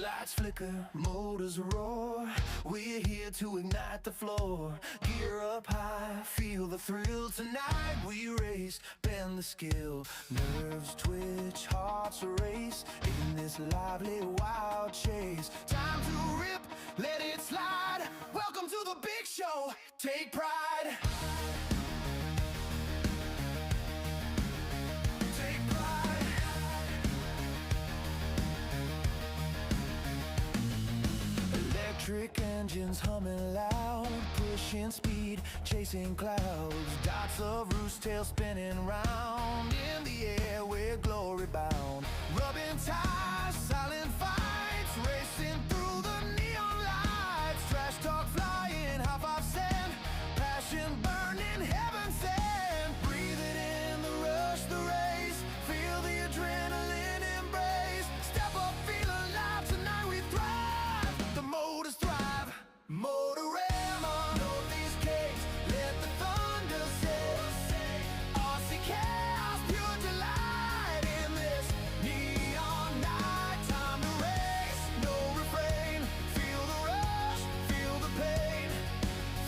Lights flicker, motors roar. We're here to ignite the floor. Gear up high, feel the thrill. Tonight we race, bend the scale. Nerves twitch, hearts race in this lively wild chase. Time to rip, let it slide. Welcome to the big show, take pride. Electric engines humming loud, pushing speed, chasing clouds. Dots of roost tails spinning round. In the air we're glory bound. Rubbing ties, silent fights, racing through the neon lights. Trash talk flying, high five send, passion burning, heaven sent. Breathe it in, the rush, the race. Feel the adrenaline embrace. Step up, feel alive, tonight we thrive. The motors thrive, motorama. Northeast Cape, let the thunder say. Aussie chaos, pure delight in this neon night. Time to race, no refrain. Feel the rush, feel the pain.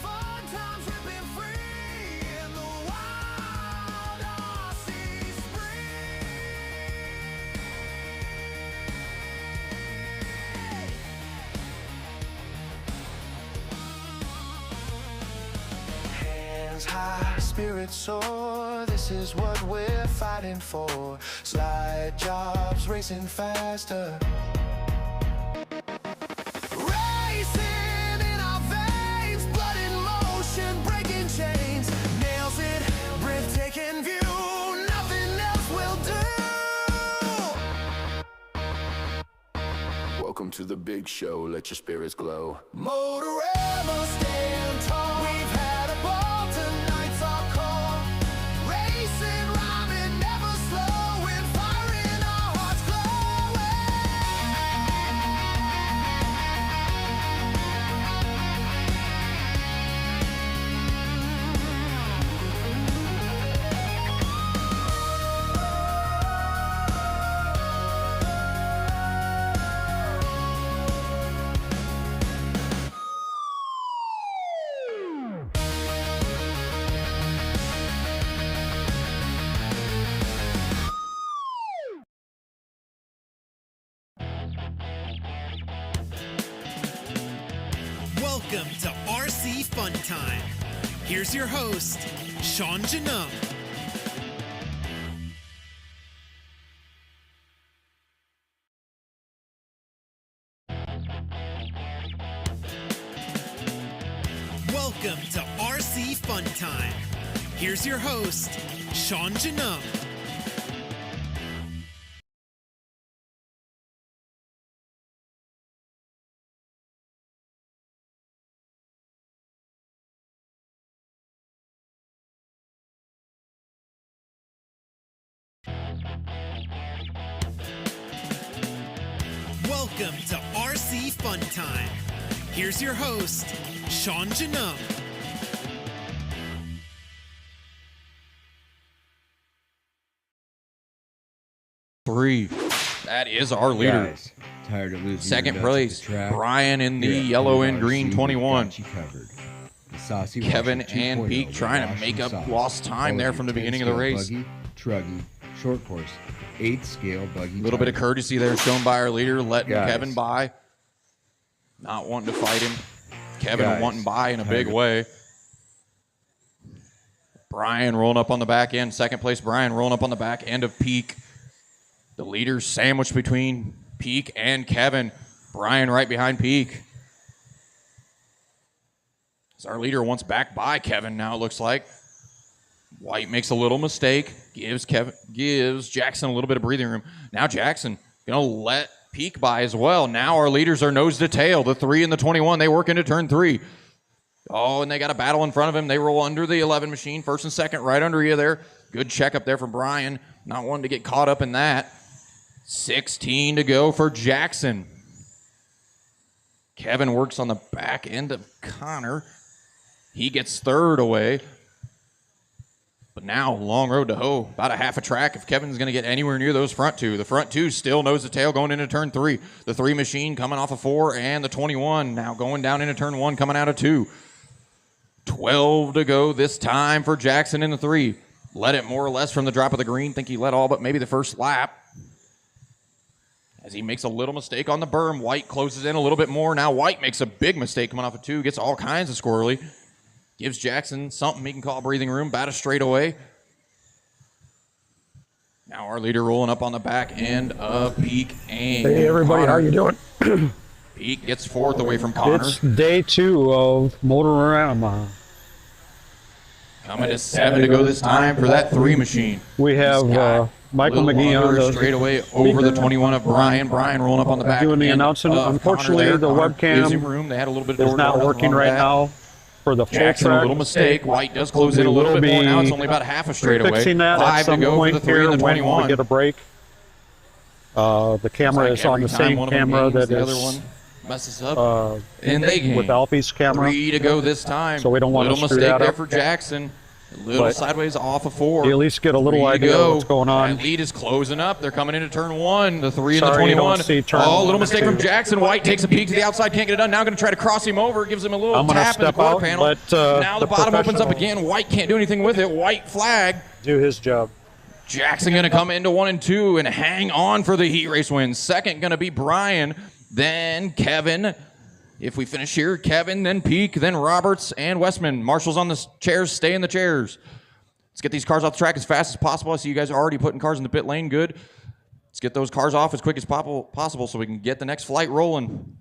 Fun times ripping free in the wild Aussie spring. Hands high, spirits soar. This is what we're fighting for. Slide jobs, racing faster. Racing in our veins, blood in motion, breaking chains. Nails it, breathtaking view. Nothing else will do. Welcome to the big show, let your spirits glow. Motorama, stand tall. We've had a ball, tonight's our call. Racing, rhyming, never slowing, firing, our hearts Welcome to RC Fun Time. Here's your host, Sean Janum. Welcome to RC Fun Time. Here's your host, Sean Janum. Welcome to RC Fun Time. Here's your host, Sean Janum. Three. That is our leader. Guys, tired of losing Second your nuts at place, the track? Brian in the Here at yellow and RC, green we've 21. got you covered. The saucy Kevin washer and 2.0 Peak with trying to wash make and up sauce. lost time All there of from your the beginning of the 10-scale race. Buggy, truggy, short course, 8-scale buggy. A little bit of tiger. courtesy there shown by our leader, letting Guys. Kevin by. Not wanting to fight him. Kevin Guys, wanting by in a big tiger. way. Brian rolling up on the back end. Second place, Brian rolling up on the back end of Peak. The leader sandwiched between Peak and Kevin. Brian right behind Peak. As our leader wants back by Kevin now, it looks like. White makes a little mistake, gives Jackson a little bit of breathing room. Now Jackson gonna let Peak by as well. Now our leaders are nose to tail. The 3 and the 21, they work into turn 3. Oh, and they got a battle in front of him. They roll under the 11 machine, first and second, right under you there. Good check up there from Brian. Not wanting to get caught up in that. 16 to go for Jackson. Kevin works on the back end of Connor. He gets third away. But now, long road to hoe. About a half a track if Kevin's going to get anywhere near those front two. The front two still nose to tail going into turn 3. The 3 machine coming off of 4 and the 21 now going down into turn 1 coming out of 2. 12 to go this time for Jackson in the 3. Led it more or less from the drop of the green. Think he led all but maybe the first lap. As he makes a little mistake on the berm, White closes in a little bit more. Now White makes a big mistake coming off of 2. Gets all kinds of squirrely. Gives Jackson something he can call breathing room. About a straightaway. Now our leader rolling up on the back end of Peak and Hey everybody, Connor. how you doing? Peak gets 4th away from Connor. It's day 2 of motorama. Coming to 7 to go this time for that 3 machine. We have Michael McGee on the straightaway over the 21 of Brian. Brian rolling up on the back. doing the end announcement. of Unfortunately, Connor there. the Connor gives him webcam room. They had a little bit of is door not nothing working wrong with right that. now for the full Jackson, a track. little mistake. White does close in a little bit more. Now it's only about half a straightaway. Fixing that 5 at to some go for point the 3 here and the when we 21. get a break. The camera Like is on every the time same one of them camera gains, that the other is one messes up. And they gain. with Alfie's camera. 3 to go this time. So we don't want to little screw mistake that there up. for Jackson. A little But sideways off of 4. You at least get a little 3 to idea go. of what's going on. That lead is closing up. They're coming into turn 1. The 3 and the Sorry you 21. don't see turn Oh, a 1 little and mistake 2. from Jackson. White takes a peek to the outside. Can't get it done. Now going to try to cross him over. Gives him a little I'm gonna tap in the step quarter out, panel. let, now the the bottom opens up professional again. White can't do anything with it. White flag. Do his job. Jackson going to come into 1 and 2 and hang on for the heat race win. Second going to be Brian, then Kevin. If we finish here, Kevin, then Peak, then Roberts and Westman. Marshall's on the chairs. Stay in the chairs. Let's get these cars off the track as fast as possible. I see you guys are already putting cars in the pit lane. Good. Let's get those cars off as quick as possible so we can get the next flight rolling.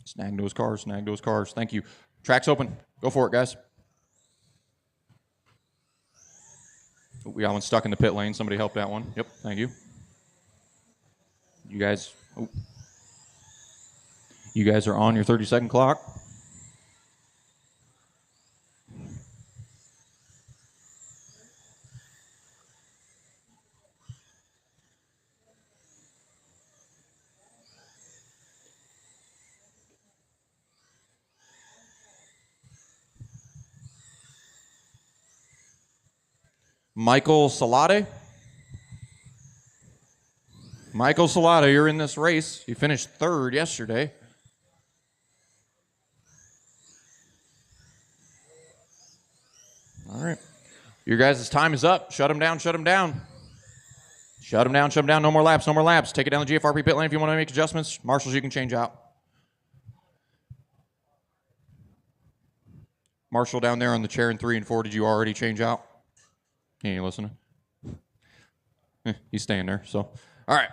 Snag those cars, snag those cars. Thank you. Track's open. Go for it, guys. Oh, we got one stuck in the pit lane. Somebody help that one. Yep, thank you. You guys are on your 30-second clock. Michael Salade. Michael Salada, you're in this race. You finished 3rd yesterday. All right. Your guys' time is up. Shut them down, shut them down. Shut them down, shut them down. No more laps, no more laps. Take it down the GFRP pit lane if you want to make adjustments. Marshals, you can change out. Marshall down there on the chair in 3 and 4, did you already change out? He ain't listening. He's staying there, so. All right.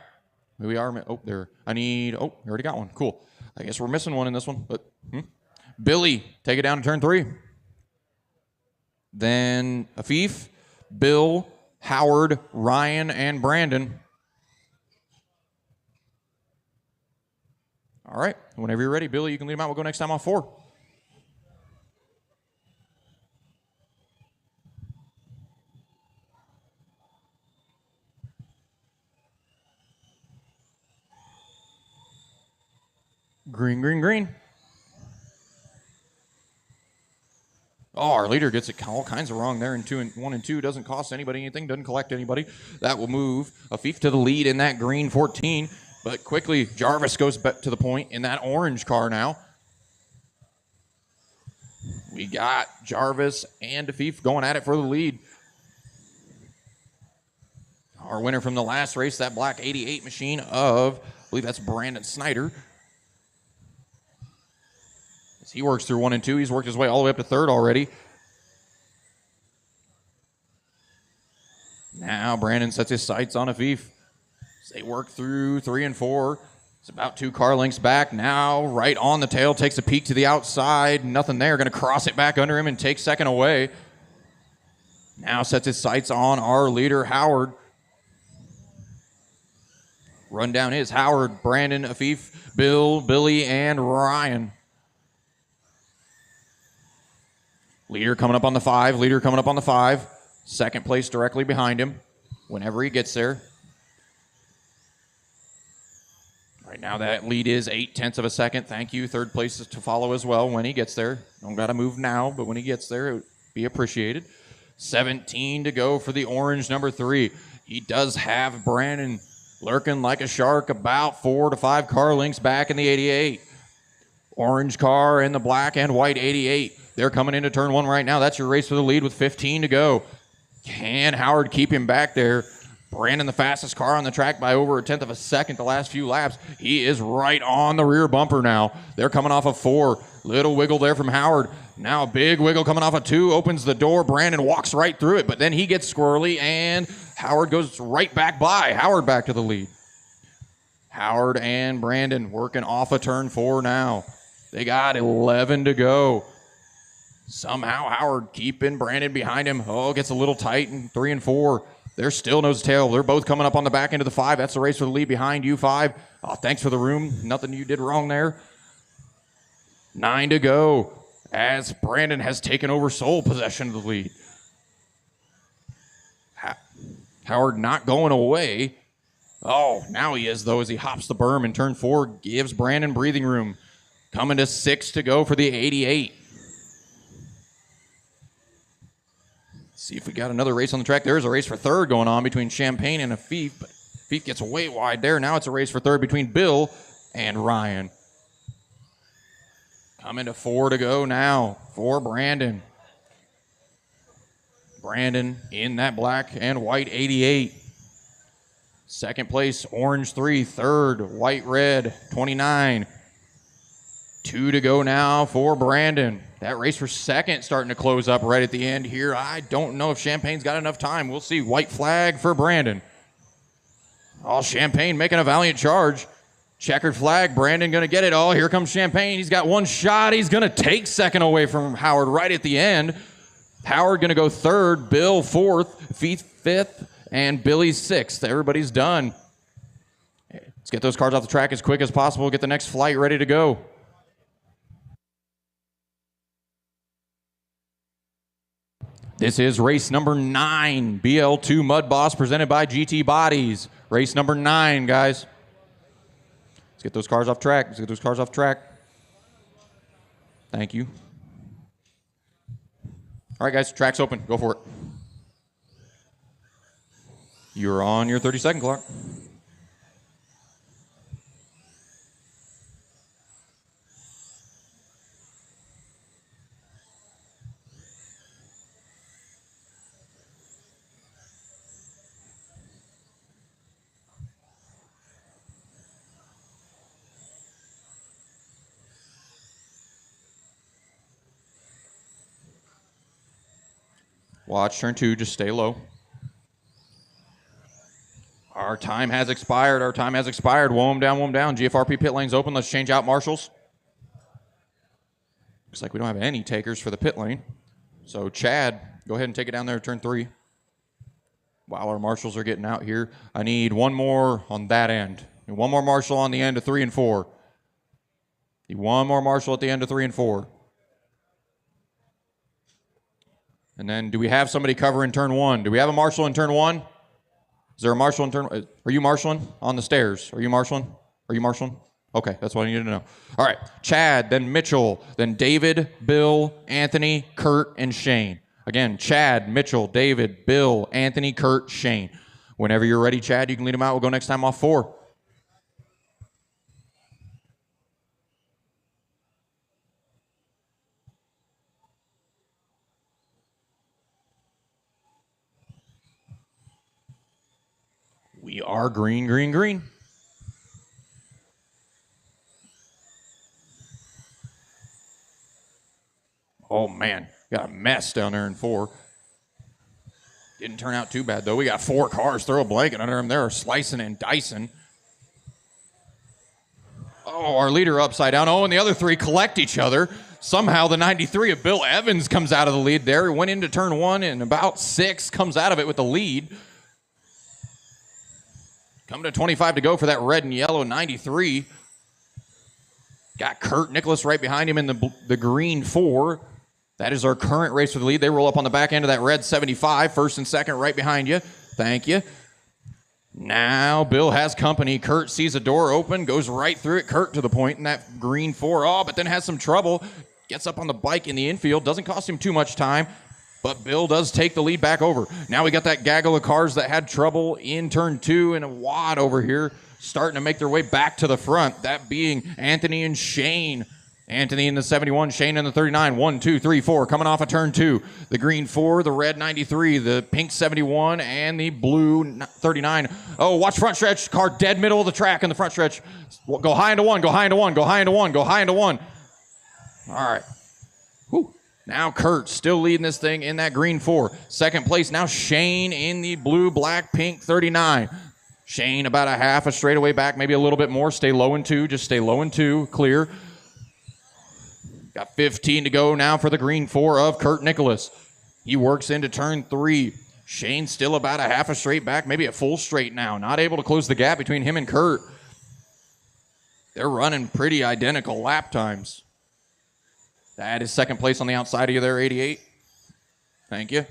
Here we are. Oh, there. I already got one. Cool. I guess we're missing one in this one, but Billy, take it down to turn 3. Then Afif, Bill, Howard, Ryan, and Brandon. All right. Whenever you're ready, Billy, you can lead them out. We'll go next time off 4. Green, green, green. Oh, our leader gets it all kinds of wrong there in 1 and 2. Doesn't cost anybody anything. Doesn't collect anybody. That will move Afif to the lead in that green 14. But quickly, Jarvis goes back to the point in that orange car now. We got Jarvis and Afif going at it for the lead. Our winner from the last race, that black 88 machine of, I believe that's Brandon Snyder. As he works through 1 and 2, he's worked his way all the way up to 3rd already. Now Brandon sets his sights on Afif. As they work through 3 and 4. It's about 2 car lengths back. Now right on the tail, takes a peek to the outside. Nothing there. Going to cross it back under him and take 2nd away. Now sets his sights on our leader, Howard. Rundown is Howard, Brandon, Afif, Bill, Billy, and Ryan. Leader coming up on the 5. Leader coming up on the 5. Second place directly behind him whenever he gets there. Right now that lead is 0.8 of a second. Thank you. Third place is to follow as well when he gets there. Don't got to move now, but when he gets there, it would be appreciated. 17 to go for the orange number 3. He does have Brandon lurking like a shark about 4 to 5 car lengths back in the 88. Orange car and the black and white 88. They're coming into turn 1 right now. That's your race for the lead with 15 to go. Can Howard keep him back there? Brandon, the fastest car on the track by over 1/10 of a second the last few laps. He is right on the rear bumper now. They're coming off of 4. Little wiggle there from Howard. Now a big wiggle coming off of 2. Opens the door. Brandon walks right through it, but then he gets squirrely, and Howard goes right back by. Howard back to the lead. Howard and Brandon working off of turn 4 now. They got 11 to go. Somehow Howard keeping Brandon behind him. Oh, gets a little tight in 3 and 4. They're still nose to tail. They're both coming up on the back end of the 5. That's the race for the lead behind you, 5. Oh, thanks for the room. Nothing you did wrong there. 9 to go as Brandon has taken over sole possession of the lead. Howard not going away. Oh, now he is, though, as he hops the berm in turn 4. Gives Brandon breathing room. Coming to 6 to go for the 88. See if we got another race on the track. There's a race for third going on between Champagne and Afif, but Afif gets way wide there. Now it's a race for third between Bill and Ryan. Coming to 4 to go now for Brandon. Brandon in that black and white 88. Second place, orange 3. Third, white red 29. 2 to go now for Brandon. That race for second starting to close up right at the end here. I don't know if Champagne's got enough time. We'll see. White flag for Brandon. Oh, Champagne making a valiant charge. Checkered flag. Brandon going to get it. Oh, here comes Champagne. He's got one shot. He's going to take second away from Howard right at the end. Howard going to go third. Bill fourth. Fifth. And Billy sixth. Everybody's done. Let's get those cars off the track as quick as possible. Get the next flight ready to go. This is race number 9, BL2 Mud Boss, presented by GT Bodies. Race number 9, guys. Let's get those cars off track. Let's get those cars off track. Thank you. All right, guys, track's open. Go for it. You're on your 30-second clock. Watch turn 2, just stay low. Our time has expired. Our time has expired. Whoa 'em down, whoa 'em down. GFRP pit lane's open. Let's change out marshals. Looks like we don't have any takers for the pit lane. So Chad, go ahead and take it down there to turn 3. While our marshals are getting out here, I need one more on that end. And one more marshal on the end of 3 and 4. Need one more marshal at the end of 3 and 4. And then do we have somebody covering turn 1? Do we have a marshal in turn 1? Is there a marshal in turn? Are you marshaling on the stairs? Are you marshaling? Are you marshaling? Okay, that's what I need to know. All right, Chad, then Mitchell, then David, Bill, Anthony, Kurt, and Shane. Again, Chad, Mitchell, David, Bill, Anthony, Kurt, Shane. Whenever you're ready, Chad, you can lead them out. We'll go next time off 4. We are green, green, green. Oh, man. Got a mess down there in 4. Didn't turn out too bad, though. We got 4 cars. Throw a blanket under them. They're slicing and dicing. Oh, our leader upside down. Oh, and the other 3 collect each other. Somehow the 93 of Bill Evans comes out of the lead there. Went into turn 1 and about 6 comes out of it with the lead. Coming to 25 to go for that red and yellow 93. Got Kurt Nicholas right behind him in the green 4. That is our current race for the lead. They roll up on the back end of that red 75. First and second right behind you. Thank you. Now Bill has company. Kurt sees a door open, goes right through it. Kurt to the point in that green 4. Oh, but then has some trouble. Gets up on the bike in the infield. Doesn't cost him too much time. But Bill does take the lead back over. Now we got that gaggle of cars that had trouble in turn 2 and a wad over here starting to make their way back to the front. That being Anthony and Shane. Anthony in the 71, Shane in the 39. 1, 2, 3, 4. Coming off of turn 2. The green 4, the red 93, the pink 71, and the blue 39. Oh, watch front stretch. Car dead middle of the track in the front stretch. Go high into 1, go high into 1, go high into 1, go high into 1. All right. Whew. Now Kurt still leading this thing in that green 4. Second place now Shane in the blue, black, pink 39. Shane about a half a straightaway back, maybe a little bit more. Stay low in 2. Just stay low in 2. Clear. Got 15 to go now for the green 4 of Kurt Nicholas. He works into turn 3. Shane still about a half a straight back, maybe a full straight now. Not able to close the gap between him and Kurt. They're running pretty identical lap times. That is second place on the outside of you there, 88. Thank you.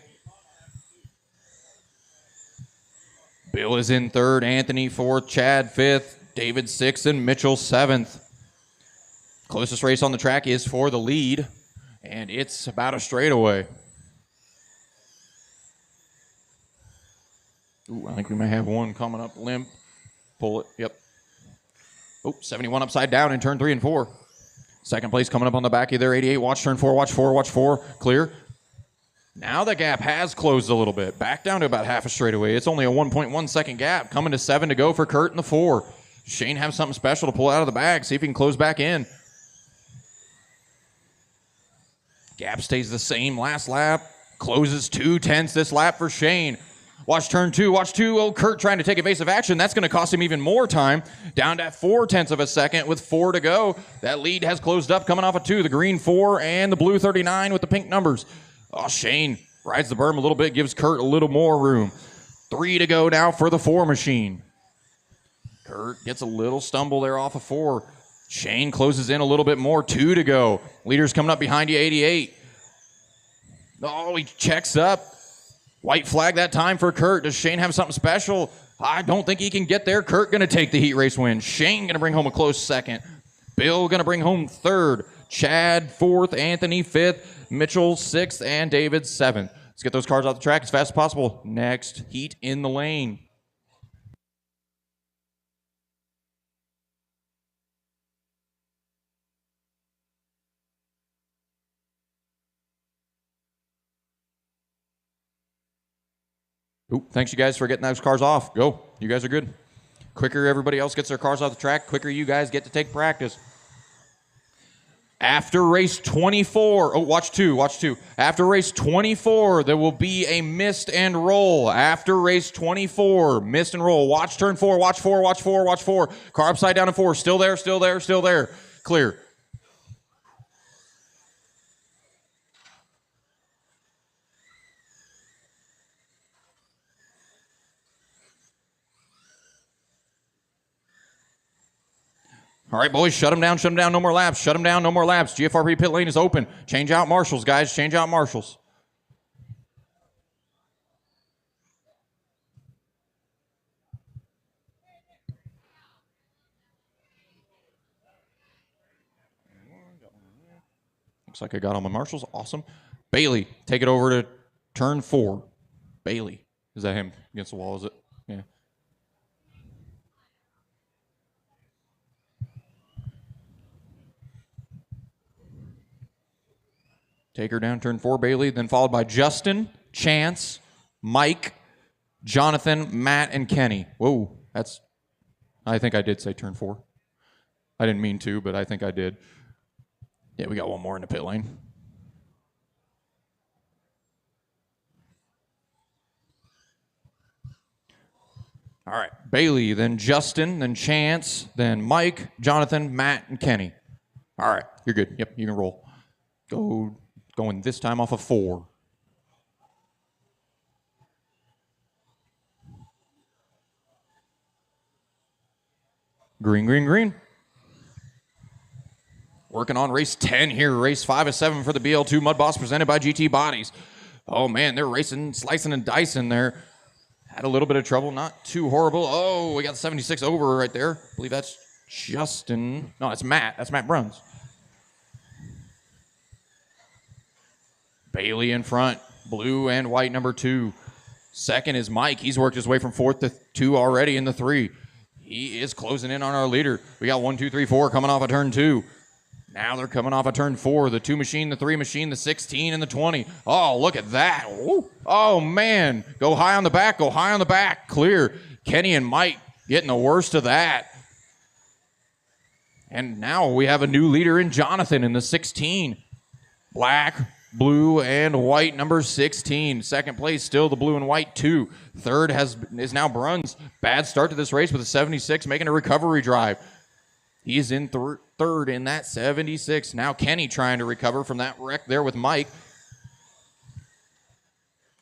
Bill is in third, Anthony fourth, Chad fifth, David sixth, and Mitchell seventh. Closest race on the track is for the lead, and it's about a straightaway. Ooh, I think we may have one coming up limp. Pull it, yep. Oh, 71 upside down in turn 3 and 4. Second place coming up on the back of there, 88. Watch turn 4, watch 4, watch 4. Clear. Now the gap has closed a little bit. Back down to about half a straightaway. It's only a 1.1 second gap. Coming to 7 to go for Kurt in the 4. Shane have something special to pull out of the bag. See if he can close back in. Gap stays the same last lap. Closes 2/10 this lap for Shane. Watch turn 2, watch 2. Oh, Kurt trying to take evasive action. That's going to cost him even more time. Down to 0.4 of a second with 4 to go. That lead has closed up coming off of 2. The green 4 and the blue 39 with the pink numbers. Oh, Shane rides the berm a little bit, gives Kurt a little more room. 3 to go now for the 4 machine. Kurt gets a little stumble there off of 4. Shane closes in a little bit more. 2 to go. Leader's coming up behind you, 88. Oh, he checks up. White flag that time for Kurt. Does Shane have something special? I don't think he can get there. Kurt going to take the heat race win. Shane going to bring home a close second. Bill going to bring home third. Chad fourth. Anthony fifth. Mitchell sixth. And David seventh. Let's get those cars off the track as fast as possible. Next heat in the lane. Ooh, thanks you guys for getting those cars off. Go. You guys are good. Quicker everybody else gets their cars off the track, quicker you guys get to take practice. After race 24, watch 2. After race 24, there will be a mist and roll. After race 24, mist and roll. Watch turn 4, watch 4, watch 4, watch 4. Car upside down in 4. Still there. Clear. All right, boys, shut them down, no more laps. Shut them down, no more laps. GFRP pit lane is open. Change out marshals, guys, change out marshals. Looks like I got all my marshals, awesome. Bailey, take it over to turn 4. Bailey, is that him against the wall, is it? Yeah. Take her down, turn 4, Bailey, then followed by Justin, Chance, Mike, Jonathan, Matt, and Kenny. Whoa, I think I did say turn 4. I didn't mean to, but I think I did. Yeah, we got one more in the pit lane. All right, Bailey, then Justin, then Chance, then Mike, Jonathan, Matt, and Kenny. All right, you're good. Yep, you can roll. Going this time off of 4. Green, green, green. Working on race 10 here. Race 5 of 7 for the BL2 Mud Boss presented by GT Bodies. Oh, man, they're racing, slicing and dicing there. Had a little bit of trouble. Not too horrible. Oh, we got 76 over right there. I believe that's Justin. No, that's Matt. That's Matt Bruns. Bailey in front. Blue and white number 2. Second is Mike. He's worked his way from 4th to 2 already in the 3. He is closing in on our leader. We got 1, 2, 3, 4 coming off of turn 2. Now they're coming off of turn 4. The 2 machine, the 3 machine, the 16, and the 20. Oh, look at that. Woo. Oh, man. Go high on the back. Go high on the back. Clear. Kenny and Mike getting the worst of that. And now we have a new leader in Jonathan in the 16. Black, blue, and white number 16. Second place, still the blue and white 2. Third is now Bruns. Bad start to this race with a 76, making a recovery drive. He is in third in that 76. Now Kenny trying to recover from that wreck there with Mike.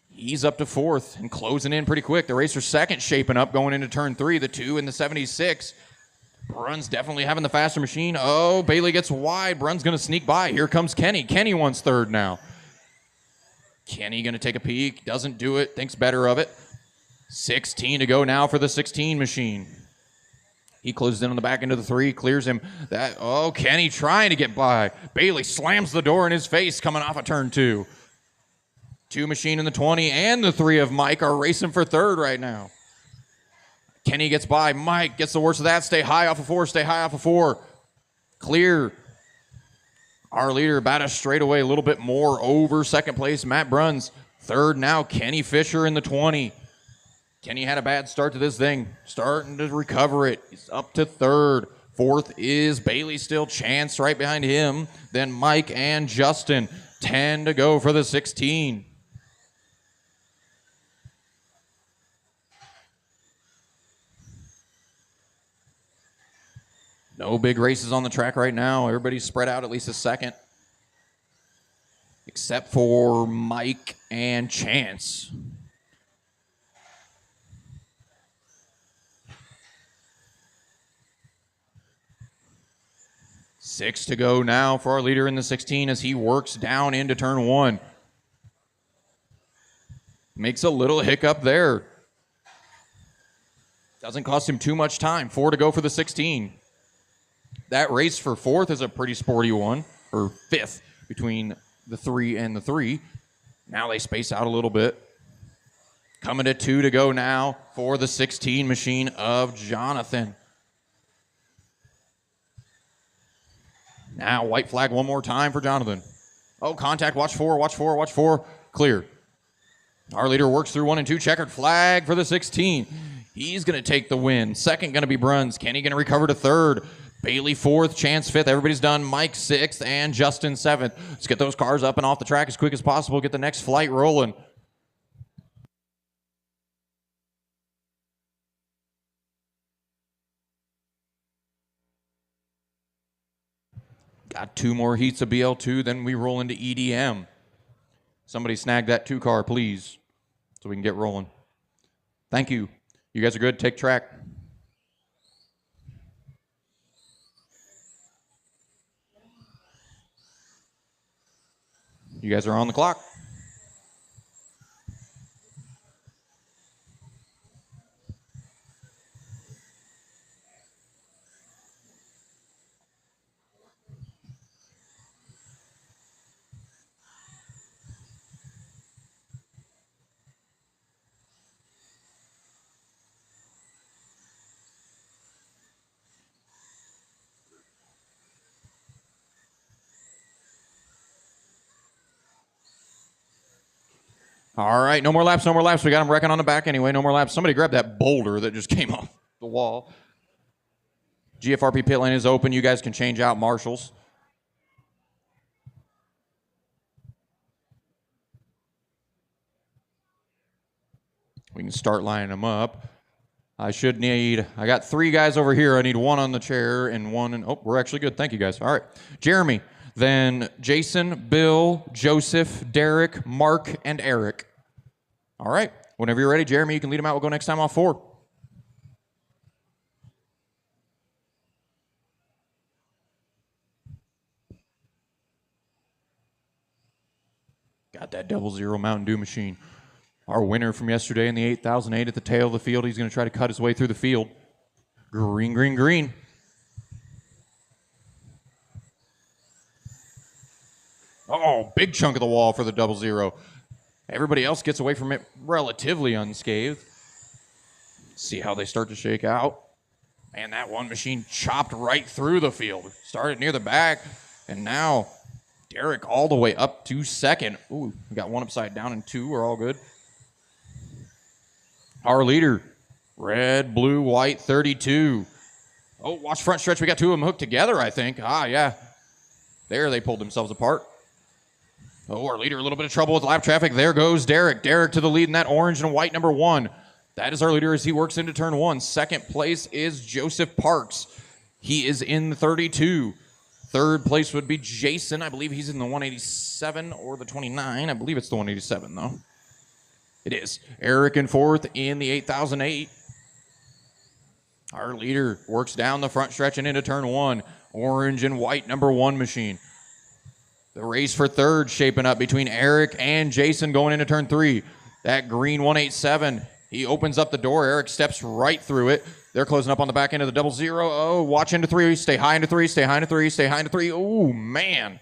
He's up to 4th and closing in pretty quick. The racer's second shaping up going into turn 3, the 2 in the 76. Bruns definitely having the faster machine. Oh, Bailey gets wide. Bruns going to sneak by. Here comes Kenny. Kenny wants 3rd now. Kenny going to take a peek. Doesn't do it. Thinks better of it. 16 to go now for the 16 machine. He closes in on the back end of the 3, clears him. Kenny trying to get by. Bailey slams the door in his face coming off of turn 2. 2 machine in the 20 and the 3 of Mike are racing for 3rd right now. Kenny gets by. Mike gets the worst of that. Stay high off of 4. Stay high off of 4. Clear. Our leader about a straightaway a little bit more over second place. Matt Bruns. 3rd now. Kenny Fisher in the 20. Kenny had a bad start to this thing. Starting to recover it. He's up to 3rd. 4th is Bailey still. Chance right behind him. Then Mike and Justin. 10 to go for the 16. No big races on the track right now. Everybody's spread out at least a second. Except for Mike and Chance. Six to go now for our leader in the 16 as he works down into turn 1. Makes a little hiccup there. Doesn't cost him too much time. 4 to go for the 16. That race for 4th is a pretty sporty one, or 5th between the 3 and the 3. Now they space out a little bit. Coming to 2 to go now for the 16 machine of Jonathan. Now white flag one more time for Jonathan. Oh, contact, watch 4, watch 4, watch 4. Clear. Our leader works through 1 and 2. Checkered flag for the 16. He's going to take the win. Second going to be Bruns. Kenny going to recover to 3rd. Bailey 4th, Chance 5th. Everybody's done. Mike 6th and Justin 7th. Let's get those cars up and off the track as quick as possible. Get the next flight rolling. Got 2 more heats of BL2, then we roll into EDM. Somebody snag that 2 car, please, so we can get rolling. Thank you. You guys are good. Take track. You guys are on the clock. All right, no more laps, no more laps. We got them wrecking on the back anyway. No more laps. Somebody grab that boulder that just came off the wall. GFRP pit lane is open. You guys can change out marshals. We can start lining them up. I got 3 guys over here. I need 1 on the chair and 1 in, oh, we're actually good. Thank you guys. All right, Jeremy, then Jason, Bill, Joseph, Derek, Mark, and Eric. All right, whenever you're ready, Jeremy, you can lead them out. We'll go next time off 4. Got that 00 Mountain Dew machine. Our winner from yesterday in the 8008 at the tail of the field. He's going to try to cut his way through the field. Green, green, green. Oh, big chunk of the wall for the 00. Everybody else gets away from it relatively unscathed. See how they start to shake out. And that one machine chopped right through the field. Started near the back, and now Derek all the way up to second. Ooh, we got one upside down and two. We're all good. Our leader, red, blue, white, 32. Oh, watch front stretch. We got two of them hooked together, I think. Ah, yeah. There, they pulled themselves apart. Oh, our leader, a little bit of trouble with lap traffic. There goes Derek. Derek to the lead in that orange and white number 1. That is our leader as he works into turn 1. Second place is Joseph Parks. He is in the 32. Third place would be Jason. I believe he's in the 187 or the 29. I believe it's the 187, though. It is. Eric in fourth in the 8008. Our leader works down the front stretch and into turn 1. Orange and white number 1 machine. The race for third shaping up between Eric and Jason going into turn 3. That green 187. He opens up the door. Eric steps right through it. They're closing up on the back end of the 00. Oh, watch into 3. Stay high into 3. Stay high into 3. Stay high into 3. Oh, man.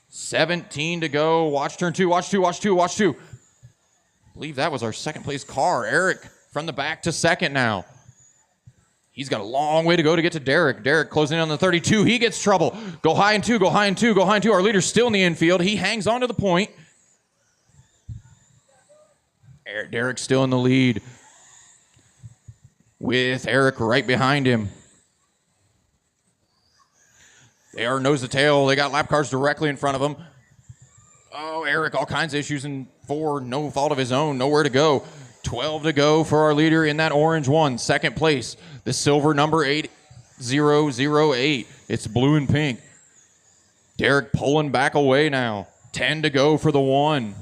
17 to go. Watch turn 2. Watch 2. Watch 2. Watch 2. I believe that was our second place car. Eric from the back to second now. He's got a long way to go to get to Derek. Derek closing in on the 32. He gets trouble. Go high in 2. Go high in 2. Go high in 2. Our leader's still in the infield. He hangs on to the point. Derek's still in the lead with Eric right behind him. They are nose to tail. They got lap cars directly in front of them. Oh, Eric, all kinds of issues in 4. No fault of his own. Nowhere to go. 12 to go for our leader in that orange 1. Second place, the silver number 8008. It's blue and pink. Derek pulling back away now. 10 to go for the 1.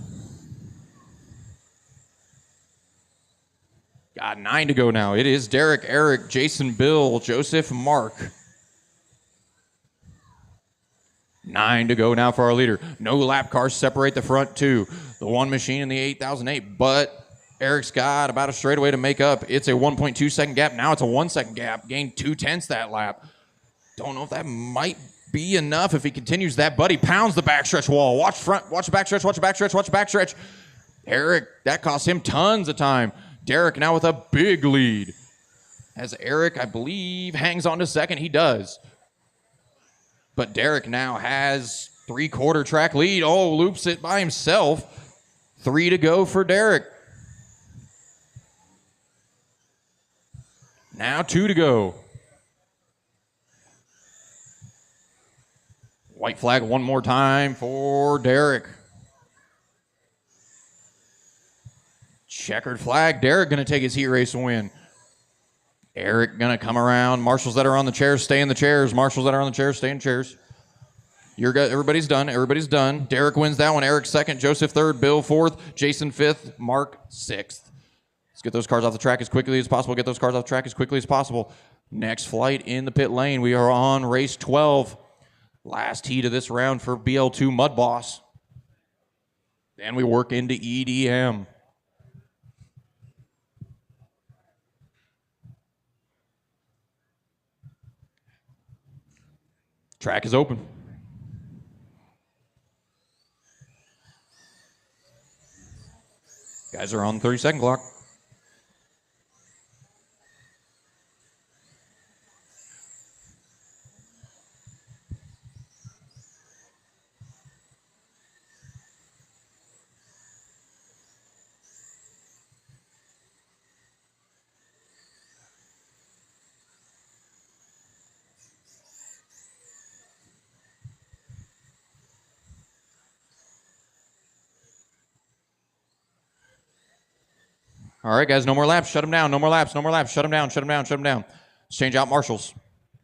Got 9 to go now. It is Derek, Eric, Jason, Bill, Joseph, Mark. 9 to go now for our leader. No lap cars separate the front 2. The 1 machine in the 8008, but Eric's got about a straightaway to make up. It's a 1.2 second gap. Now it's a 1 second gap. Gained 2/10 that lap. Don't know if that might be enough if he continues that, but he pounds the backstretch wall. Watch front, watch the backstretch, watch the backstretch, watch the backstretch. Eric, that cost him tons of time. Derek now with a big lead. As Eric, I believe, hangs on to second. He does. But Derek now has 3/4 track lead. Oh, loops it by himself. 3 to go for Derek. Now 2 to go. White flag one more time for Derek. Checkered flag. Derek going to take his heat race win. Eric going to come around. Marshals that are on the chairs, stay in the chairs. Marshals that are on the chairs, stay in chairs. You're good. Everybody's done. Everybody's done. Derek wins that one. Eric second. Joseph third. Bill fourth. Jason fifth. Mark sixth. Let's get those cars off the track as quickly as possible. Get those cars off the track as quickly as possible. Next flight in the pit lane. We are on race 12. Last heat of this round for BL2 Mud Boss. Then we work into EDM. Track is open. Guys are on the 30-second clock. All right, guys, no more laps. Shut them down. No more laps. No more laps. Shut them down. Shut them down. Shut them down. Let's change out marshals.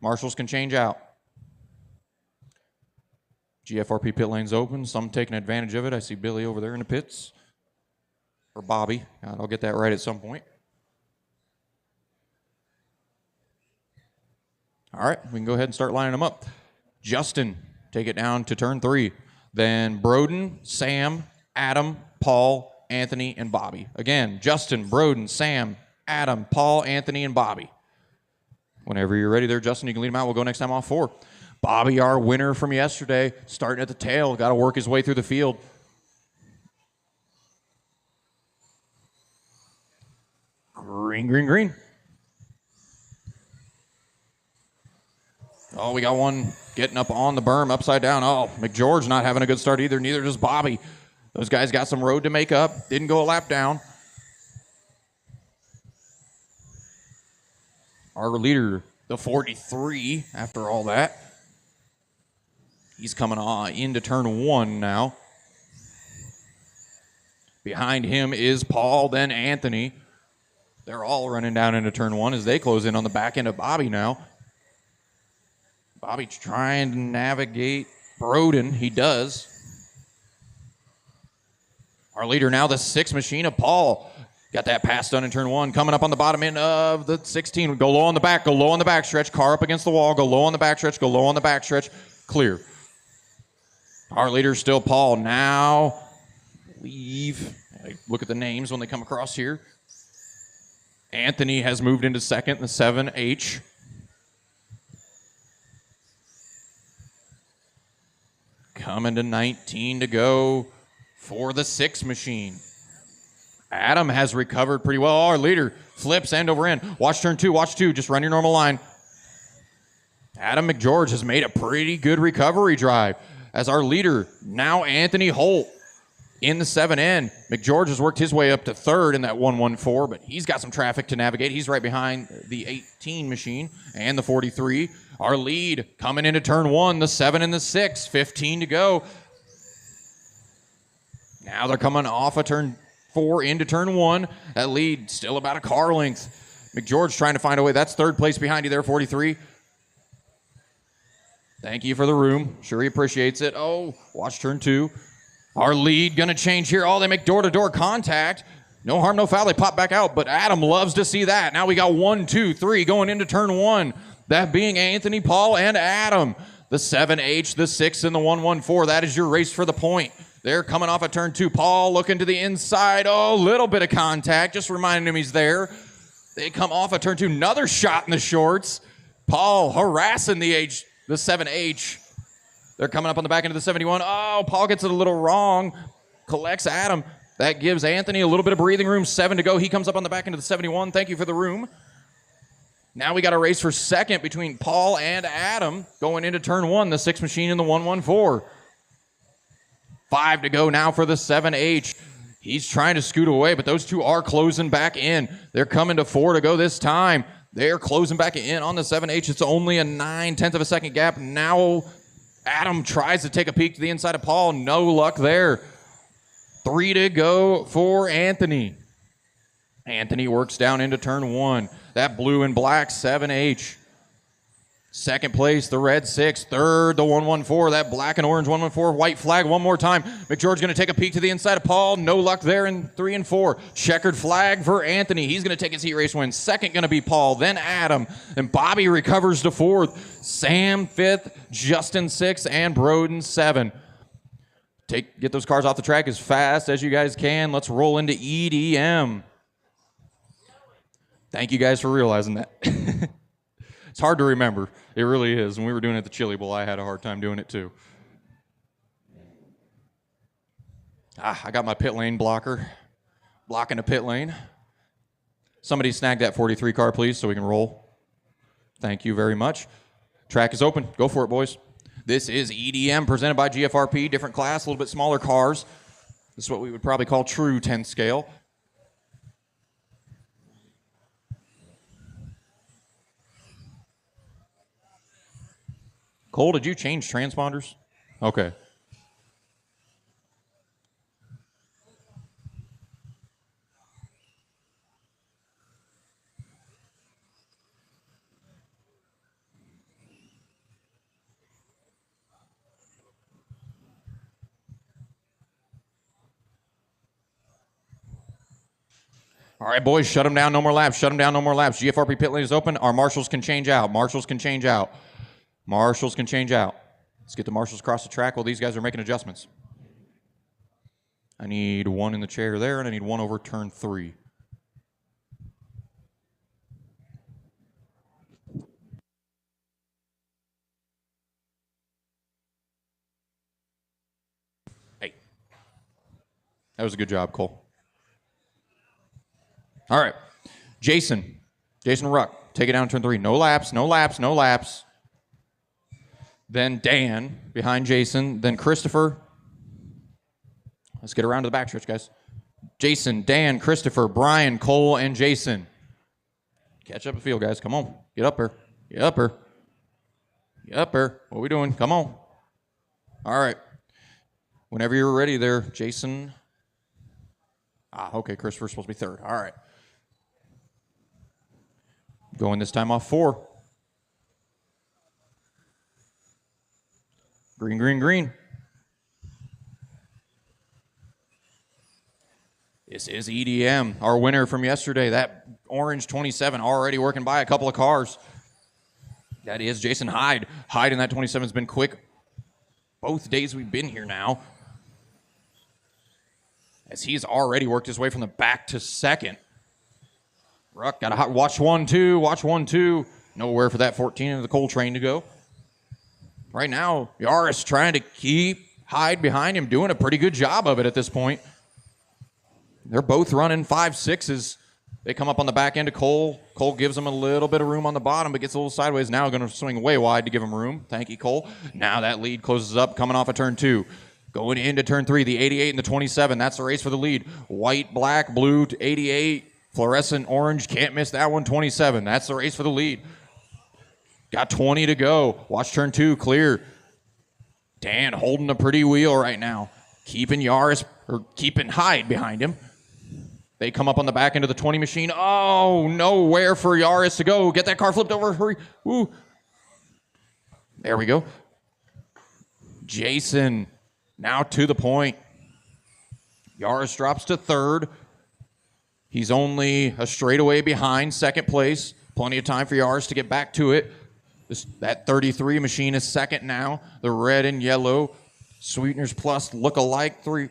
Marshals can change out. GFRP pit lane's open. Some taking advantage of it. I see Billy over there in the pits. Or Bobby. God, I'll get that right at some point. All right, we can go ahead and start lining them up. Justin, take it down to turn 3. Then Broden, Sam, Adam, Paul, Anthony, and Bobby. Again, Justin, Broden, Sam, Adam, Paul, Anthony, and Bobby. Whenever you're ready there, Justin, you can lead them out. We'll go next time off 4. Bobby, our winner from yesterday, starting at the tail. Got to work his way through the field. Green, green, green. Oh, we got one getting up on the berm, upside down. Oh, McGeorge not having a good start either. Neither does Bobby. Those guys got some road to make up. Didn't go a lap down. Our leader, the 43, after all that. He's coming on into turn 1 now. Behind him is Paul, then Anthony. They're all running down into turn 1 as they close in on the back end of Bobby now. Bobby's trying to navigate Broden. He does. Our leader now, the 6 machine of Paul. Got that pass done in turn 1. Coming up on the bottom end of the 16. Go low on the back. Go low on the backstretch. Car up against the wall. Go low on the backstretch. Go low on the backstretch. Clear. Our leader still Paul. Now, leave. Look at the names when they come across here. Anthony has moved into second, the 7H. Coming to 19 to go for the 6 machine. Adam has recovered pretty well. Our leader flips end over end. Watch turn 2, watch 2. Just run your normal line. Adam McGeorge has made a pretty good recovery drive. As our leader, now Anthony Holt in the 7N. McGeorge has worked his way up to 3rd in that 114, but he's got some traffic to navigate. He's right behind the 18 machine and the 43. Our lead coming into turn 1, the 7 and the 6, 15 to go. Now they're coming off of turn 4 into turn 1. That lead still about a car length. McGeorge trying to find a way. That's 3rd place behind you there, 43. Thank you for the room. Sure he appreciates it. Oh, watch turn 2. Our lead going to change here. Oh, they make door-to-door contact. No harm, no foul. They pop back out, but Adam loves to see that. Now we got 1, 2, 3 going into turn 1. That being Anthony, Paul, and Adam. The 7H, the 6, and the 114. That is your race for the point. They're coming off of turn 2. Paul looking to the inside. Oh, little bit of contact. Just reminding him he's there. They come off of turn 2. Another shot in the shorts. Paul harassing the 7H. They're coming up on the back end of the 71. Oh, Paul gets it a little wrong. Collects Adam. That gives Anthony a little bit of breathing room. 7 to go. He comes up on the back end of the 71. Thank you for the room. Now we got a race for second between Paul and Adam going into turn 1, the 6 machine and the 114. 5 to go now for the 7H. He's trying to scoot away, but those two are closing back in. They're coming to 4 to go this time. They're closing back in on the 7H. It's only a 9/10 of a second gap. Now Adam tries to take a peek to the inside of Paul. No luck there. 3 to go for Anthony. Anthony works down into turn 1. That blue and black 7H. Second place, the red 6. Third, the 114. That black and orange 114. White flag one more time. McGeorge going to take a peek to the inside of Paul. No luck there in 3 and 4. Checkered flag for Anthony. He's going to take his heat race win. Second going to be Paul, then Adam. And Bobby recovers to 4th. Sam 5th, Justin 6th, and Broden 7. Get those cars off the track as fast as you guys can. Let's roll into EDM. Thank you guys for realizing that. It's hard to remember. It really is. When we were doing it at the Chili Bowl, I had a hard time doing it too. I got my pit lane blocker. Blocking the pit lane. Somebody snag that 43 car, please, so we can roll. Thank you very much. Track is open. Go for it, boys. This is EDM presented by GFRP. Different class, a little bit smaller cars. This is what we would probably call true 10th scale. Cole, did you change transponders? Okay. All right, boys, shut them down. No more laps. Shut them down. No more laps. GFRP pit lane is open. Our marshals can change out. Marshals can change out. Marshals can change out. Let's get the marshals across the track while these guys are making adjustments. I need one in the chair there, and I need one over turn 3. Hey. That was a good job, Cole. All right. Jason Ruck, take it down turn 3. No laps, no laps, no laps. Then Dan behind Jason. Then Christopher. Let's get around to the backstretch, guys. Jason, Dan, Christopher, Brian, Cole, and Jason. Catch up the field, guys. Come on. Get up here. Get up here. Get up here. What are we doing? Come on. All right. Whenever you're ready there, Jason. Okay, Christopher's supposed to be third. All right. Going this time off 4. Green, green, green. This is EDM, our winner from yesterday. That orange 27 already working by a couple of cars. That is Jason Hyde. Hyde in that 27 has been quick both days we've been here now, as he's already worked his way from the back to second. Ruck got to watch 1-2, watch 1-2. Nowhere for that 14 of the Cole train to go. Right now, Yaris trying to keep Hyde behind him, doing a pretty good job of it at this point. They're both running 5.6s. They come up on the back end of Cole. Cole gives him a little bit of room on the bottom, but gets a little sideways. Now going to swing way wide to give him room. Thank you, Cole. Now that lead closes up, coming off of turn 2. Going into turn 3, the 88 and the 27. That's the race for the lead. White, black, blue to 88. Fluorescent orange. Can't miss that one, 27. That's the race for the lead. Got 20 to go. Watch turn 2, clear. Dan holding a pretty wheel right now. Keeping Hyde behind him. They come up on the back end of the 20 machine. Oh, nowhere for Yaris to go. Get that car flipped over. Hurry. Woo. There we go. Jason now to the point. Yaris drops to third. He's only a straightaway behind second place. Plenty of time for Yaris to get back to it. That 33 machine is second now. The red and yellow Sweeteners Plus look-alike 3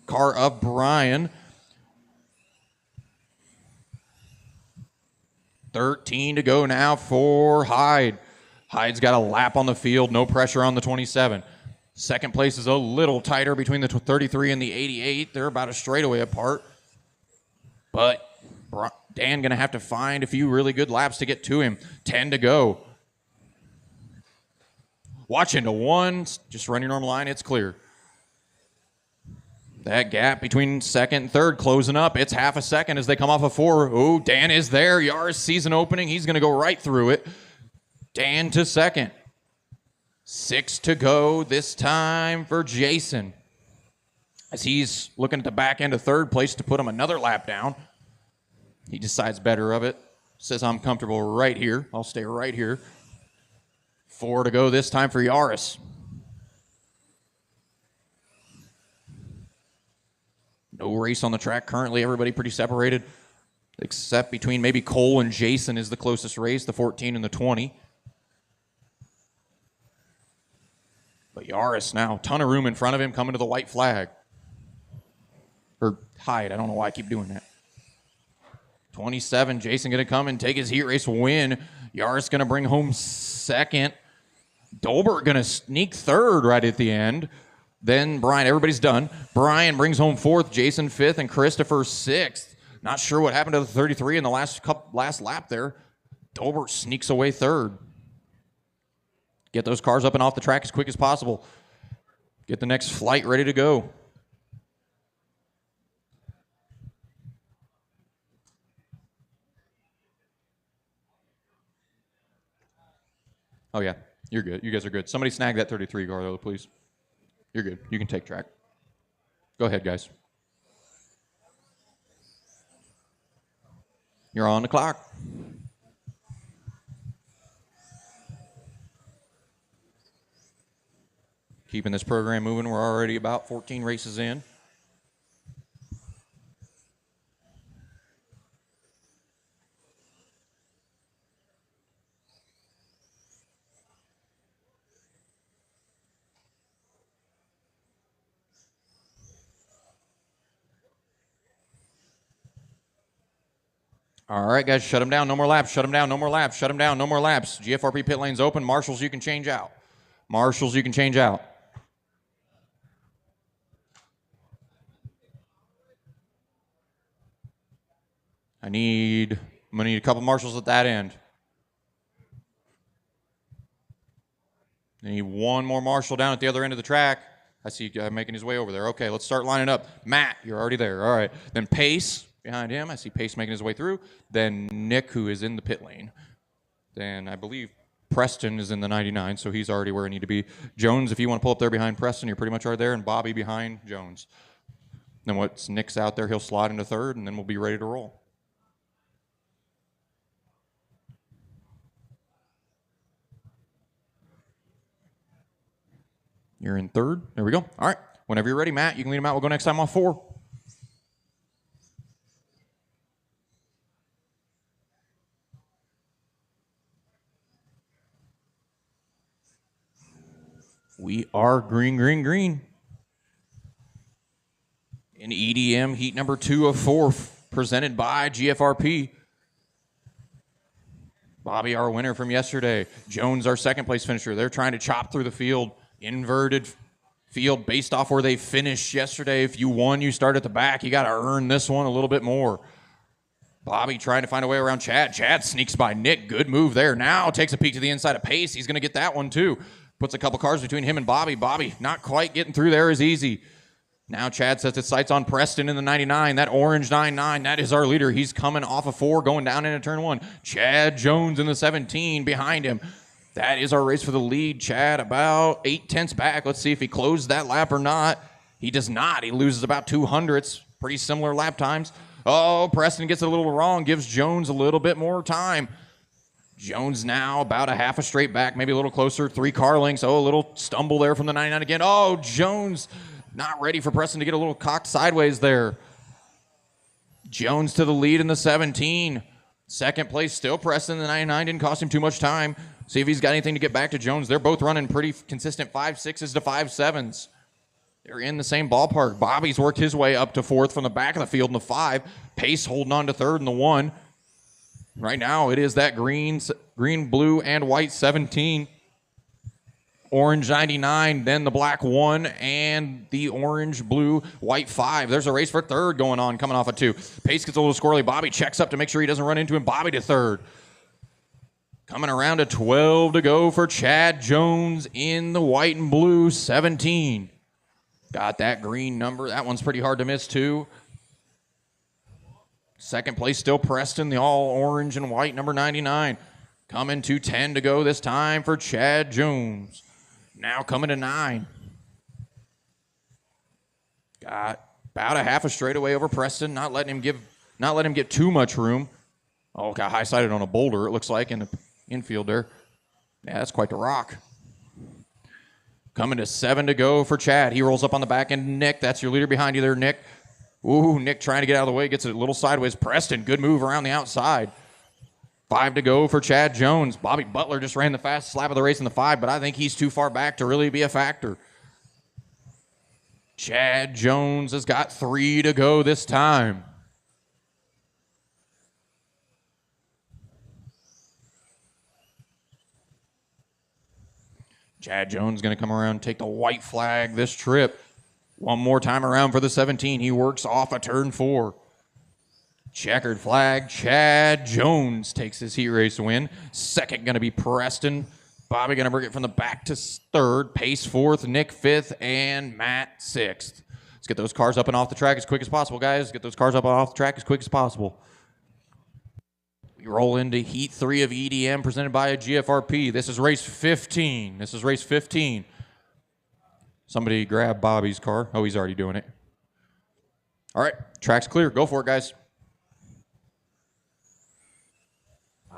car of Brian. 13 to go now for Hyde. Hyde's got a lap on the field, no pressure on the 27. Second place is a little tighter between the 33 and the 88. They're about a straightaway apart. But Dan going to have to find a few really good laps to get to him. 10 to go. Watch into 1. Just run your normal line. It's clear. That gap between second and third closing up. It's half a second as they come off of 4. Oh, Dan is there. Yaris season opening. He's going to go right through it. Dan to second. 6 to go this time for Jason, as he's looking at the back end of third place to put him another lap down. He decides better of it. Says, I'm comfortable right here. I'll stay right here. 4 to go this time for Yaris. No race on the track currently. Everybody pretty separated, except between maybe Cole and Jason is the closest race, the 14 and the 20. But Yaris now, ton of room in front of him, coming to the white flag. Or Hyde, I don't know why I keep doing that. 27, Jason going to come and take his heat race win. Yaris going to bring home second. Dolbert going to sneak third right at the end. Then Brian, everybody's done. Brian brings home fourth, Jason fifth, and Christopher sixth. Not sure what happened to the 33 in the last lap there. Dolbert sneaks away third. Get those cars up and off the track as quick as possible. Get the next flight ready to go. Oh, yeah. You're good. You guys are good. Somebody snag that 33 car, though, please. You're good. You can take track. Go ahead, guys. You're on the clock. Keeping this program moving. We're already about 14 races in. All right, guys, shut them down. No more laps. Shut them down. No more laps. Shut them down. No more laps. GFRP pit lanes open. Marshals, you can change out. Marshals, you can change out. I'm going to need a couple marshals at that end. I need one more marshal down at the other end of the track. I see making his way over there. Okay, let's start lining up. Matt, you're already there. All right. Then Pace behind him. I see Pace making his way through. Then Nick, who is in the pit lane. Then I believe Preston is in the 99, so he's already where I need to be. Jones, if you want to pull up there behind Preston, you're pretty much right there. And Bobby behind Jones. Then once Nick's out there, he'll slide into third, and then we'll be ready to roll. You're in third. There we go. All right. Whenever you're ready, Matt, you can lead him out. We'll go next time off 4. We are green, green, green. In EDM, heat number 2 of 4, presented by GFRP. Bobby, our winner from yesterday. Jones, our second place finisher. They're trying to chop through the field. Inverted field based off where they finished yesterday. If you won, you start at the back. You got to earn this one a little bit more. Bobby trying to find a way around Chad. Chad sneaks by Nick. Good move there. Now takes a peek to the inside of Pace. He's going to get that one too. Puts a couple cars between him and Bobby. Bobby not quite getting through there as easy. Now Chad sets his sights on Preston in the 99. That orange 99, that is our leader. He's coming off of 4, going down into turn 1. Chad Jones in the 17 behind him. That is our race for the lead. Chad about 8/10 back. Let's see if he closed that lap or not. He does not. He loses about 200ths. Pretty similar lap times. Oh, Preston gets it a little wrong. Gives Jones a little bit more time. Jones now about a half a straight back, maybe a little closer. 3 car lengths. Oh, a little stumble there from the 99 again. Oh, Jones not ready for Preston to get a little cocked sideways there. Jones to the lead in the 17. Second place still Preston. The 99 didn't cost him too much time. See if he's got anything to get back to Jones. They're both running pretty consistent 5.6s to 5.7s. They're in the same ballpark. Bobby's worked his way up to 4th from the back of the field in the 5. Pace holding on to 3rd in the 1. Right now it is that green, blue, and white 17. Orange 99, then the black 1, and the orange, blue, white 5. There's a race for 3rd going on, coming off of 2. Pace gets a little squirrely. Bobby checks up to make sure he doesn't run into him. Bobby to 3rd. Coming around to 12 to go for Chad Jones in the white and blue 17. Got that green number. That one's pretty hard to miss, too. Second place still Preston, the all orange and white number 99. Coming to 10 to go this time for Chad Jones. Now coming to 9. Got about a half a straightaway over Preston, not letting him get too much room. Oh, got high-sided on a boulder, it looks like, in the infield there. Yeah, that's quite the rock. Coming to 7 to go for Chad. He rolls up on the back end. Nick, that's your leader behind you there, Nick. Ooh, Nick trying to get out of the way. Gets it a little sideways. Preston, good move around the outside. 5 to go for Chad Jones. Bobby Butler just ran the fastest lap of the race in the 5, but I think he's too far back to really be a factor. Chad Jones has got 3 to go this time. Chad Jones going to come around and take the white flag this trip. One more time around for the 17. He works off a turn 4. Checkered flag. Chad Jones takes his heat race win. Second going to be Preston. Bobby going to bring it from the back to 3rd. Pace 4th. Nick 5th. And Matt 6th. Let's get those cars up and off the track as quick as possible, guys. Get those cars up and off the track as quick as possible. We roll into Heat 3 of EDM presented by a GFRP. This is race 15. This is race 15. Somebody grab Bobby's car. Oh, he's already doing it. All right, track's clear. Go for it, guys.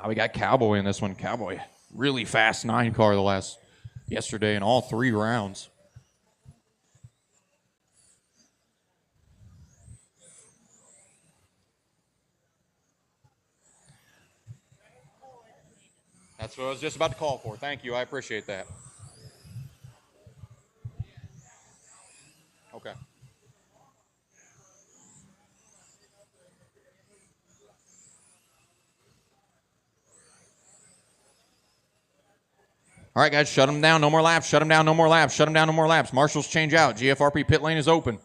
We got Cowboy in this one. Cowboy, really fast 9 car yesterday in all 3 rounds. That's what I was just about to call for. Thank you. I appreciate that. Okay. All right, guys, shut them down. No more laps. Shut them down. No more laps. Shut them down. No more laps. Marshals change out. GFRP pit lane is open.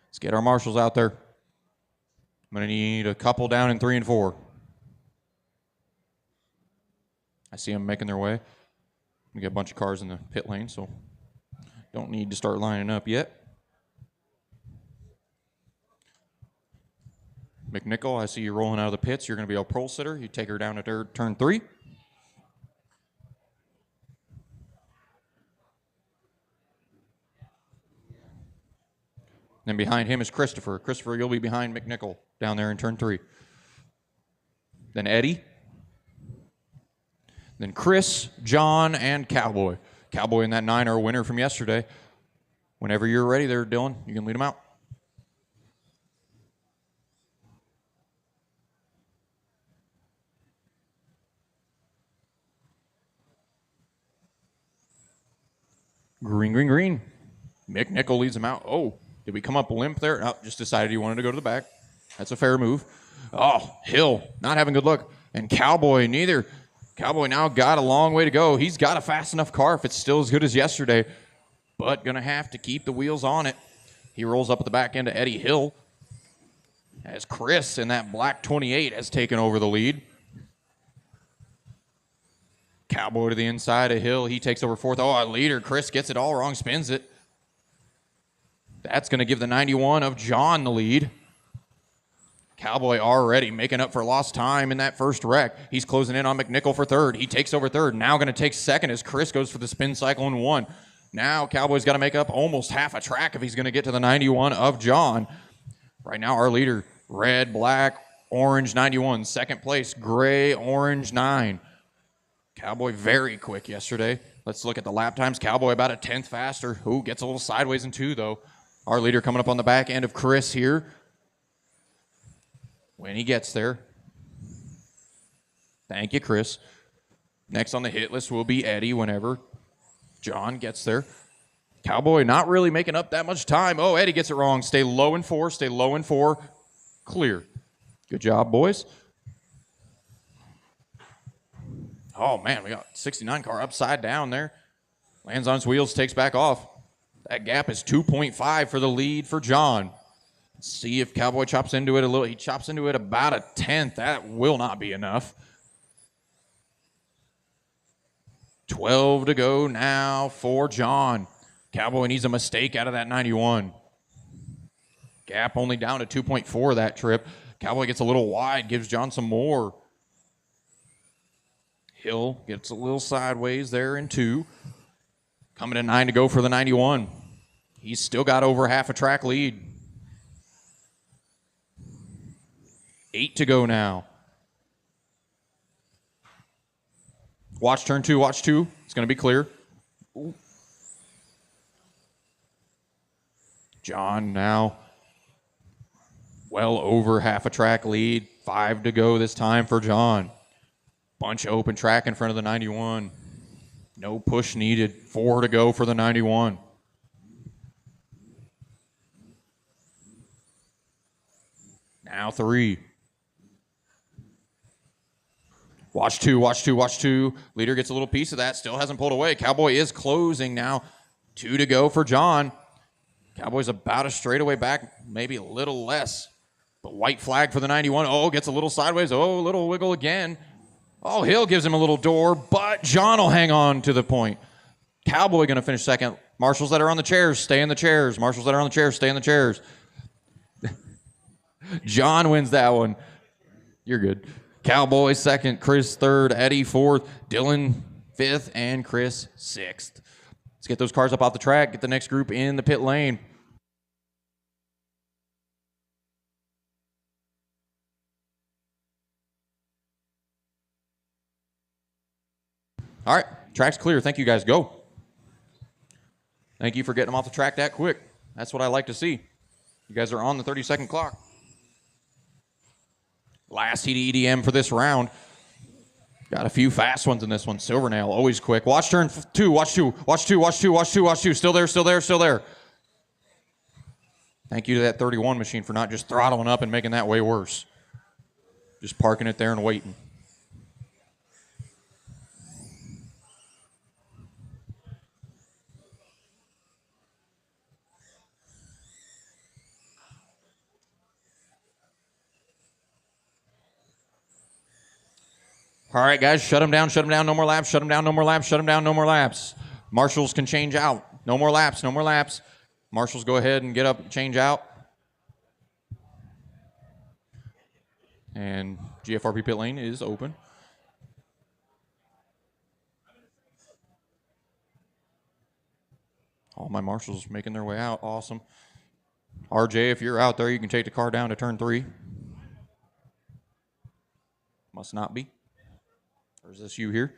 Let's get our marshals out there. I'm going to need a couple down in 3 and 4. I see them making their way. We got a bunch of cars in the pit lane, so don't need to start lining up yet. McNichol, I see you rolling out of the pits. You're going to be a pole sitter. You take her down to turn 3. Then behind him is Christopher. Christopher, you'll be behind McNichol down there in turn 3. Then Eddie. Then Chris, John, and Cowboy. Cowboy and that 9 are a winner from yesterday. Whenever you're ready there, Dylan, you can lead them out. Green, green, green. McNichol leads them out. Oh, did we come up limp there? No, just decided he wanted to go to the back. That's a fair move. Oh, Hill, not having good luck. And Cowboy, neither. Cowboy now got a long way to go. He's got a fast enough car if it's still as good as yesterday, but going to have to keep the wheels on it. He rolls up at the back end to Eddie Hill as Chris in that black 28 has taken over the lead. Cowboy to the inside of Hill. He takes over 4th. Oh, our leader, Chris, gets it all wrong, spins it. That's going to give the 91 of John the lead. Cowboy already making up for lost time in that first wreck. He's closing in on McNichol for 3rd. He takes over 3rd. Now going to take 2nd as Chris goes for the spin cycle in 1. Now Cowboy's got to make up almost half a track if he's going to get to the 91 of John. Right now our leader, red, black, orange 91. 2nd place, gray, orange 9. Cowboy very quick yesterday. Let's look at the lap times. Cowboy about a 10th faster. Ooh, gets a little sideways in 2 though. Our leader coming up on the back end of Chris here. When he gets there. Thank you, Chris. Next on the hit list will be Eddie whenever John gets there. Cowboy not really making up that much time. Oh, Eddie gets it wrong. Stay low in 4. Stay low in 4. Clear. Good job, boys. Oh, man, we got 69 car upside down there. Lands on its wheels, takes back off. That gap is 2.5 for the lead for John. Let's see if Cowboy chops into it a little. He chops into it about a 10th. That will not be enough. 12 to go now for John. Cowboy needs a mistake out of that 91. Gap only down to 2.4 that trip. Cowboy gets a little wide, gives John some more. Hill gets a little sideways there in 2. Coming to 9 to go for the 91. He's still got over half a track lead. 8 to go now. Watch turn 2, watch 2. It's going to be clear. Ooh. John now well over half a track lead. 5 to go this time for John. Bunch of open track in front of the 91. No push needed. 4 to go for the 91. Now 3. Watch 2, watch 2, watch 2. Leader gets a little piece of that. Still hasn't pulled away. Cowboy is closing now. 2 to go for John. Cowboy's about a straightaway back, maybe a little less. But white flag for the 91. Oh, gets a little sideways. Oh, a little wiggle again. Oh, Hill gives him a little door, but John will hang on to the point. Cowboy going to finish 2nd. Marshals that are on the chairs, stay in the chairs. Marshals that are on the chairs, stay in the chairs. John wins that one. You're good. Cowboy 2nd, Chris 3rd, Eddie 4th, Dylan 5th, and Chris 6th. Let's get those cars up off the track, get the next group in the pit lane. All right, track's clear. Thank you, guys. Go. Thank you for getting them off the track that quick. That's what I like to see. You guys are on the 30-second clock. Last heat EDM for this round. Got a few fast ones in this one. Silvernail, always quick. Watch turn 2, watch 2, watch 2, watch 2, watch 2, watch 2. Still there, still there, still there. Thank you to that 31 machine for not just throttling up and making that way worse. Just parking it there and waiting. All right, guys, shut them down, no more laps, shut them down, no more laps, shut them down, no more laps. Marshals can change out. No more laps, no more laps. Marshals, go ahead and get up and change out. And GFRP pit lane is open. All my marshals making their way out. Awesome. RJ, if you're out there, you can take the car down to turn 3. Must not be. Or is this you here?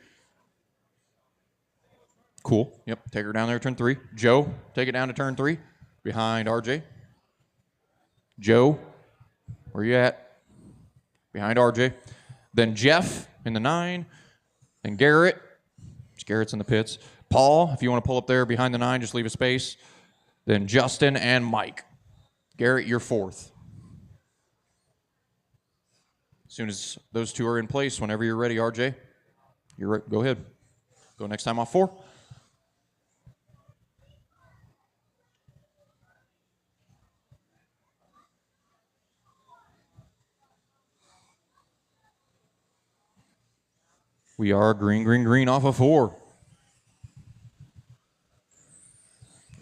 Cool. Yep, take her down there to turn 3. Joe, take it down to turn 3. Behind RJ. Joe, where you at? Behind RJ. Then Jeff in the 9. Then Garrett. Garrett's in the pits. Paul, if you want to pull up there behind the 9, just leave a space. Then Justin and Mike. Garrett, you're 4th. As soon as those 2 are in place, whenever you're ready, RJ, go ahead. Go next time off 4. We are green, green, green off of 4.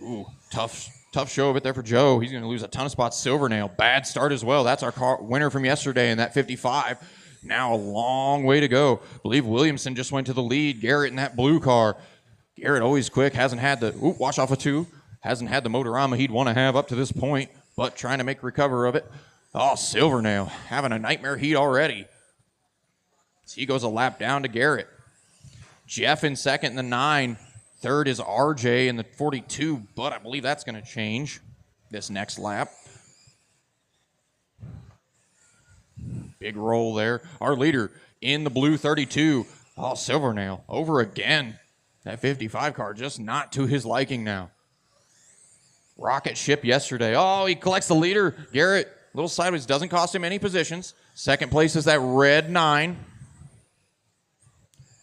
Ooh, tough show of it there for Joe. He's going to lose a ton of spots. Silvernail, bad start as well. That's our car winner from yesterday in that 55. Now a long way to go. I believe Williamson just went to the lead. Garrett in that blue car. Garrett always quick. Hasn't had the, wash off of 2. Hasn't had the motorama he'd want to have up to this point, but trying to make recover of it. Oh, Silvernail having a nightmare heat already. So he goes a lap down to Garrett. Jeff in second in the 9. Third is RJ in the 42, but I believe that's going to change this next lap. Big roll there. Our leader in the blue 32. Oh, Silvernail over again. That 55 car just not to his liking now. Rocket ship yesterday. Oh, he collects the leader. Garrett, a little sideways, doesn't cost him any positions. Second place is that red 9.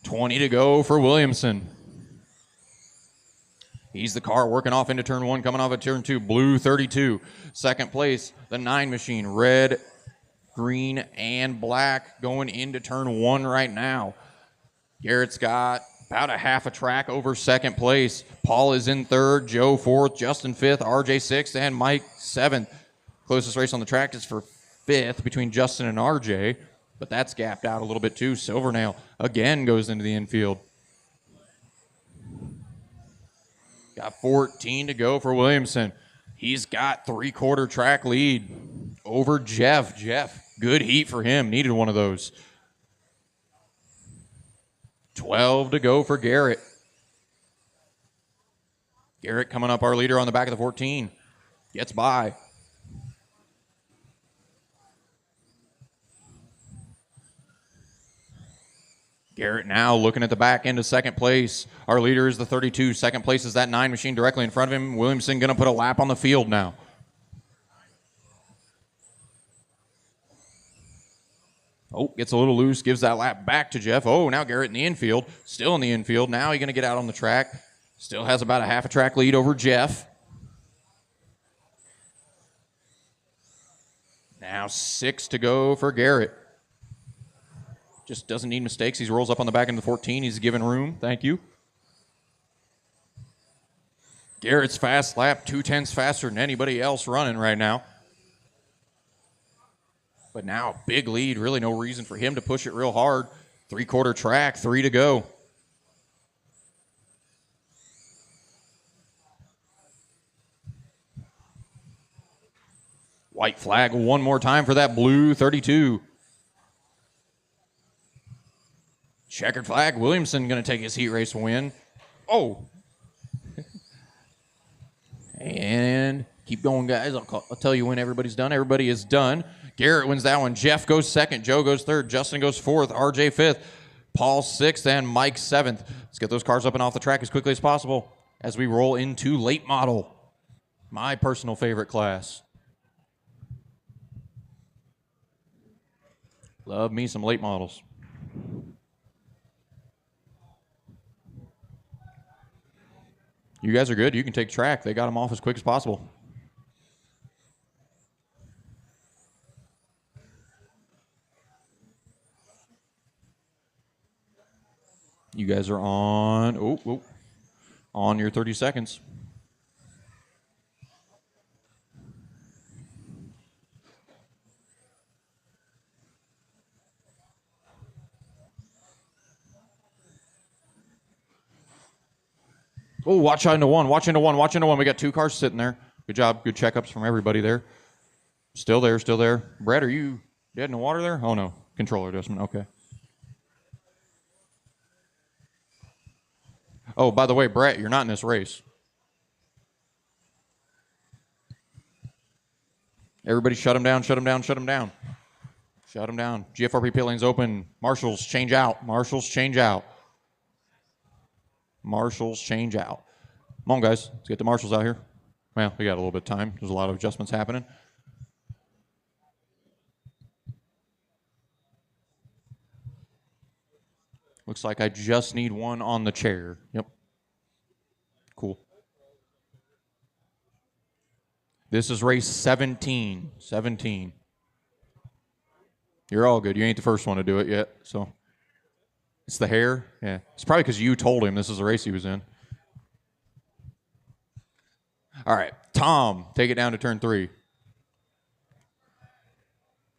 20 to go for Williamson. He's the car working off into turn 1, coming off at turn 2. Blue 32. Second place, the 9 machine. Red, green, and black going into turn 1 right now. Garrett's got about a half a track over second place. Paul is in 3rd, Joe 4th, Justin 5th, RJ 6th, and Mike 7th. Closest race on the track is for 5th between Justin and RJ, but that's gapped out a little bit too. Silvernail again goes into the infield. Got 14 to go for Williamson. He's got 3/4 track lead over Jeff. Jeff, good heat for him. Needed one of those. 12 to go for Garrett. Garrett coming up, our leader on the back of the 14. Gets by. Garrett now looking at the back end of second place. Our leader is the 32. Second place is that 9 machine directly in front of him. Williamson going to put a lap on the field now. Oh, gets a little loose, gives that lap back to Jeff. Oh, now Garrett in the infield. Still in the infield. Now he's going to get out on the track. Still has about a half a track lead over Jeff. Now 6 to go for Garrett. Just doesn't need mistakes. He rolls up on the back end of the 14. He's given room. Thank you. Garrett's fast lap, 2/10 faster than anybody else running right now. But now, big lead. Really no reason for him to push it real hard. 3/4 track, 3 to go. White flag one more time for that blue 32. Checkered flag. Williamson going to take his heat race win. Oh. And keep going, guys. I'll tell you when everybody's done. Everybody is done. Garrett wins that one. Jeff goes 2nd. Joe goes 3rd. Justin goes 4th. RJ 5th. Paul 6th. And Mike 7th. Let's get those cars up and off the track as quickly as possible as we roll into late model. My personal favorite class. Love me some late models. You guys are good. You can take track. They got them off as quick as possible. You guys are on your 30 seconds. Oh, watch into one. Watch into one. Watch into one. We got 2 cars sitting there. Good job. Good checkups from everybody there. Still there. Still there. Brett, are you dead in the water there? Oh, no. Controller adjustment. Okay. Oh, by the way, Brett, you're not in this race. Everybody shut him down. Shut him down. Shut him down. Shut him down. GFRP pit lanes open. Marshals change out. Marshals change out. Marshals change out. Come on, guys. Let's get the marshals out here. Well, we got a little bit of time. There's a lot of adjustments happening. Looks like I just need one on the chair. Yep. Cool. This is race 17. 17. You're all good. You ain't the first one to do it yet, so. It's the hair? Yeah. It's probably because you told him this is the race he was in. All right. Tom, take it down to turn 3.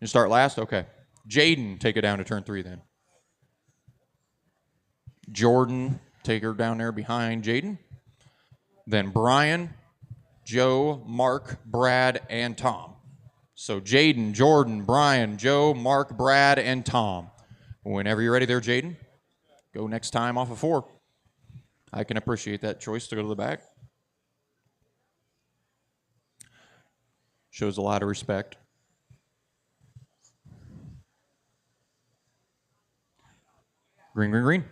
You start last? Okay. Jaden, take it down to turn 3 then. Jordan, take her down there behind Jaden. Then Brian, Joe, Mark, Brad, and Tom. So Jaden, Jordan, Brian, Joe, Mark, Brad, and Tom. Whenever you're ready there, Jaden. Go next time off of 4. I can appreciate that choice to go to the back. Shows a lot of respect. Green, green, green.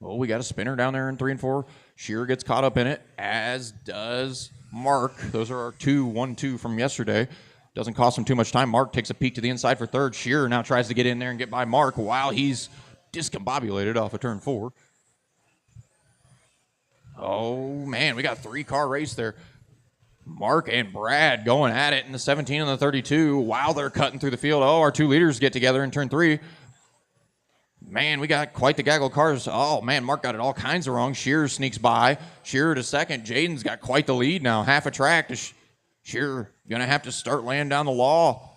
Oh, we got a spinner down there in 3 and 4. Shearer gets caught up in it, as does Mark. Those are our 1-2 from yesterday. Doesn't cost him too much time. Mark takes a peek to the inside for 3rd. Shearer now tries to get in there and get by Mark while he's discombobulated off of turn 4. Oh, man, we got 3-car race there. Mark and Brad going at it in the 17 and the 32 while they're cutting through the field. Oh, our 2 leaders get together in turn 3. Man, we got quite the gaggle of cars. Oh, man, Mark got it all kinds of wrong. Shearer sneaks by. Shearer to 2nd. Jaden's got quite the lead now. Half a track to Shearer. Going to have to start laying down the law.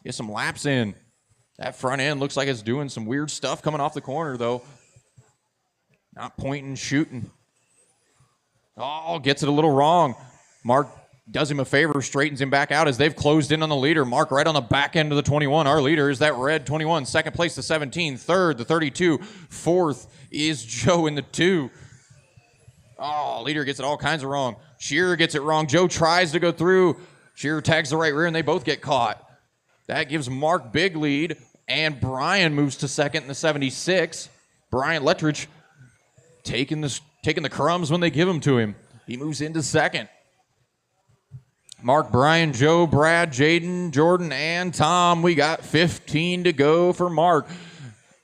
Get some laps in. That front end looks like it's doing some weird stuff coming off the corner, though. Not pointing, shooting. Oh, gets it a little wrong. Mark does him a favor, straightens him back out as they've closed in on the leader. Mark right on the back end of the 21. Our leader is that red 21. 2nd place, the 17. 3rd, the 32. 4th is Joe in the 2. Oh, leader gets it all kinds of wrong. Shearer gets it wrong. Joe tries to go through. Shearer tags the right rear, and they both get caught. That gives Mark big lead, and Brian moves to 2nd in the 76. Brian Lettridge taking the crumbs when they give them to him. He moves into 2nd. Mark, Brian, Joe, Brad, Jaden, Jordan, and Tom. We got 15 to go for Mark.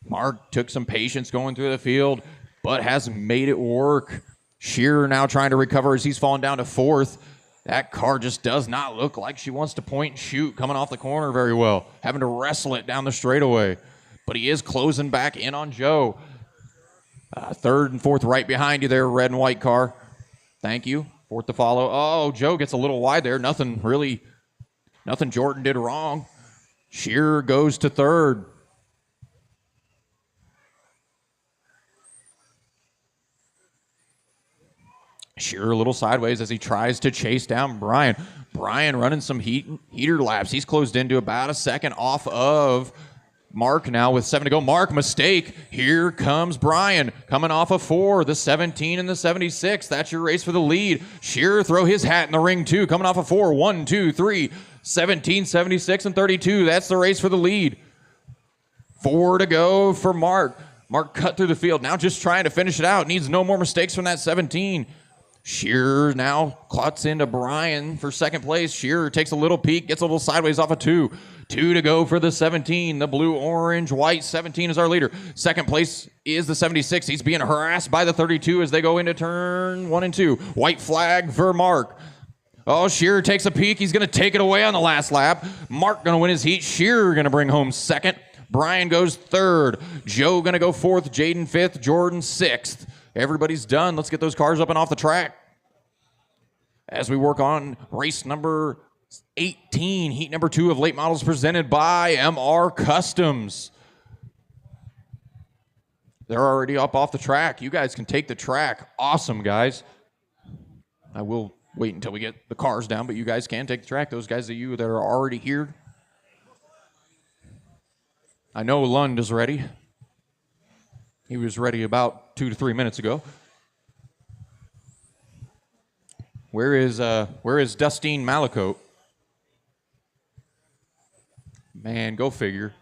Mark took some patience going through the field, but has made it work. Shearer now trying to recover as he's fallen down to 4th. That car just does not look like she wants to point and shoot coming off the corner very well. Having to wrestle it down the straightaway. But he is closing back in on Joe. 3rd and 4th right behind you there, red and white car. Thank you. 4th to follow. Oh, Joe gets a little wide there. Nothing Jordan did wrong. Shearer goes to 3rd. Shearer a little sideways as he tries to chase down Brian. Brian running some heater laps. He's closed into about a 2nd off of Mark now with 7 to go. Mark, mistake. Here comes Brian coming off of 4, the 17 and the 76. That's your race for the lead. Shearer throw his hat in the ring too. Coming off of 4, 1, 2, 3, 17, 76, and 32. That's the race for the lead. 4 to go for Mark. Mark cut through the field. Now just trying to finish it out. Needs no more mistakes from that 17. Shearer now clots into Brian for second place. Shearer takes a little peek, gets a little sideways off a 2. 2 to go for the 17. The blue, orange, white 17 is our leader. Second place is the 76. He's being harassed by the 32 as they go into turn 1 and 2. White flag for Mark. Oh, Shearer takes a peek. He's going to take it away on the last lap. Mark going to win his heat. Shearer going to bring home second. Brian goes third. Joe going to go fourth. Jaden fifth. Jordan sixth. Everybody's done. Let's get those cars up and off the track as we work on race number 18, heat number 2 of late models presented by MR Customs. They're already up off the track. You guys can take the track. Awesome, guys. I will wait until we get the cars down, but you guys can take the track. Those guys of you that are already here. I know Lund is ready. He was ready about 2 to 3 minutes ago. Where is Dustine Malacote? Man, go figure.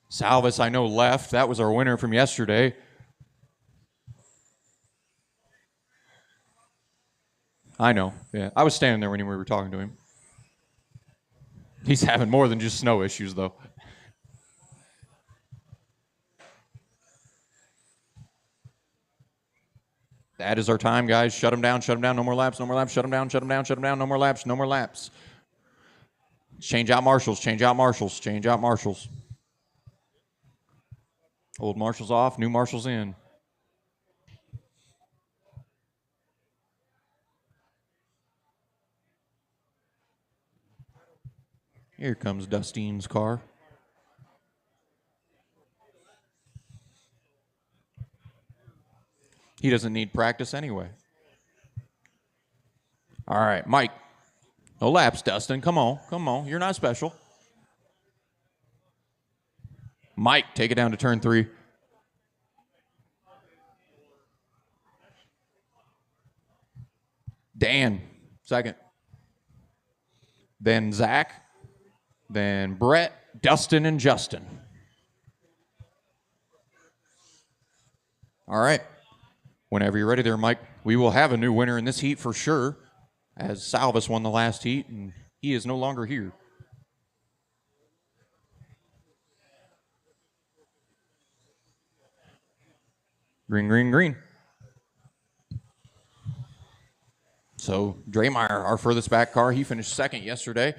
Salvis, I know, left. That was our winner from yesterday. I know. Yeah, I was standing there when we were talking to him. He's having more than just snow issues, though. That is our time, guys. Shut them down, no more laps, no more laps. Shut them down, no more laps, no more laps. Change out marshals, change out marshals, change out marshals. Old marshals off, new marshals in. Here comes Dustine's car. He doesn't need practice anyway. All right, Mike. No laps, Dustin. Come on, come on. You're not special. Mike, take it down to turn 3. Dan, second. Then Zach. Then Brett, Dustin, and Justin. All right. Whenever you're ready there, Mike, we will have a new winner in this heat for sure, as Salvis won the last heat, and he is no longer here. Green, green, green. So Draymire, our furthest back car, he finished second yesterday.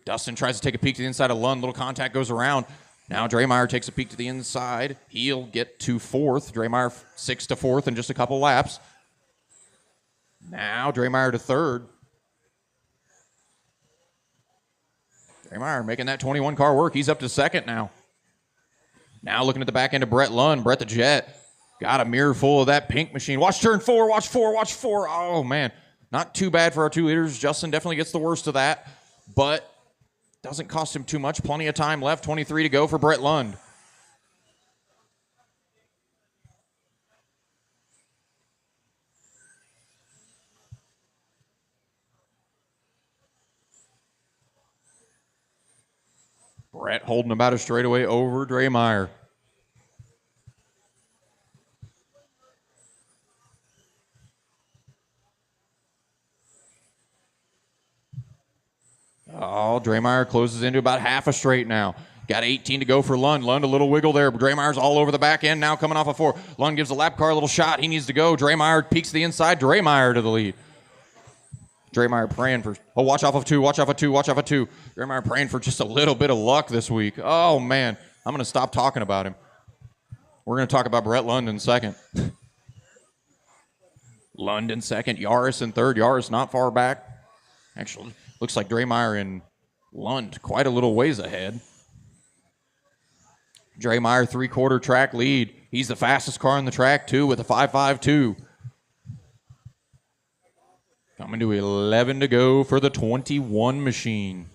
Dustin tries to take a peek to the inside of Lund. Little contact goes around. Now Draymire takes a peek to the inside. He'll get to 4th. Draymire 6th to 4th in just a couple laps. Now Draymire to 3rd. Draymire making that 21 car work. He's up to 2nd now. Now looking at the back end of Brett Lund. Brett the Jet. Got a mirror full of that pink machine. Watch turn 4. Watch 4. Watch 4. Oh, man. Not too bad for our 2 leaders. Justin definitely gets the worst of that. But doesn't cost him too much. Plenty of time left. 23 to go for Brett Lund. Brett holding about a straightaway over Draymire. Oh, Draymire closes into about half a straight now. Got 18 to go for Lund. Lund a little wiggle there. Draymire's all over the back end now coming off a 4. Lund gives the lap car a little shot. He needs to go. Draymire peeks to the inside. Draymire to the lead. Draymire praying for, oh, watch off of 2, watch off of 2, watch off of 2. Draymire praying for just a little bit of luck this week. Oh, man. I'm going to stop talking about him. We're going to talk about Brett Lund in second. Lund in second. Yaris in third. Yaris not far back. Actually, looks like Draymire and Lund quite a little ways ahead. Draymire 3/4 track lead. He's the fastest car on the track, too, with a 5.52. Coming to 11 to go for the 21 machine.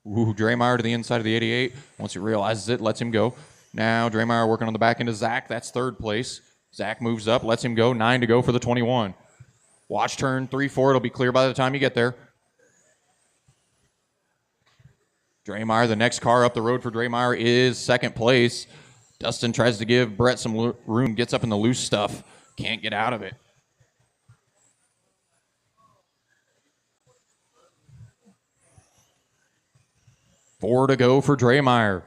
Ooh, Draymire to the inside of the 88. Once he realizes it, lets him go. Now Draymire working on the back end of Zach. That's 3rd place. Zach moves up, lets him go. 9 to go for the 21. Watch turn 3-4. It'll be clear by the time you get there. Draymire, the next car up the road for Draymire is second place. Dustin tries to give Brett some room, gets up in the loose stuff. Can't get out of it. Four to go for Draymire.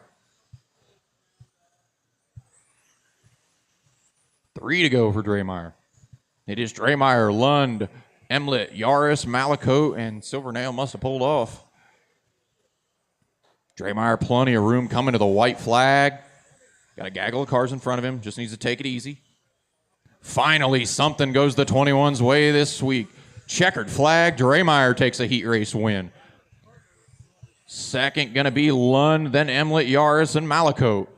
3 to go for Draymire. It is Draymire, Lund, Emlet, Yaris, Malicote, and Silvernail must have pulled off. Draymire, plenty of room coming to the white flag. Got a gaggle of cars in front of him. Just needs to take it easy. Finally, something goes the 21's way this week. Checkered flag. Draymire takes a heat race win. Second going to be Lund, then Emlet, Yaris, and Malicote.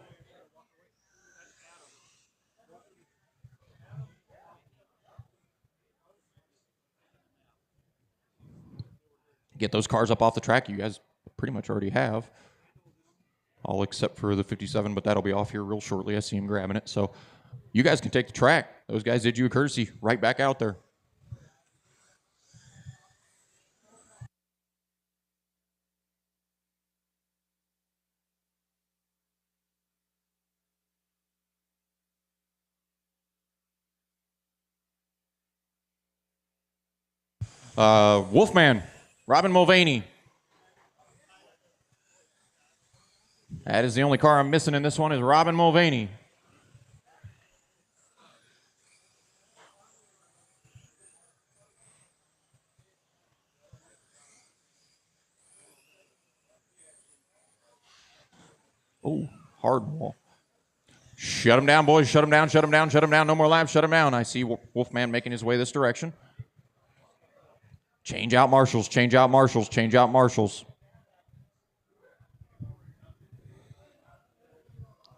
Get those cars up off the track. You guys pretty much already have. All except for the 57, but that'll be off here real shortly. I see him grabbing it. So you guys can take the track. Those guys did you a courtesy. Right back out there. Wolfman, Robin Mulvaney. That is the only car I'm missing in this one is Robin Mulvaney. Oh, hard wall. Shut him down, boys. Shut him down, shut him down, shut him down. No more laps, shut him down. I see Wolfman making his way this direction. Change out marshals, change out marshals, change out marshals.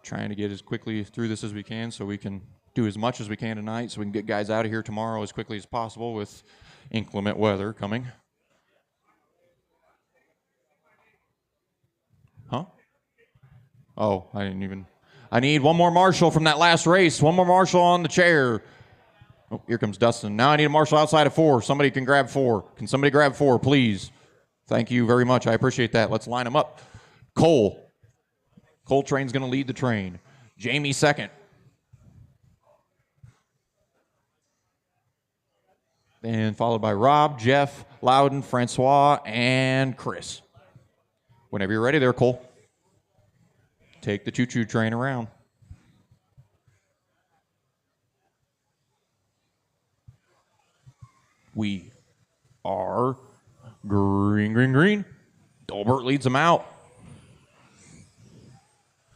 Trying to get as quickly through this as we can so we can do as much as we can tonight so we can get guys out of here tomorrow as quickly as possible with inclement weather coming. Huh? Oh, I didn't even. I need one more marshal from that last race. One more marshal on the chair. Oh, here comes Dustin. Now I need a marshal outside of 4. Somebody can grab 4. Can somebody grab 4, please? Thank you very much. I appreciate that. Let's line them up. Cole. Cole Train's going to lead the train. Jamie second. And followed by Rob, Jeff, Loudon, Francois, and Chris. Whenever you're ready there, Cole. Take the choo-choo train around. We are green, green, green. Dolbert leads them out.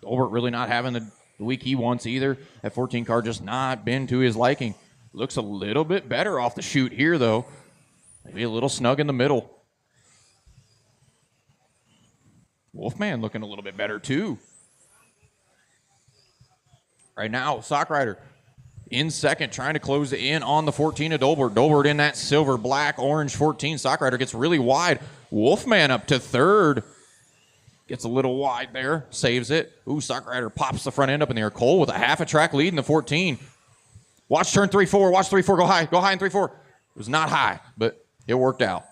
Dolbert really not having the week he wants either. That 14 car just not been to his liking. Looks a little bit better off the chute here, though. Maybe a little snug in the middle. Wolfman looking a little bit better, too. Right now, Sock Rider in second, trying to close in on the 14 of Dolbert. Dolbert in that silver, black, orange 14. Sock Rider gets really wide. Wolfman up to third. Gets a little wide there. Saves it. Ooh, Sock Rider pops the front end up in the air. Cole with a half a track lead in the 14. Watch turn 3-4. Watch 3-4. Go high. Go high in 3-4. It was not high, but it worked out.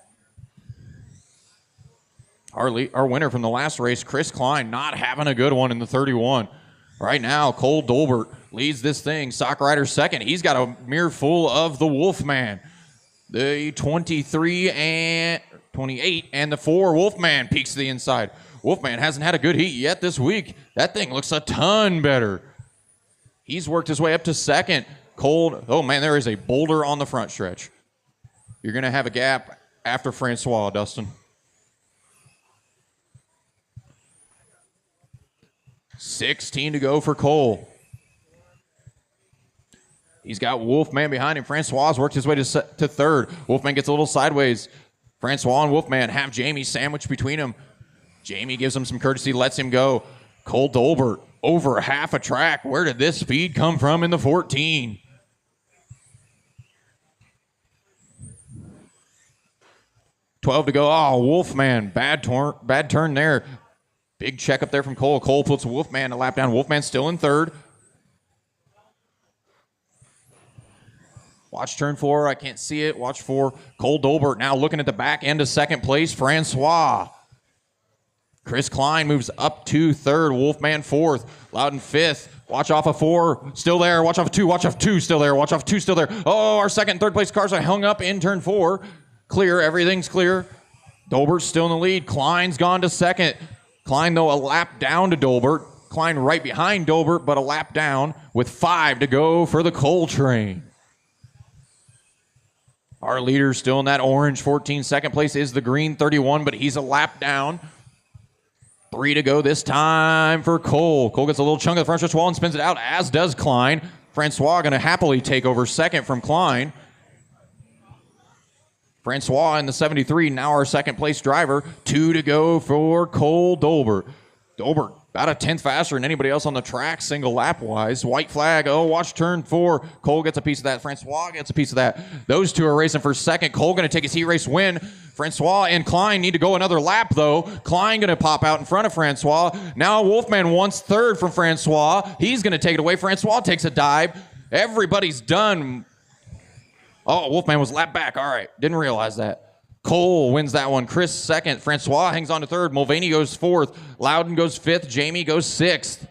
Our winner from the last race, Chris Klein, not having a good one in the 31. Right now, Cole Dolbert leads this thing. Sock Rider second. He's got a mirror full of the Wolfman. The 23 and 28 and the 4 Wolfman peeks to the inside. Wolfman hasn't had a good heat yet this week. That thing looks a ton better. He's worked his way up to second. Cole, oh man, there is a boulder on the front stretch. You're going to have a gap after Francois, Dustin. 16 to go for Cole. He's got Wolfman behind him. Francois worked his way to third. Wolfman gets a little sideways. Francois and Wolfman have Jamie sandwiched between them. Jamie gives him some courtesy, lets him go. Cole Dolbert over half a track. Where did this speed come from in the 14? $12 to go. Oh, Wolfman, bad turn there. Big check up there from Cole. Cole puts Wolfman a lap down. Wolfman still in third. Watch turn 4. I can't see it. Watch 4. Cole Dolbert now looking at the back end of second place. Francois. Chris Klein moves up to third. Wolfman fourth. Loudon fifth. Watch off of 4. Still there. Watch off of 2. Watch off 2. Still there. Watch off 2. Still there. Oh, our second and third place cars are hung up in turn 4. Clear. Everything's clear. Dolbert's still in the lead. Klein's gone to second. Klein, though, a lap down to Dolbert. Klein right behind Dolbert, but a lap down with 5 to go for the coal train. Our leader still in that orange 14. Second place is the green 31, but he's a lap down. 3 to go this time for Cole. Cole gets a little chunk of the front stretch wall and spins it out, as does Klein. Francois going to happily take over second from Klein. Francois in the 73, now our second place driver. 2 to go for Cole Dolbert. Dolbert about a tenth faster than anybody else on the track, single lap wise. White flag. Oh, watch turn 4. Cole gets a piece of that. Francois gets a piece of that. Those two are racing for second. Cole going to take his heat race win. Francois and Klein need to go another lap, though. Klein going to pop out in front of Francois. Now Wolfman wants third from Francois. He's going to take it away. Francois takes a dive. Everybody's done. Oh, Wolfman was lapped back. All right. Didn't realize that. Cole wins that one. Chris second. Francois hangs on to third. Mulvaney goes fourth. Loudon goes fifth. Jamie goes sixth.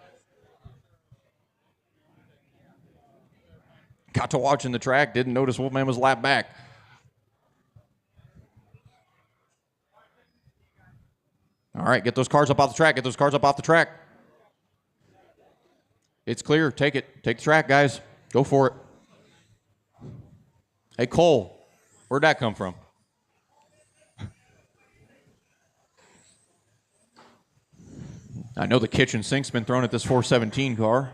Got to watching the track. Didn't notice Wolfman was lapped back. All right, get those cars up off the track. Get those cars up off the track. It's clear. Take it. Take the track, guys. Go for it. Hey, Cole, where'd that come from? I know the kitchen sink's been thrown at this 417 car.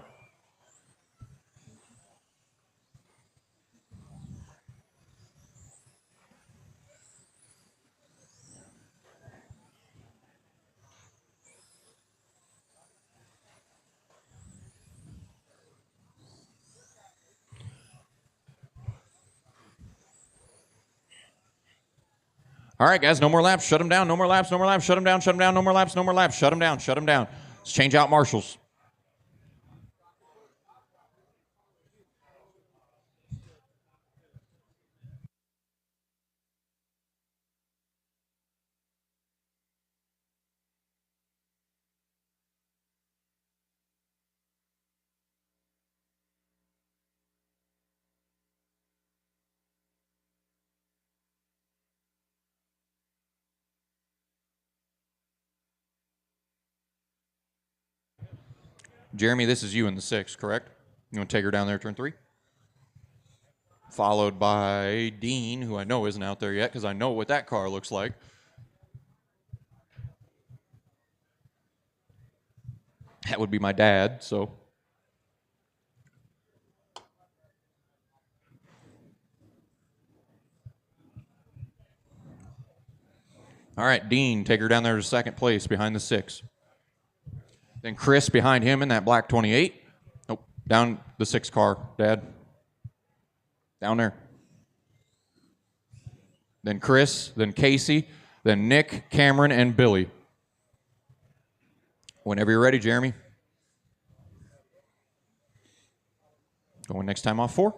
All right, guys, no more laps. Shut them down. No more laps. No more laps. Shut them down. Shut them down. No more laps. No more laps. Shut them down. Shut them down. Let's change out marshals. Jeremy, this is you in the 6, correct? You want to take her down there, turn 3? Followed by Dean, who I know isn't out there yet because I know what that car looks like. That would be my dad, so. All right, Dean, take her down there to second place behind the 6. Then Chris behind him in that black 28. Nope, down the 6 car, Dad. Down there. Then Chris, then Casey, then Nick, Cameron, and Billy. Whenever you're ready, Jeremy. Going next time off 4.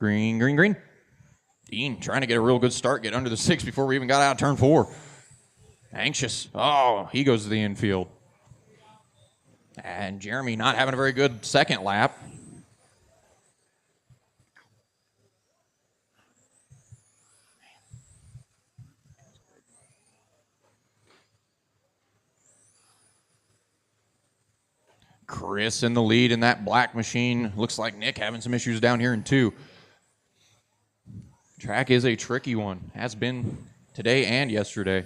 Green, green, green. Dean trying to get a real good start, get under the 6 before we even got out of turn 4. Anxious. Oh, he goes to the infield. And Jeremy not having a very good second lap. Chris in the lead in that black machine. Looks like Nick having some issues down here in 2. Track is a tricky one. Has been today and yesterday.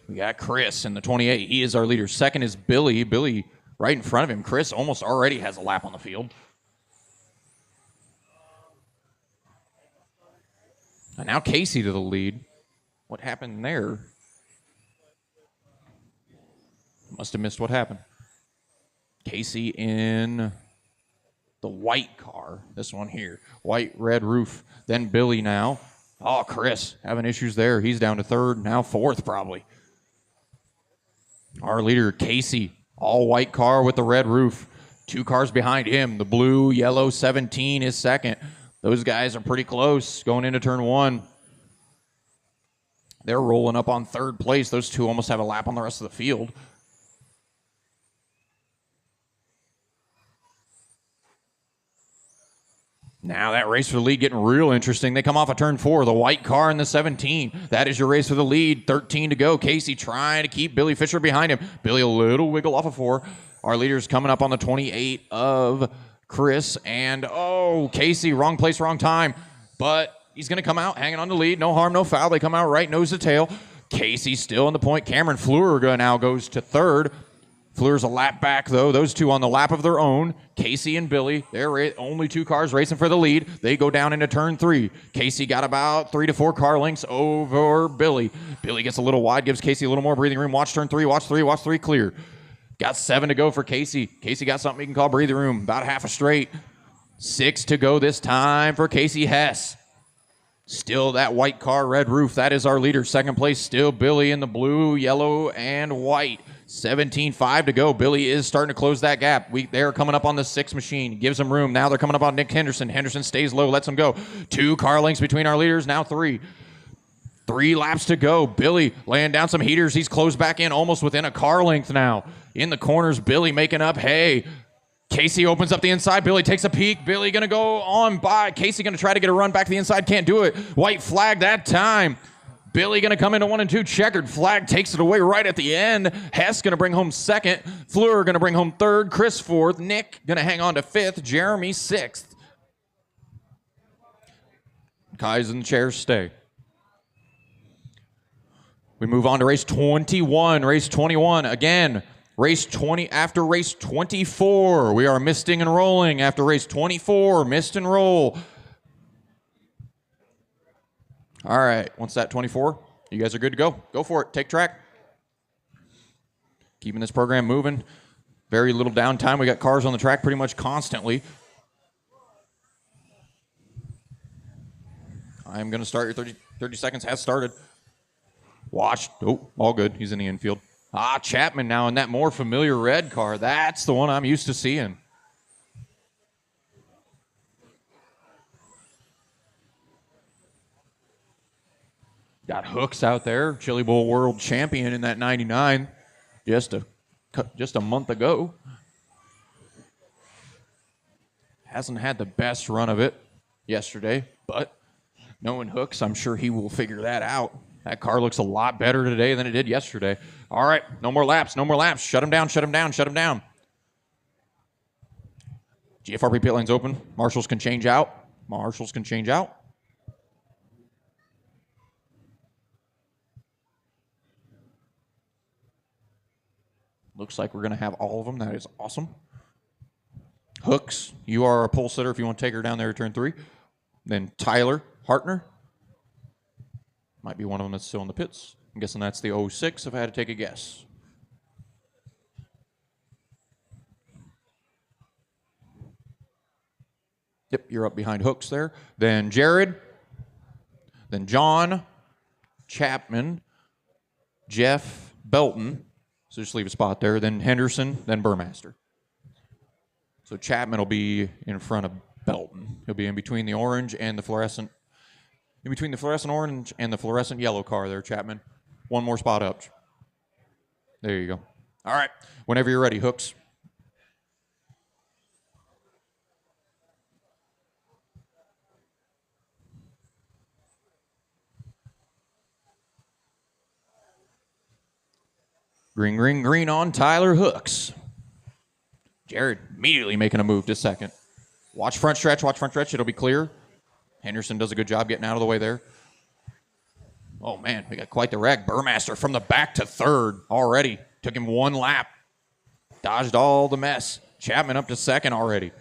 We got Chris in the 28. He is our leader. Second is Billy. Billy right in front of him. Chris almost already has a lap on the field. And now Casey to the lead. What happened there? Must have missed what happened. Casey in the white car. This one here. White, red roof. Then Billy now. Oh, Chris having issues there. He's down to 3rd. Now 4th probably. Our leader, Casey, all white car with the red roof. 2 cars behind him. The blue, yellow 17 is second. Those guys are pretty close going into turn 1. They're rolling up on 3rd place. Those 2 almost have a lap on the rest of the field. Now that race for the lead getting real interesting. They come off of turn 4. The white car in the 17. That is your race for the lead. 13 to go. Casey trying to keep Billy Fisher behind him. Billy a little wiggle off of 4. Our leader's coming up on the 28 of Chris. And, Casey, wrong place, wrong time. But he's going to come out hanging on the lead. No harm, no foul. They come out right nose to tail. Casey still in the point. Cameron Fleur now goes to 3rd. Fleur's a lap back, though. Those 2 on the lap of their own. Casey and Billy, they're only 2 cars racing for the lead. They go down into turn 3. Casey got about 3 to 4 car lengths over Billy. Billy gets a little wide, gives Casey a little more breathing room. Watch turn 3, watch 3, watch 3, clear. Got 7 to go for Casey. Casey got something he can call breathing room. About half a straight. 6 to go this time for Casey Hess. Still that white car, red roof. That is our leader. 2nd place, still Billy in the blue, yellow, and white. 17.5 to go. Billy is starting to close that gap. They're coming up on the 6 machine. Gives them room. Now they're coming up on Nick Henderson. Henderson stays low, lets him go. 2 car lengths between our leaders. Now 3. 3 laps to go. Billy laying down some heaters. He's closed back in almost within a car length now. In the corners, Billy making up hay. Casey opens up the inside. Billy takes a peek. Billy going to go on by. Casey going to try to get a run back to the inside. Can't do it. White flag that time. Billy going to come into 1 and 2. Checkered flag takes it away right at the end. Hess going to bring home 2nd. Fleur going to bring home 3rd. Chris 4th. Nick going to hang on to 5th. Jeremy 6th. Guys in the chairs stay. We move on to race 21. Race 21 again. Race 20 after race 24. We are misting and rolling after race 24. Mist and roll. All right, once that 24, you guys are good to go. Go for it. Take track. Keeping this program moving. Very little downtime. We got cars on the track pretty much constantly. I'm going to start your 30 seconds. Has started. Watch. Oh, all good. He's in the infield. Chapman now in that more familiar red car. That's the one I'm used to seeing. Got Hooks out there, Chili Bowl world champion in that 99 just a month ago. Hasn't had the best run of it yesterday, but knowing Hooks, I'm sure he will figure that out. That car looks a lot better today than it did yesterday. All right, no more laps, no more laps. Shut him down, shut him down, shut him down. GFRP pit lane's open. Marshals can change out. Marshals can change out. Looks like we're going to have all of them. That is awesome. Hooks, you are a pole sitter if you want to take her down there at turn 3. Then Tyler Hartner. Might be one of them that's still in the pits. I'm guessing that's the 06 if I had to take a guess. Yep, you're up behind Hooks there. Then Jared. Then John Chapman. Jeff Belton. So just leave a spot there. Then Henderson, then Burmaster. So Chapman will be in front of Belton. He'll be in between the orange and the fluorescent. In between the fluorescent orange and the fluorescent yellow car there, Chapman. One more spot up. There you go. All right. Whenever you're ready, Hooks. Green, green, green on Tyler Hooks. Jared immediately making a move to second. Watch front stretch, watch front stretch. It'll be clear. Henderson does a good job getting out of the way there. Oh, man, we got quite the wreck. Burmaster from the back to third already. Took him one lap. Dodged all the mess. Chapman up to second already.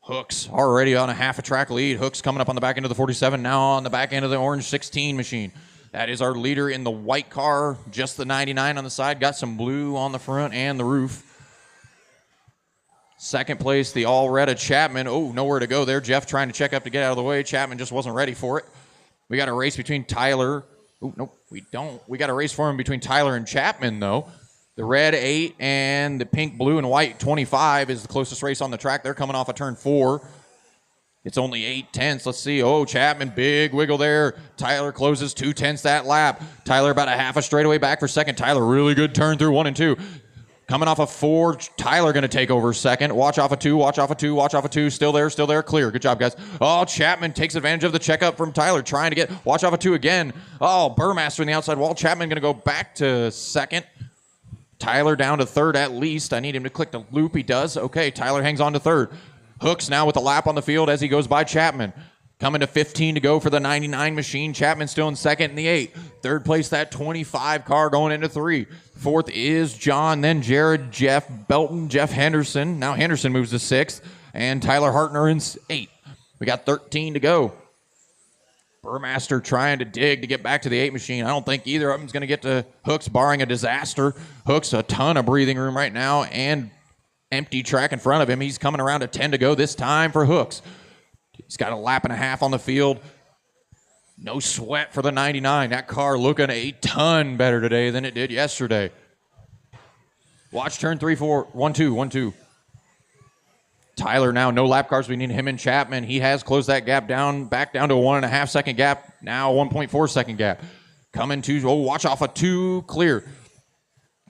Hooks already on a half a track lead. Hooks coming up on the back end of the 47, now on the back end of the orange 16 machine. That is our leader in the white car, just the 99 on the side. Got some blue on the front and the roof. Second place, the all red of Chapman. Oh, nowhere to go there. Jeff trying to check up to get out of the way. Chapman just wasn't ready for it. We got a race between Tyler Oh, nope, we don't. We got a race for him between Tyler and Chapman, though. The red 8 and the pink, blue, and white 25 is the closest race on the track. They're coming off of turn 4. It's only 8/10. Let's see. Oh, Chapman, big wiggle there. Tyler closes 2/10 that lap. Tyler about a half a straightaway back for second. Tyler, really good turn through 1 and 2. Coming off of 4, Tyler going to take over second. Watch off of 2, watch off of 2, watch off of 2. Still there, clear. Good job, guys. Oh, Chapman takes advantage of the checkup from Tyler, trying to get, watch off of 2 again. Oh, Burmaster in the outside wall. Chapman going to go back to second. Tyler down to third at least. I need him to click the loop. He does. Okay, Tyler hangs on to third. Hooks now with a lap on the field as he goes by Chapman. Coming to 15 to go for the 99 machine. Chapman still in second in the 8. Third place, that 25 car going into 3. Fourth is John, then Jared, Jeff Belton, Jeff Henderson. Now Henderson moves to 6th. And Tyler Hartner in 8. We got 13 to go. Burmaster trying to dig to get back to the 8 machine. I don't think either of them is going to get to Hooks, barring a disaster. Hooks, a ton of breathing room right now and empty track in front of him. He's coming around to 10 to go this time for Hooks. He's got a lap and a half on the field. No sweat for the 99. That car looking a ton better today than it did yesterday. Watch turn 3, 4, 1, 2, 1, 2. Tyler now, no lap cars. We need him and Chapman. He has closed that gap down, back down to a 1.5 second gap. Now 1.4 second gap. Coming to, oh, watch off of 2, clear.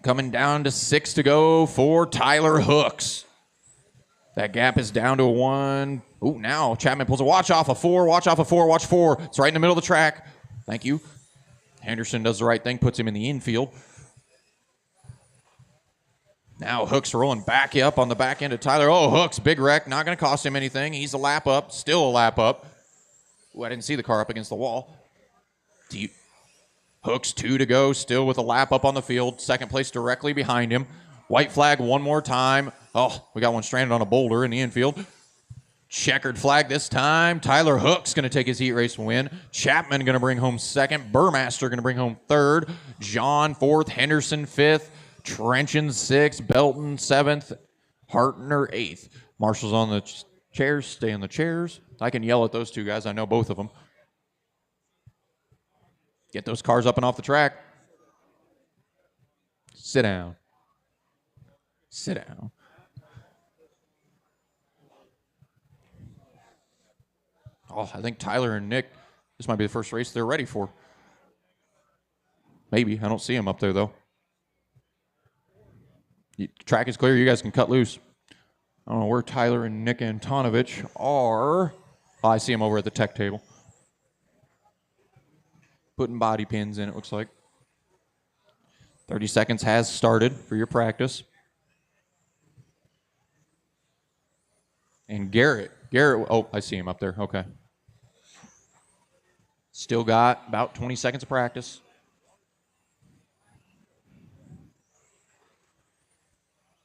Coming down to 6 to go for Tyler Hooks. That gap is down to a 1. Oh, now Chapman pulls a watch off of 4, watch off of 4, watch 4. It's right in the middle of the track. Thank you. Henderson does the right thing, puts him in the infield. Now Hooks rolling back up on the back end of Tyler. Oh, Hooks, big wreck, not going to cost him anything. He's a lap up, still a lap up. Ooh, I didn't see the car up against the wall. Deep. Hooks 2 to go, still with a lap up on the field. Second place directly behind him. White flag one more time. Oh, we got one stranded on a boulder in the infield. Checkered flag this time. Tyler Hooks going to take his heat race win. Chapman going to bring home second. Burmaster going to bring home third. John 4th. Henderson 5th. Trenchin 6th. Belton 7th. Hartner 8th. Marshall's on the chairs. Stay in the chairs. I can yell at those two guys. I know both of them. Get those cars up and off the track. Sit down. Sit down. Oh, I think Tyler and Nick, this might be the first race they're ready for. Maybe. I don't see them up there, though. Track is clear. You guys can cut loose. I don't know where Tyler and Nick Antonovich are. Oh, I see them over at the tech table. Putting body pins in, it looks like. 30 seconds has started for your practice. And Garrett, oh, I see him up there. Okay. Still got about 20 seconds of practice.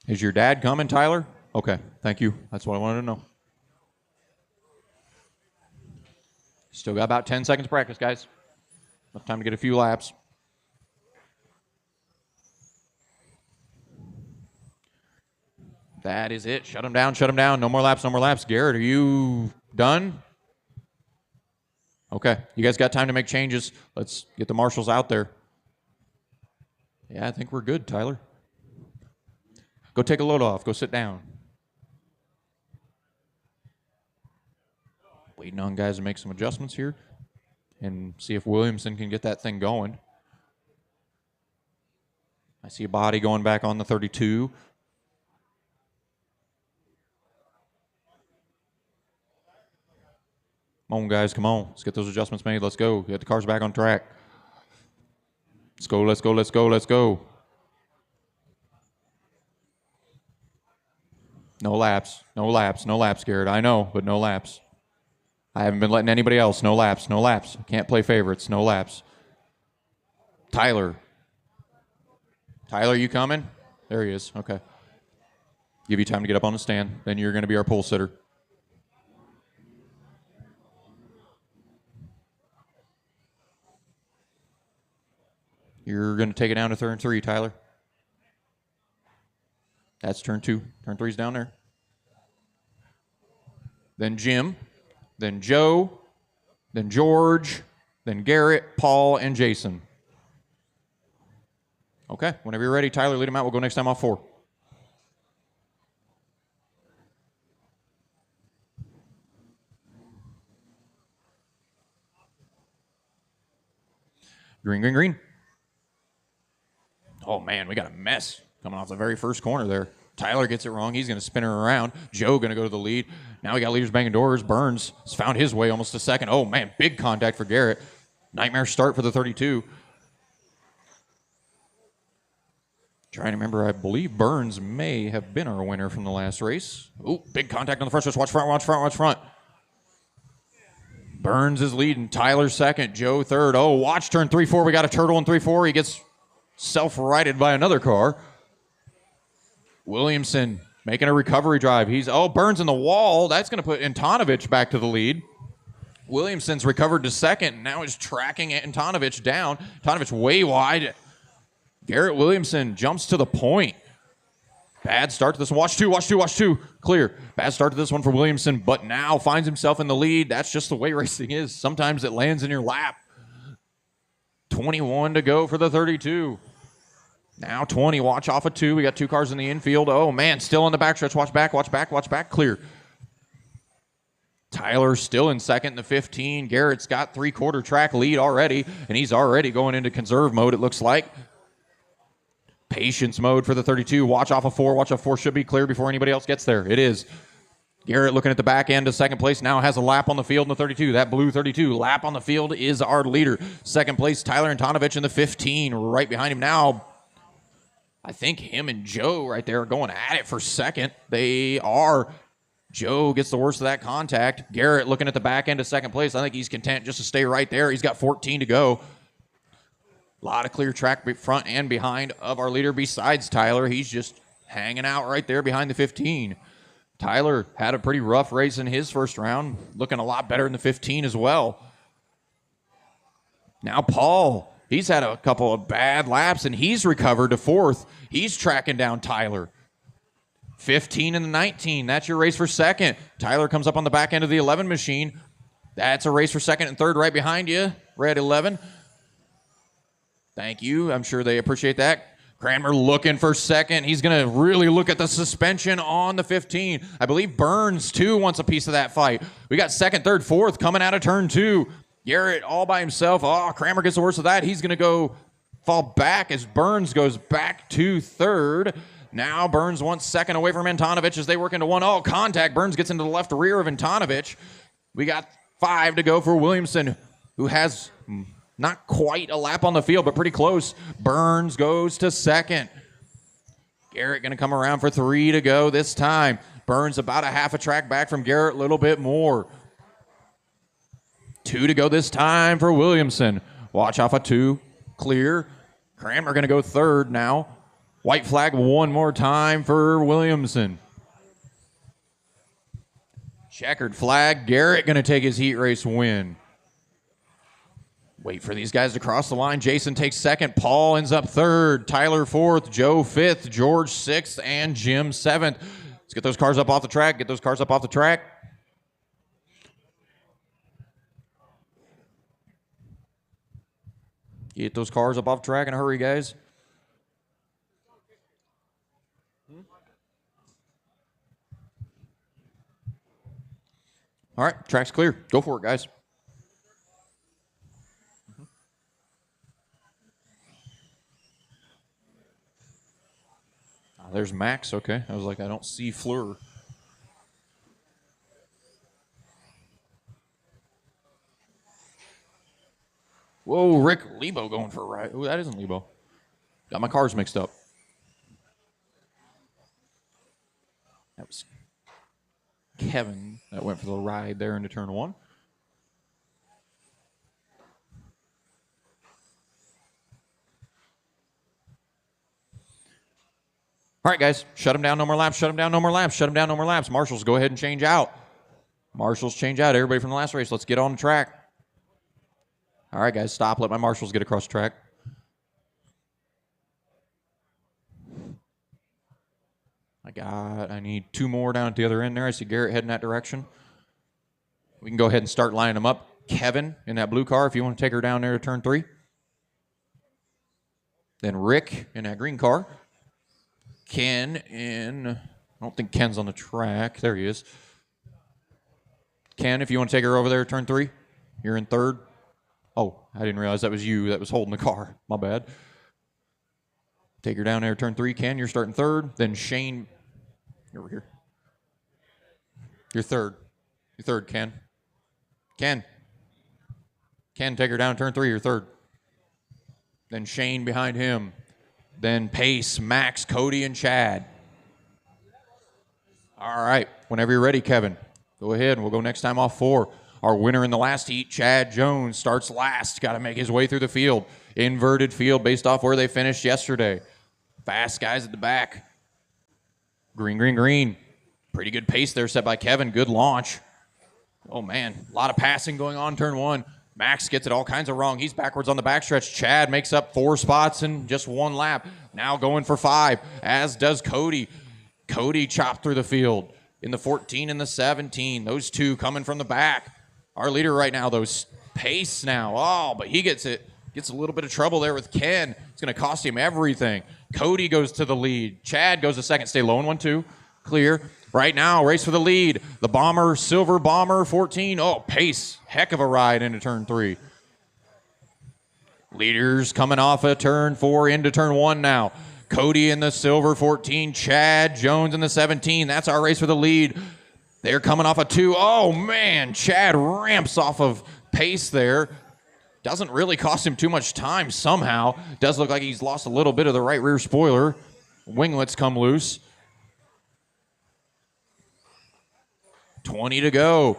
Is your dad coming, Tyler? Okay, thank you. That's what I wanted to know. Still got about 10 seconds of practice, guys. Enough time to get a few laps. That is it. Shut him down, shut him down. No more laps, no more laps. Garrett, are you done? Okay, you guys got time to make changes. Let's get the marshals out there. Yeah, I think we're good, Tyler. Go take a load off. Go sit down. Waiting on guys to make some adjustments here and see if Williamson can get that thing going. I see a body going back on the 32. Come on, guys. Come on. Let's get those adjustments made. Let's go. Get the cars back on track. Let's go. Let's go. Let's go. Let's go. No laps. No laps. No laps, Garrett. I know, but no laps. I haven't been letting anybody else. No laps. No laps. Can't play favorites. No laps. Tyler. Tyler, you coming? There he is. Okay. Give you time to get up on the stand. Then you're going to be our pole sitter. You're going to take it down to turn 3, Tyler. That's turn 2. Turn 3's down there. Then Jim. Then Joe. Then George. then Garrett, Paul, and Jason. Okay, whenever you're ready, Tyler, lead them out. We'll go next time off 4. Green, green, green. Oh, man, we got a mess coming off the very first corner there. Tyler gets it wrong. He's going to spin her around. Joe going to go to the lead. Now we got leaders banging doors. Burns has found his way almost a second. Oh, man, big contact for Garrett. Nightmare start for the 32. Trying to remember, I believe Burns may have been our winner from the last race. Oh, big contact on the first race. Watch front, watch front, watch front. Burns is leading. Tyler second. Joe third. Oh, watch turn 3-4. We got a turtle in 3-4. He gets self-righted by another car. Williamson making a recovery drive. Burns in the wall. That's going to put Antonovich back to the lead. Williamson's recovered to second. And now is tracking Antonovich down. Antonovich way wide. Garrett Williamson jumps to the point. Bad start to this one. Watch two, watch two, watch two. Clear. Bad start to this one for Williamson, but now finds himself in the lead. That's just the way racing is. Sometimes it lands in your lap. 21 to go for the 32. Now 20. Watch off of 2. We got 2 cars in the infield. Oh, man, still on the backstretch. Watch back, watch back, watch back. Clear. Tyler still in second in the 15. Garrett's got 3/4 track lead already, and he's already going into conserve mode, it looks like. Patience mode for the 32. Watch off of 4. Watch off 4 should be clear before anybody else gets there. It is. Garrett looking at the back end of second place. Now has a lap on the field in the 32. That blue 32. Lap on the field is our leader. Second place, Tyler Antonovich in the 15. Right behind him now. I think him and Joe right there are going at it for second. They are. Joe gets the worst of that contact. Garrett looking at the back end of second place. I think he's content just to stay right there. He's got 14 to go. A lot of clear track front and behind of our leader besides Tyler. He's just hanging out right there behind the 15. Tyler had a pretty rough race in his first round, looking a lot better in the 15 as well. Now Paul, he's had a couple of bad laps, and he's recovered to 4th. He's tracking down Tyler. 15 and the 19, that's your race for second. Tyler comes up on the back end of the 11 machine. That's a race for second and third right behind you, red 11. Thank you. I'm sure they appreciate that. Cranmer looking for second. He's going to really look at the suspension on the 15. I believe Burns, too, wants a piece of that fight. We got second, third, fourth coming out of turn 2. Garrett all by himself. Oh, Cranmer gets the worst of that. He's going to go fall back as Burns goes back to third. Now Burns wants second away from Antonovich as they work into 1. Oh, contact. Burns gets into the left rear of Antonovich. We got 5 to go for Williamson, who has not quite a lap on the field, but pretty close. Burns goes to second. Garrett going to come around for 3 to go this time. Burns about a half a track back from Garrett, a little bit more. 2 to go this time for Williamson. Watch off of 2. Clear. Cranmer going to go third now. White flag one more time for Williamson. Checkered flag. Garrett going to take his heat race win. Wait for these guys to cross the line. Jason takes second. Paul ends up third. Tyler 4th. Joe 5th. George 6th. And Jim 7th. Let's get those cars up off the track. Get those cars up off the track. Get those cars up off the track in a hurry, guys. All right, track's clear. Go for it, guys. There's Max. Okay. I was like, I don't see Fleur. Whoa, Rick Lebo going for a ride. Oh, that isn't Lebo. Got my cars mixed up. That was Kevin that went for the ride there into turn 1. All right, guys, shut them down, no more laps, shut them down, no more laps, shut them down, no more laps. Marshals, go ahead and change out. Marshals, change out. Everybody from the last race, let's get on the track. All right, guys, stop. Let my marshals get across the track. I need 2 more down at the other end there. I see Garrett heading that direction. We can go ahead and start lining them up. Kevin in that blue car, if you want to take her down there to turn 3. Then Rick in that green car. Ken in, I don't think Ken's on the track. There he is. Ken, if you want to take her over there to turn 3, you're in 3rd. Oh, I didn't realize that was you that was holding the car. My bad. Take her down there to turn 3, Ken. You're starting 3rd. Then Shane, over here. You're 3rd. You're 3rd, Ken. Ken, take her down to turn 3, you're 3rd. Then Shane behind him. Then Pace, Max, Cody, and Chad. All right. Whenever you're ready, Kevin, go ahead, and we'll go next time off 4. Our winner in the last heat, Chad Jones, starts last. Got to make his way through the field. Inverted field based off where they finished yesterday. Fast guys at the back. Green, green, green. Pretty good pace there set by Kevin. Good launch. Oh, man. A lot of passing going on turn 1. Max gets it all kinds of wrong. He's backwards on the backstretch. Chad makes up 4 spots in just 1 lap. Now going for 5, as does Cody. Cody chopped through the field in the 14 and the 17. Those two coming from the back. Our leader right now, though, Pace now. Oh, but he gets it. Gets a little bit of trouble there with Ken. It's going to cost him everything. Cody goes to the lead. Chad goes to second. Stay low in 1-2. Clear. Right now, race for the lead. The Bomber, Silver Bomber, 14. Oh, Pace. Heck of a ride into turn 3. Leaders coming off of turn 4 into turn 1 now. Cody in the Silver 14. Chad Jones in the 17. That's our race for the lead. They're coming off of 2. Oh, man. Chad ramps off of Pace there. Doesn't really cost him too much time somehow. Does look like he's lost a little bit of the right rear spoiler. Winglets come loose. 20 to go.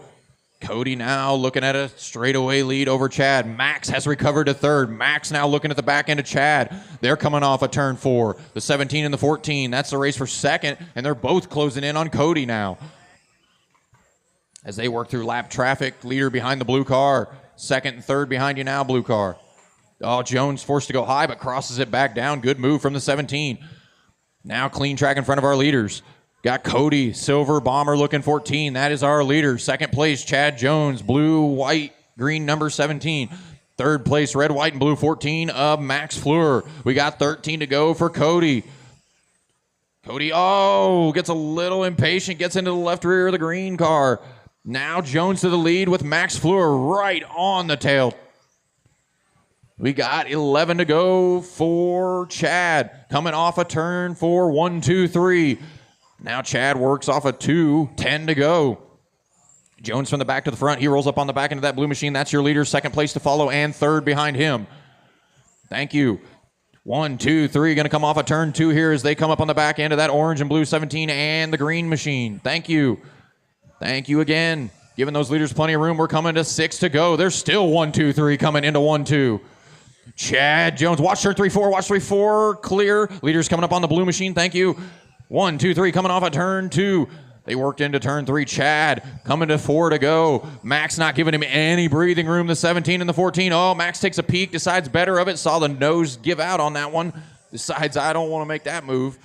Cody now looking at a straightaway lead over Chad. Max has recovered to 3rd. Max now looking at the back end of Chad. They're coming off of turn 4. The 17 and the 14. That's the race for 2nd, and they're both closing in on Cody now. As they work through lap traffic, leader behind the blue car. 2nd and 3rd behind you now, blue car. Oh, Jones forced to go high, but crosses it back down. Good move from the 17. Now clean track in front of our leaders. Got Cody, Silver Bomber looking 14. That is our leader. 2nd place, Chad Jones, blue, white, green number 17. 3rd place, red, white, and blue 14 of Max Fleur. We got 13 to go for Cody. Cody, oh, gets a little impatient, gets into the left rear of the green car. Now Jones to the lead with Max Fleur right on the tail. We got 11 to go for Chad. Coming off a turn 4, 1, 2, 3. Now Chad works off a 2, 10 to go. Jones from the back to the front. He rolls up on the back end of that blue machine. That's your leader. 2nd place to follow and 3rd behind him. Thank you. 1, 2, 3. Going to come off a turn 2 here as they come up on the back end of that orange and blue 17 and the green machine. Thank you. Thank you again. Giving those leaders plenty of room. We're coming to 6 to go. There's still 1, 2, 3 coming into 1, 2. Chad Jones. Watch turn 3, 4. Watch 3, 4. Clear. Leaders coming up on the blue machine. Thank you. 1, 2, 3 coming off a turn 2. They worked into turn 3. Chad coming to 4 to go. Max not giving him any breathing room. The 17 and the 14. Oh, Max takes a peek, decides better of it. Saw the nose give out on that one. Decides I don't want to make that move.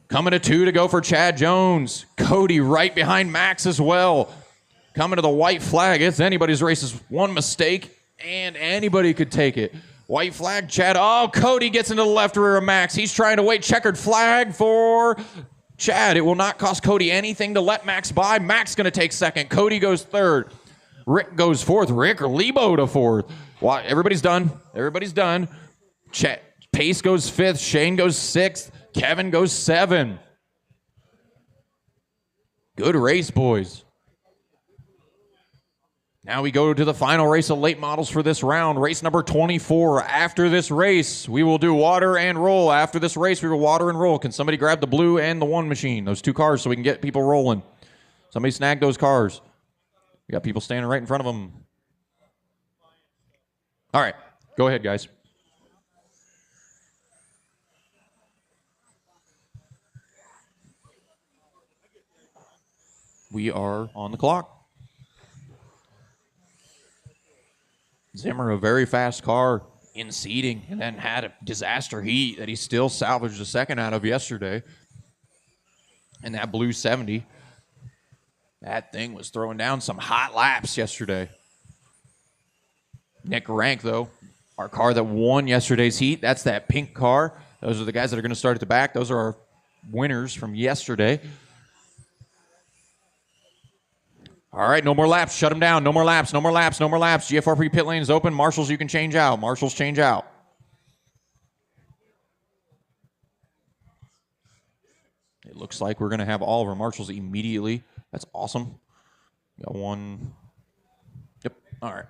Coming to 2 to go for Chad Jones. Cody right behind Max as well. Coming to the white flag. It's anybody's race. It's one mistake, and anybody could take it. White flag, Chad. Oh, Cody gets into the left rear of Max. He's trying to wait. Checkered flag for Chad. It will not cost Cody anything to let Max by. Max going to take 2nd. Cody goes 3rd. Rick goes 4th. Rick or Lebo to 4th. Wow, everybody's done. Everybody's done. Pace goes 5th. Shane goes 6th. Kevin goes 7. Good race, boys. Now we go to the final race of late models for this round, race number 24. After this race, we will do water and roll. After this race, we will water and roll. Can somebody grab the blue and the 1 machine, those 2 cars, so we can get people rolling? Somebody snag those cars. We got people standing right in front of them. All right, go ahead, guys. We are on the clock. Zimmer, a very fast car in seating, and then had a disaster heat that he still salvaged a 2nd out of yesterday. And that blue 70, that thing was throwing down some hot laps yesterday. Nick Rank, though, our car that won yesterday's heat. That's that pink car. Those are the guys that are going to start at the back. Those are our winners from yesterday. All right, no more laps. Shut them down. No more laps. No more laps. No more laps. GFRP pit lane is open. Marshals, you can change out. Marshals, change out. It looks like we're going to have all of our marshals immediately. That's awesome. Got one. Yep. All right.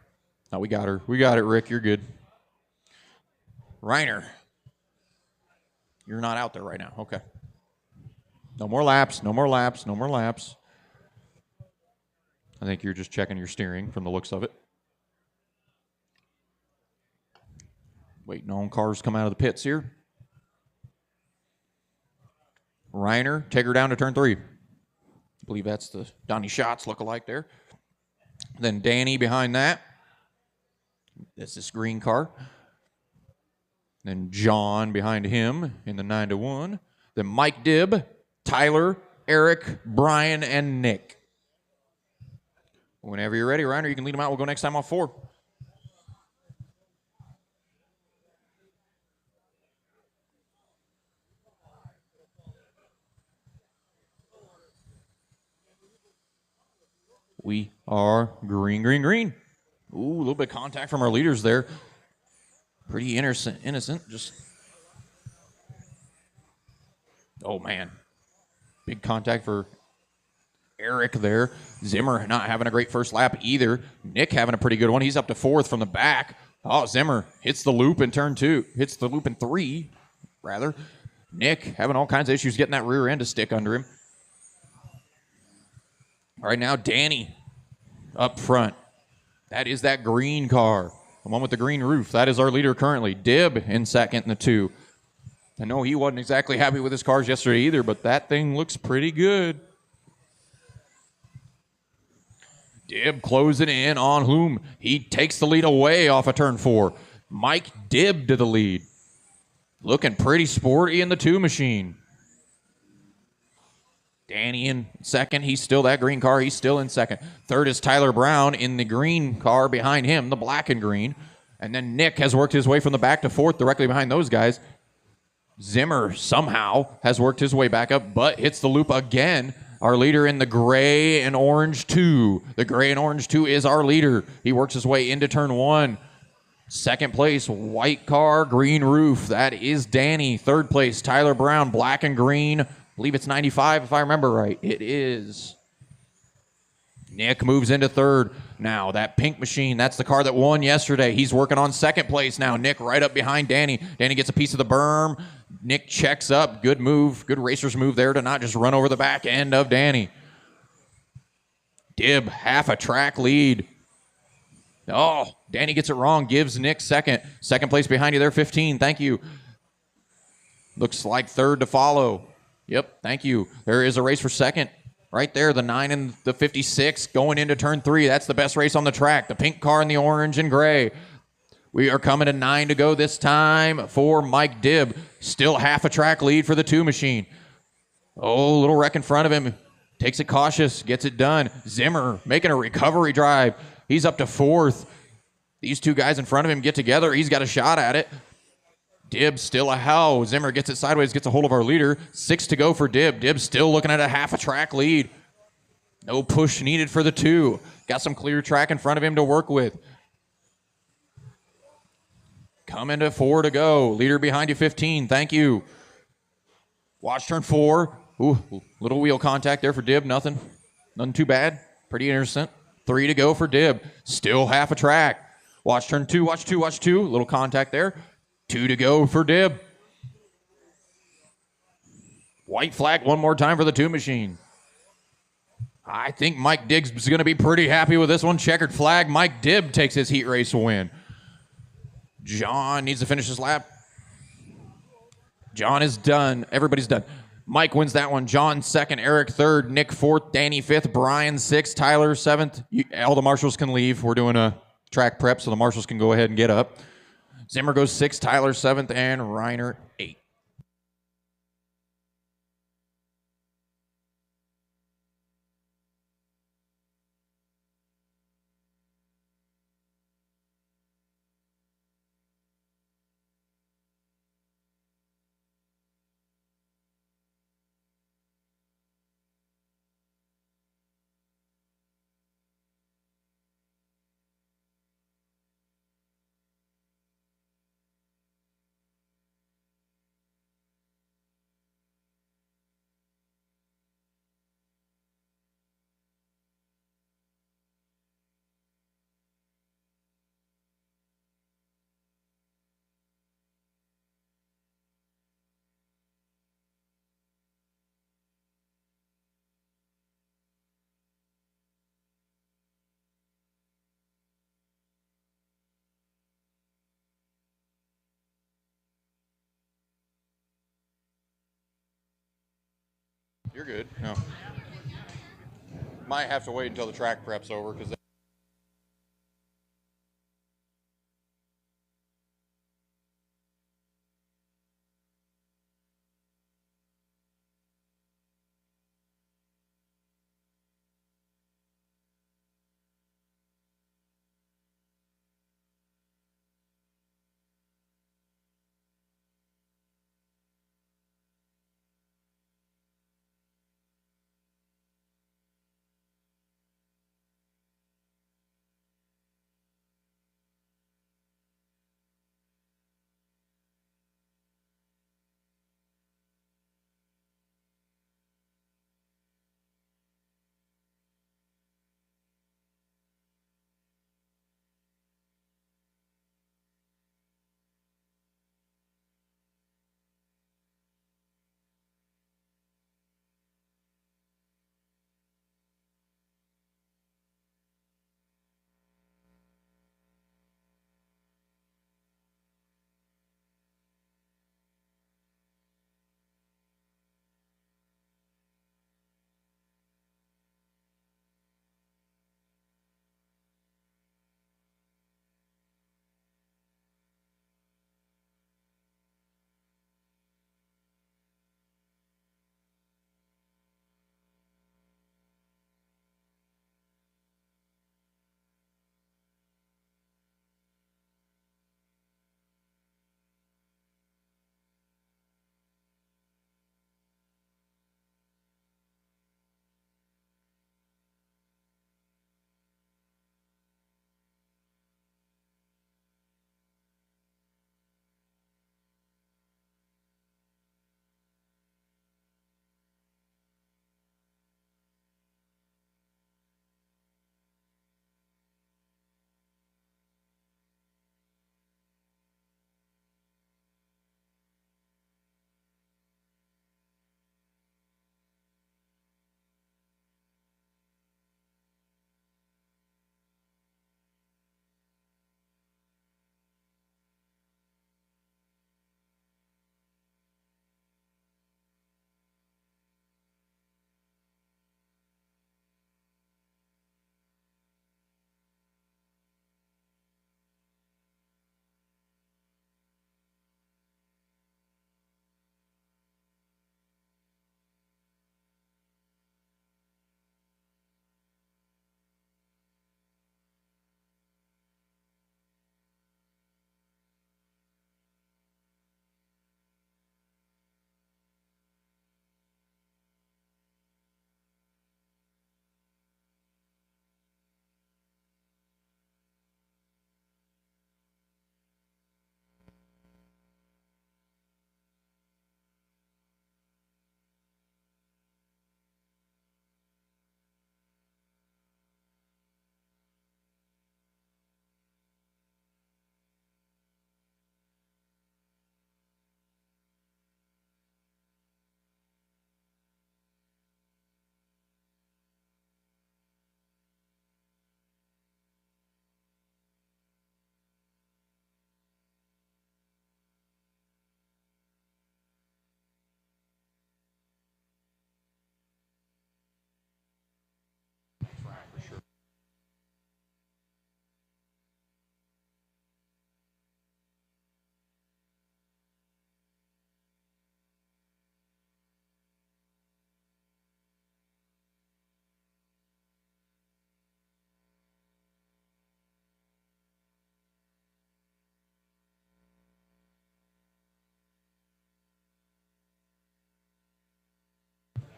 Oh, we got her. We got it, Rick. You're good. Reiner. You're not out there right now. Okay. No more laps. No more laps. No more laps. I think you're just checking your steering from the looks of it. Waiting on cars come out of the pits here. Reiner, take her down to turn 3. I believe that's the Donnie Schatz look-alike there. Then Danny behind that. That's this green car. Then John behind him in the 9-1. Then Mike Dibb, Tyler, Eric, Brian, and Nick. Whenever you're ready, Reiner, you can lead them out. We'll go next time off 4. We are green, green, green. Ooh, a little bit of contact from our leaders there. Pretty innocent. Just. Oh, man. Big contact for Eric there. Zimmer not having a great first lap either. Nick having a pretty good one. He's up to 4th from the back. Oh, Zimmer hits the loop in turn 2. Hits the loop in 3, rather. Nick having all kinds of issues getting that rear end to stick under him. All right, now Danny up front. That is that green car, the one with the green roof. That is our leader currently. Dibb in second in the 2. I know he wasn't exactly happy with his cars yesterday either, but that thing looks pretty good. Dibb closing in on whom? He takes the lead away off of turn 4. Mike Dibb to the lead. Looking pretty sporty in the 2 machine. Danny in second. He's still that green car. He's still in second. Third is Tyler Brown in the green car behind him, the black and green. And then Nick has worked his way from the back to 4th directly behind those guys. Zimmer somehow has worked his way back up, but hits the loop again. Our leader in the gray and orange 2. The gray and orange 2 is our leader. He works his way into turn 1. Second place, white car, green roof. That is Danny. Third place, Tyler Brown, black and green. I believe it's 95 if I remember right. It is. Nick moves into 3rd. Now, that pink machine, that's the car that won yesterday. He's working on 2nd place now. Nick right up behind Danny. Danny gets a piece of the berm. Nick checks up. Good move. Good racer's move there to not just run over the back end of Danny. Dibb, half a track lead. Oh, Danny gets it wrong. Gives Nick 2nd. 2nd place behind you there, 15. Thank you. Looks like 3rd to follow. Yep, thank you. There is a race for 2nd. Right there, the 9 and the 56 going into turn 3. That's the best race on the track. The pink car and the orange and gray. We are coming to 9 to go this time for Mike Dibb. Still half a track lead for the 2 machine. Oh, little wreck in front of him. Takes it cautious, gets it done. Zimmer making a recovery drive. He's up to 4th. These 2 guys in front of him get together. He's got a shot at it. Dibb still a hell. Zimmer gets it sideways, gets a hold of our leader. 6 to go for Dibb. Dibb still looking at a half a track lead. No push needed for the 2. Got some clear track in front of him to work with. Coming to 4 to go. Leader behind you, 15. Thank you. Watch turn 4. Ooh, little wheel contact there for Dibb. Nothing too bad. Pretty innocent. 3 to go for Dibb. Still half a track. Watch turn 2. Watch 2. Watch 2. Little contact there. 2 to go for Dibb. White flag one more time for the 2 machine. I think Mike Diggs is going to be pretty happy with this one. Checkered flag. Mike Dibb takes his heat race win. John needs to finish his lap. John is done. Everybody's done. Mike wins that one. John 2nd. Eric 3rd. Nick 4th. Danny 5th. Brian 6th. Tyler 7th. All the marshals can leave. We're doing a track prep, so the marshals can go ahead and get up. Zimmer goes 6th, Tyler 7th, and Reiner 8th. You're good. No. Might have to wait until the track prep's over because.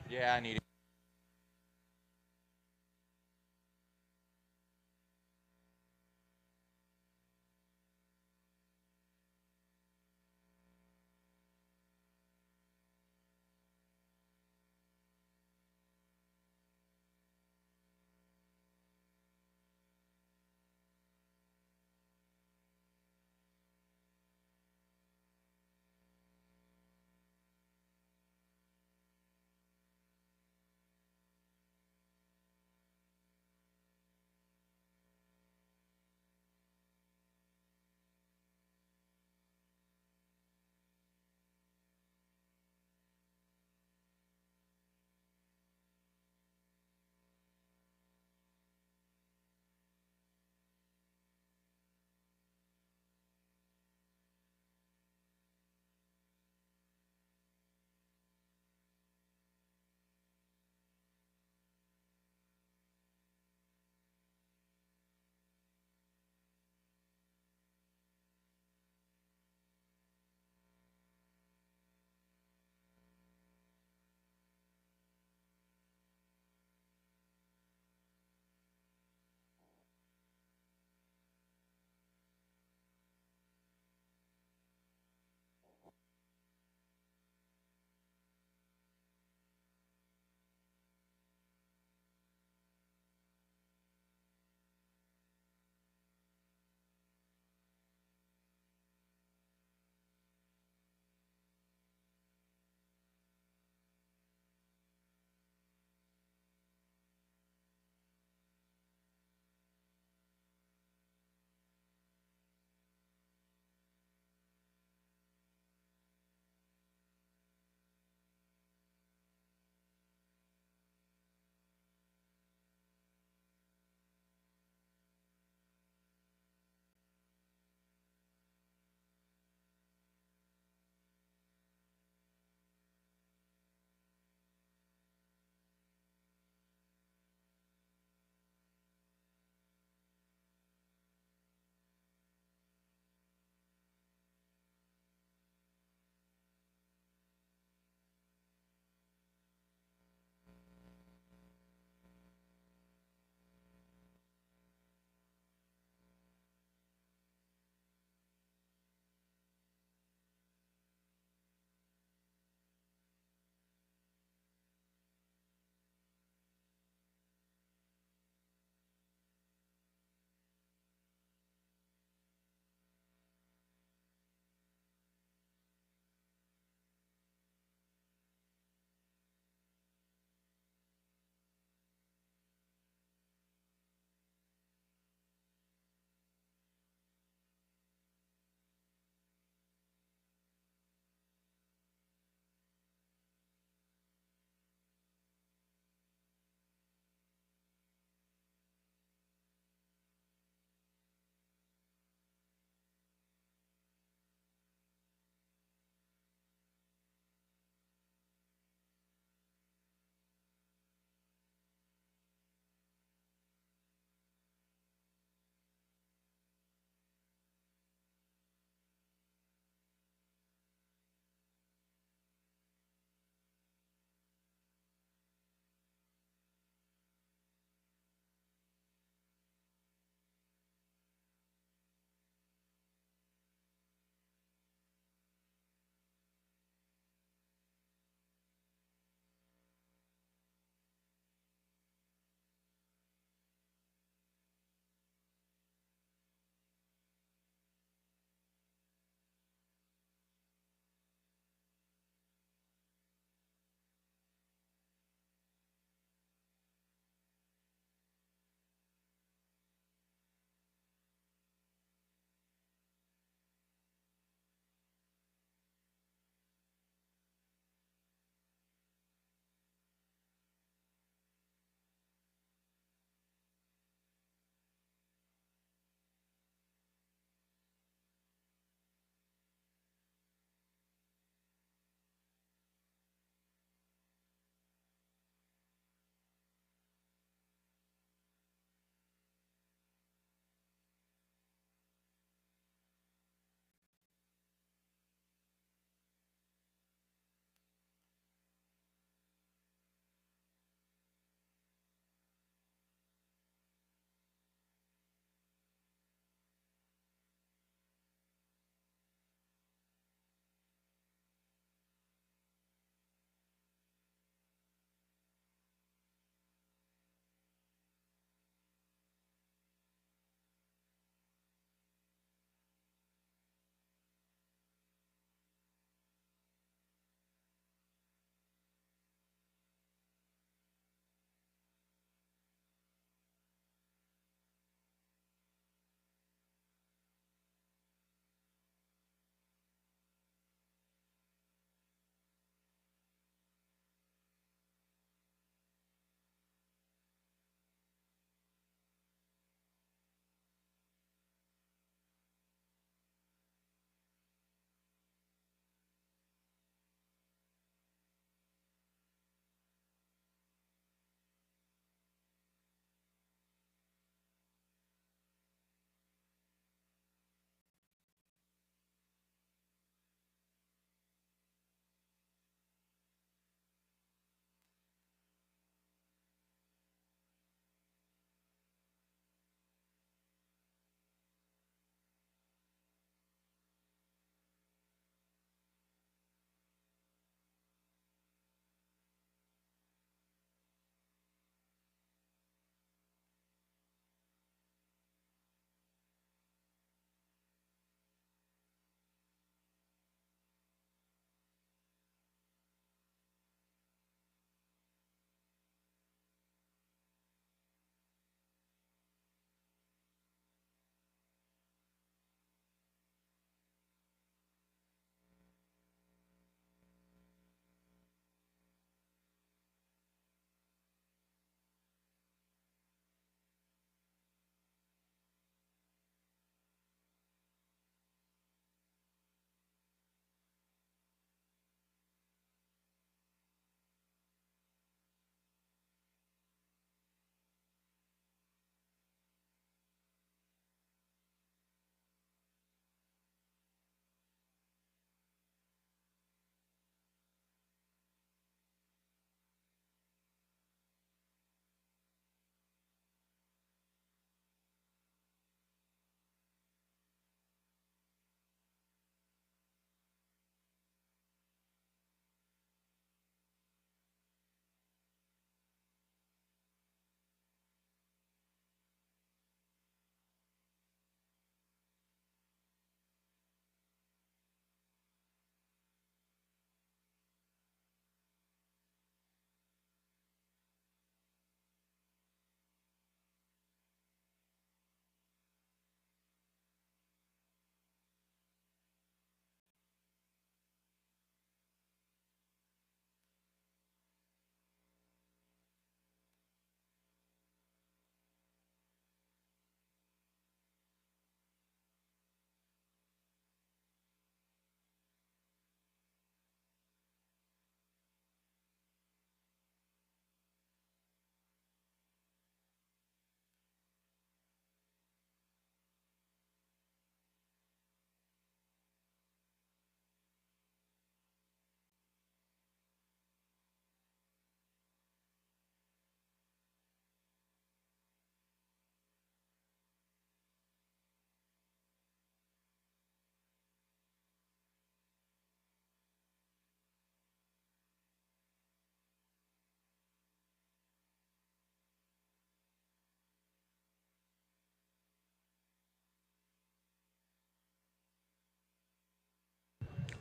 Yeah, I need it.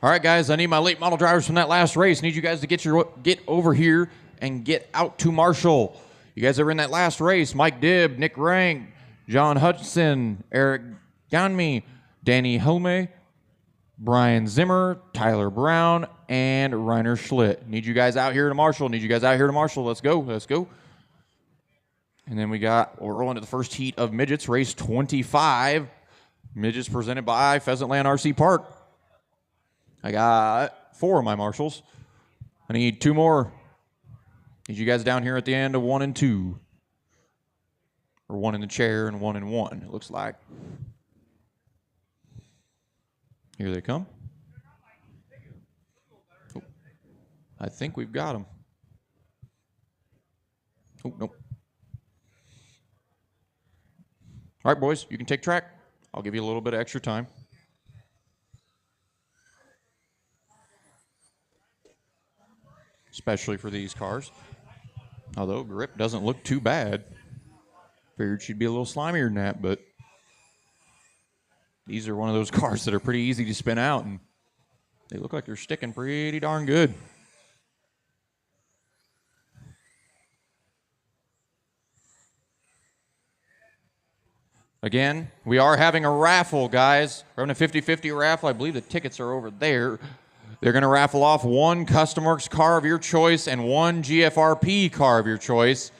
All right, guys, I need my late model drivers from that last race. I need you guys to get over here and get out to Marshall. You guys that were in that last race, Mike Dibb, Nick Rank, John Hudson, Eric Ganmi, Danny Helme, Brian Zimmer, Tyler Brown, and Reiner Schlitt. Need you guys out here to Marshall. Let's go. And then we're rolling to the first heat of midgets, race 25. Midgets presented by Pheasantland RC Park. I got 4 of my marshals. I need 2 more. Need you guys down here at the end of 1 and 2. Or 1 in the chair and 1 and 1, it looks like. Here they come. Oh, I think we've got them. Oh, nope. All right, boys, you can take track. I'll give you a little bit of extra time. Especially for these cars. Although grip doesn't look too bad. Figured she'd be a little slimier than that, but these are one of those cars that are pretty easy to spin out, and they look like they're sticking pretty darn good. Again, we are having a raffle, guys. We're having a 50-50 raffle. I believe the tickets are over there. They're going to raffle off 1 CustomWorks car of your choice and 1 GFRP car of your choice.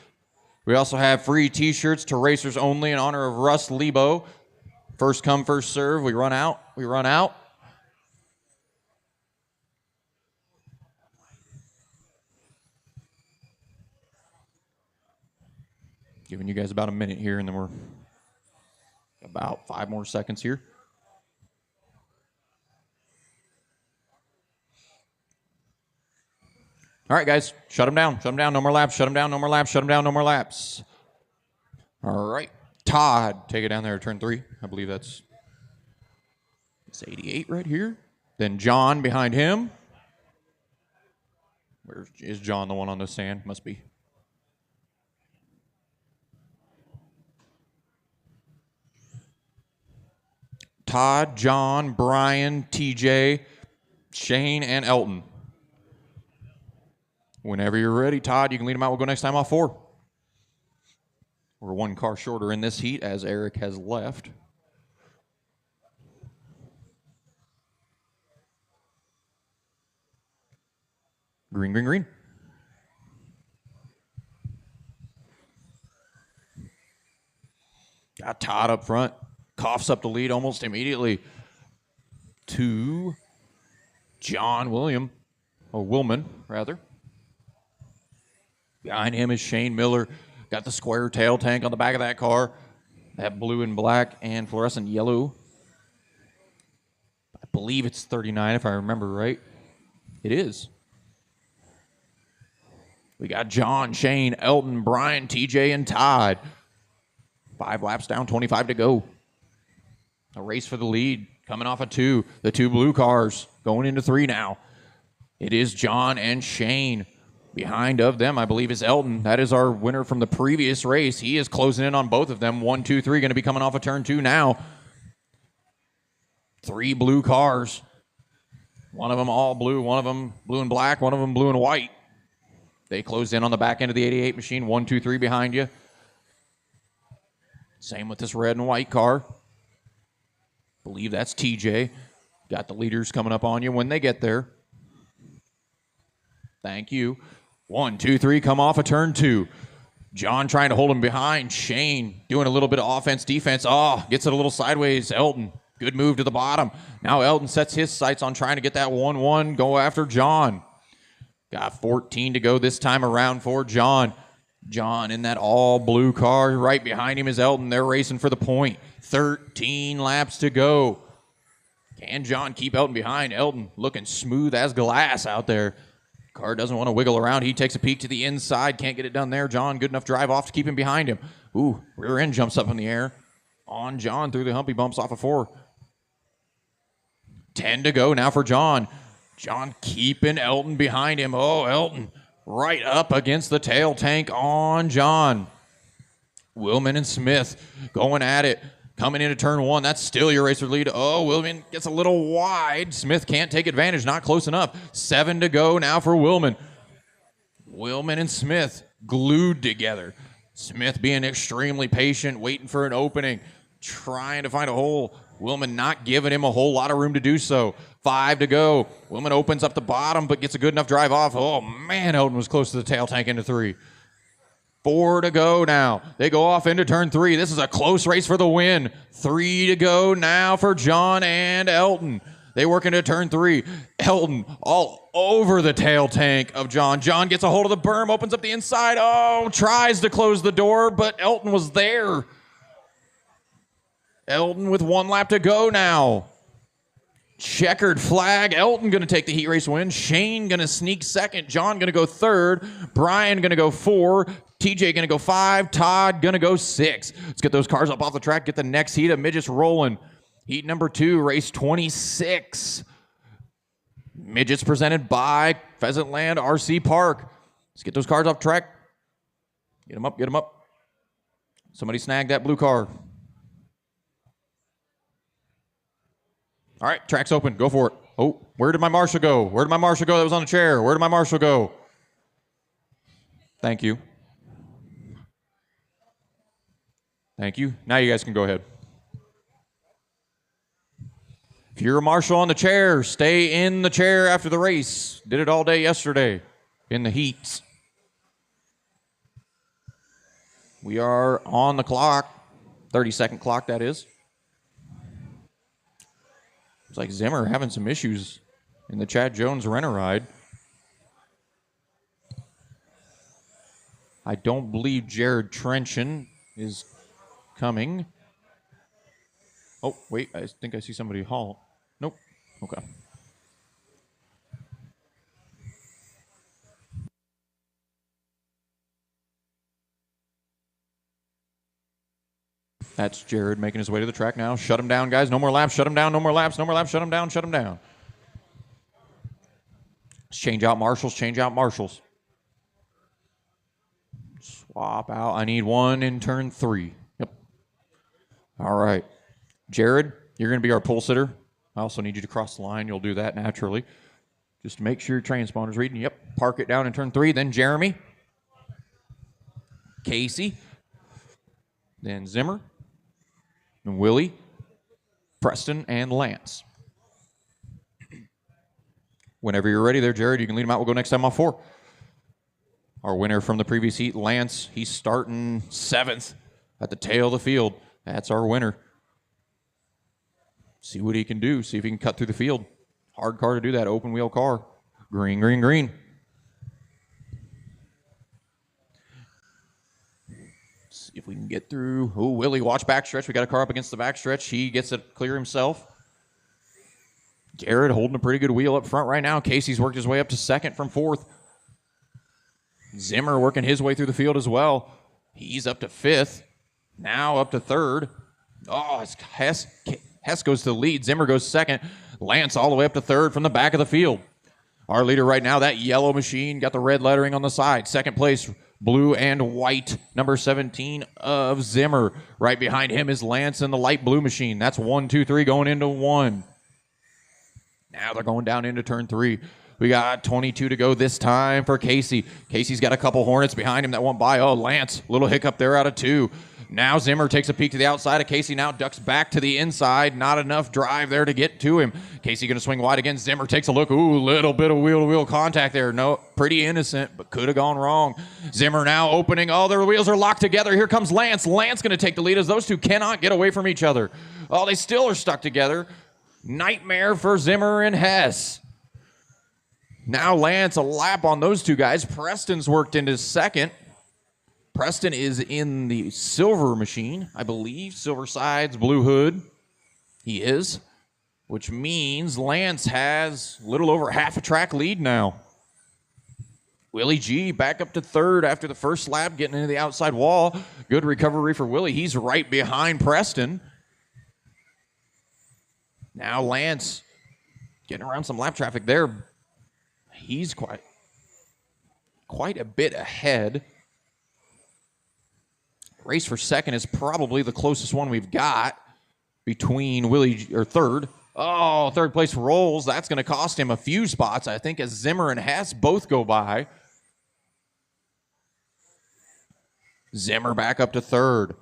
We also have free T-shirts to racers only in honor of Russ Lebo. First come, first serve. We run out. Giving you guys about a minute here, and then we're about 5 more seconds here. All right, guys, shut them down. No more laps. All right, Todd, take it down there to turn 3. I believe it's 88 right here. Then John behind him. Where is John, the one on the sand? Must be. Todd, John, Brian, TJ, Shane, and Elton. Whenever you're ready, Todd, you can lead them out. We'll go next time off 4. We're 1 car shorter in this heat as Eric has left. Green. Got Todd up front. Coughs up the lead almost immediately to John Willman, rather. Behind him is Shane Miller. Got the square tail tank on the back of that car. That blue and black and fluorescent yellow. I believe it's 39 if I remember right. It is. We got John, Shane, Elton, Brian, TJ, and Todd. 5 laps down, 25 to go. A race for the lead, coming off of 2. The 2 blue cars going into 3 now. It is John and Shane. Behind of them, I believe, is Elton. That is our winner from the previous race. He is closing in on both of them. 1, 2, 3, going to be coming off of turn 2 now. 3 blue cars. One of them all blue, one of them blue and black, one of them blue and white. They closed in on the back end of the 88 machine. 1, 2, 3 behind you. Same with this red and white car. Believe that's TJ. Got the leaders coming up on you when they get there. Thank you. 1, 2, 3, come off of turn 2. John trying to hold him behind. Shane doing a little bit of offense, defense. Oh, gets it a little sideways. Elton, good move to the bottom. Now Elton sets his sights on trying to get that 1-1, go after John. Got 14 to go this time around for John. John in that all blue car. Right behind him is Elton. They're racing for the point. 13 laps to go. Can John keep Elton behind? Elton looking smooth as glass out there. Car doesn't want to wiggle around. He takes a peek to the inside. Can't get it done there. John, good enough drive off to keep him behind him. Ooh, rear end jumps up in the air. On John through the humpy bumps off of 4. 10 to go now for John. John keeping Elton behind him. Oh, Elton right up against the tail tank on John. Willman and Smith going at it. Coming into turn 1, that's still your racer lead. Oh, Willman gets a little wide. Smith can't take advantage, not close enough. 7 to go now for Willman. Willman and Smith glued together. Smith being extremely patient, waiting for an opening, trying to find a hole. Willman not giving him a whole lot of room to do so. 5 to go. Willman opens up the bottom, but gets a good enough drive off. Oh, man, Elton was close to the tail tank into 3. 4 to go now. They go off into turn 3. This is a close race for the win. 3 to go now for John and Elton. They work into turn 3. Elton all over the tail tank of John. John gets a hold of the berm, opens up the inside. Oh, tries to close the door, but Elton was there. Elton with 1 lap to go now. Checkered flag. Elton going to take the heat race win. Shane going to sneak second. John going to go third. Brian going to go 4. TJ going to go 5. Todd going to go 6. Let's get those cars up off the track. Get the next heat of midgets rolling. Heat number 2, race 26. Midgets presented by Pheasantland RC Park. Let's get those cars off track. Get them up, get them up. Somebody snag that blue car. All right, track's open. Go for it. Oh, where did my marshal go? Where did my marshal go that was on the chair? Where did my marshal go? Thank you. Thank you. Now you guys can go ahead. If you're a marshal on the chair, stay in the chair after the race. Did it all day yesterday in the heats. We are on the clock. 30-second clock, that is. It's like Zimmer having some issues in the Chad Jones renter ride. I don't believe Jared Trenchen is coming. Oh, wait, I think I see somebody halt. Nope. Okay. That's Jared making his way to the track now. Shut him down, guys. No more laps. Shut him down. No more laps. No more laps. Shut him down. Shut him down. Let's change out marshals. Change out marshals. Swap out. I need 1 in turn 3. Yep. All right. Jared, you're going to be our pole sitter. I also need you to cross the line. You'll do that naturally. Just make sure your transponder's reading. Yep. Park it down in turn 3. Then Jeremy. Casey. Then Zimmer. And Willie. Preston. And Lance. Whenever you're ready there, Jared, you can lead them out. We'll go next time off 4. Our winner from the previous heat, Lance, he's starting 7th at the tail of the field. That's our winner. See what he can do. See if he can cut through the field. Hard car to do that. Open wheel car. Green, green, green. See if we can get through. Oh, Willie, watch backstretch. We got a car up against the backstretch. He gets it clear himself. Jared holding a pretty good wheel up front right now. Casey's worked his way up to 2nd from 4th. Zimmer working his way through the field as well. He's up to 5th. Now up to 3rd. Oh, it's Hess goes to the lead. Zimmer goes 2nd. Lance all the way up to 3rd from the back of the field. Our leader right now, that yellow machine, got the red lettering on the side. 2nd place, blue and white, number 17 of Zimmer. Right behind him is Lance in the light blue machine. That's 1, 2, 3 going into 1. Now they're going down into turn 3. We got 22 to go this time for Casey. Casey's got a couple Hornets behind him that won't by. Oh, Lance, little hiccup there out of 2. Now Zimmer takes a peek to the outside of Casey. Now ducks back to the inside. Not enough drive there to get to him. Casey going to swing wide again. Zimmer takes a look. Ooh, little bit of wheel-to-wheel contact there. No, pretty innocent, but could have gone wrong. Zimmer now opening. Oh, their wheels are locked together. Here comes Lance. Lance going to take the lead as those two cannot get away from each other. Oh, they still are stuck together. Nightmare for Zimmer and Hess. Now Lance a lap on those two guys. Preston's worked into 2nd. Preston is in the silver machine, I believe. Silver sides, blue hood. He is. Which means Lance has a little over half a track lead now. Willie G back up to 3rd after the first lap, getting into the outside wall. Good recovery for Willie. He's right behind Preston. Now Lance getting around some lap traffic there. He's quite a bit ahead. Race for 2nd is probably the closest one we've got. between Willie, or third. Oh, third place rolls. That's going to cost him a few spots, I think, as Zimmer and Hess both go by. Zimmer back up to third.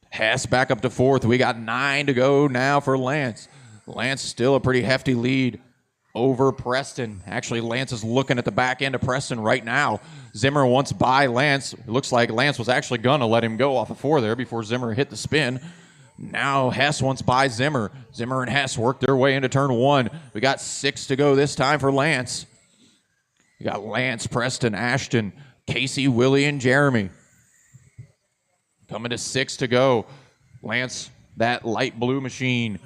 Hess back up to fourth. We got 9 to go now for Lance. Lance still a pretty hefty lead over Preston. Actually, Lance is looking at the back end of Preston right now. Zimmer wants by Lance. It looks like Lance was actually going to let him go off of 4 there before Zimmer hit the spin. Now Hess wants by Zimmer. Zimmer and Hess work their way into turn 1. We got 6 to go this time for Lance. We got Lance, Preston, Ashton, Casey, Willie, and Jeremy. Coming to 6 to go. Lance, that light blue machine.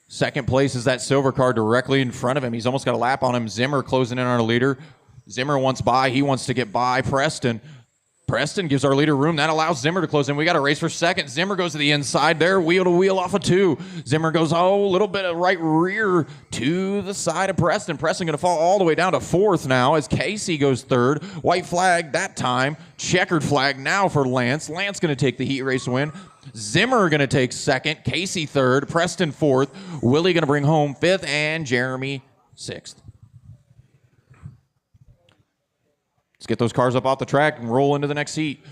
Second place is that silver car directly in front of him. He's almost got a lap on him. Zimmer closing in on our leader. Zimmer wants by. He wants to get by Preston. Preston gives our leader room. That allows Zimmer to close in. We got a race for second. Zimmer goes to the inside there, wheel to wheel off of 2. Zimmer goes, a little bit of right rear to the side of Preston. Preston going to fall all the way down to 4th now as Casey goes 3rd. White flag that time. Checkered flag now for Lance. Lance going to take the heat race win. Zimmer going to take 2nd. Casey 3rd. Preston 4th. Willie going to bring home 5th. And Jeremy 6th. Let's get those cars up off the track and roll into the next heat.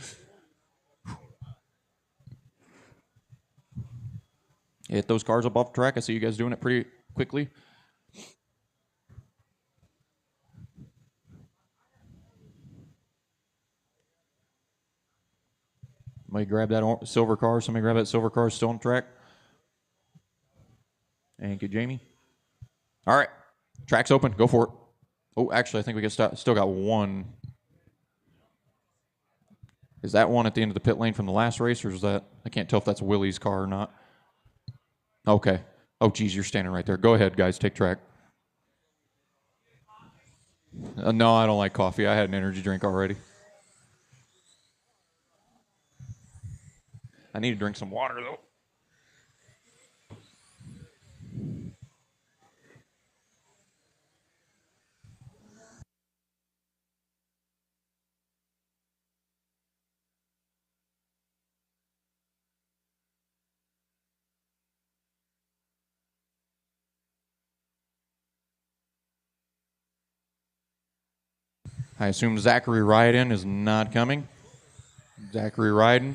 Hit those cars up off the track. I see you guys doing it pretty quickly. Somebody grab that silver car. Somebody grab that silver car still on the track. Thank you, Jamie. All right. Track's open. Go for it. Oh, actually, I think we still got one. Is that one at the end of the pit lane from the last race, or is that? I can't tell if that's Willie's car or not. Okay. Oh, geez, you're standing right there. Go ahead, guys. Take track. No, I don't like coffee. I had an energy drink already. I need to drink some water, though. I assume Zachary Ryden is not coming. Zachary Ryden.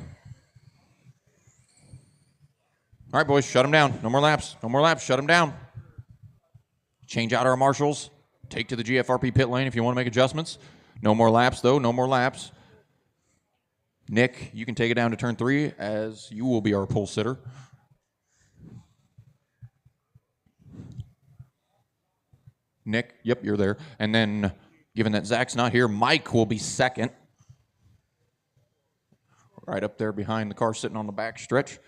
All right, boys, shut him down. No more laps. No more laps. Shut him down. Change out our marshals. Take to the GFRP pit lane if you want to make adjustments. No more laps, though. No more laps. Nick, you can take it down to turn 3 as you will be our pole sitter. Nick, yep, you're there. And then, given that Zach's not here, Mike will be 2nd. Right up there behind the car sitting on the back stretch.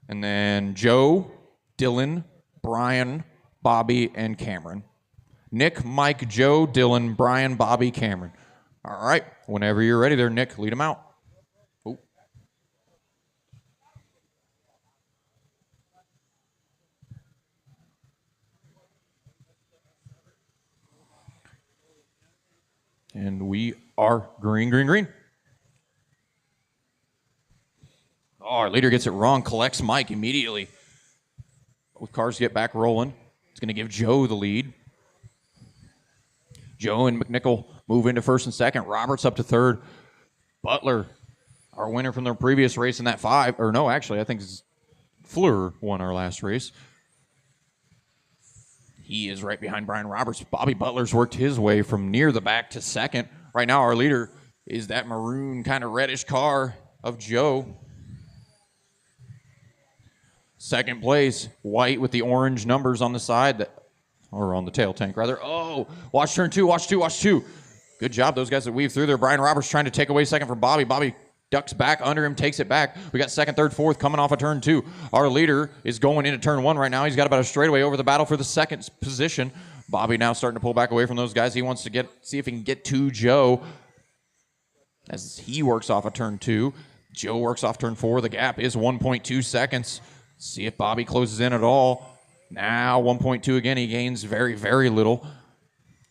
And then Joe, Dylan, Brian, Bobby, and Cameron. Nick, Mike, Joe, Dylan, Brian, Bobby, Cameron. All right. Whenever you're ready there, Nick, lead them out. Oh. And we are green, green, green. Oh, our leader gets it wrong, collects Mike immediately. With cars get back rolling, it's going to give Joe the lead. Joe and McNichol move into 1st and 2nd. Roberts up to 3rd. Butler, our winner from the previous race in that 5. Or no, actually, I think Fleur won our last race. He is right behind Brian Roberts. Bobby Butler's worked his way from near the back to 2nd. Right now, our leader is that maroon kind of reddish car of Joe. 2nd place, white with the orange numbers on the side, or on the tail tank, rather. Oh, watch turn 2, watch 2, watch 2. Good job, those guys that weave through there. Brian Roberts trying to take away 2nd from Bobby. Bobby ducks back under him, takes it back. We got 2nd, 3rd, 4th coming off of turn 2. Our leader is going into turn 1 right now. He's got about a straightaway over the battle for the 2nd position. Bobby now starting to pull back away from those guys. He wants to see if he can get to Joe as he works off of turn 2. Joe works off turn 4. The gap is 1.2 seconds. See if Bobby closes in at all. Now 1.2 again. He gains very, very little.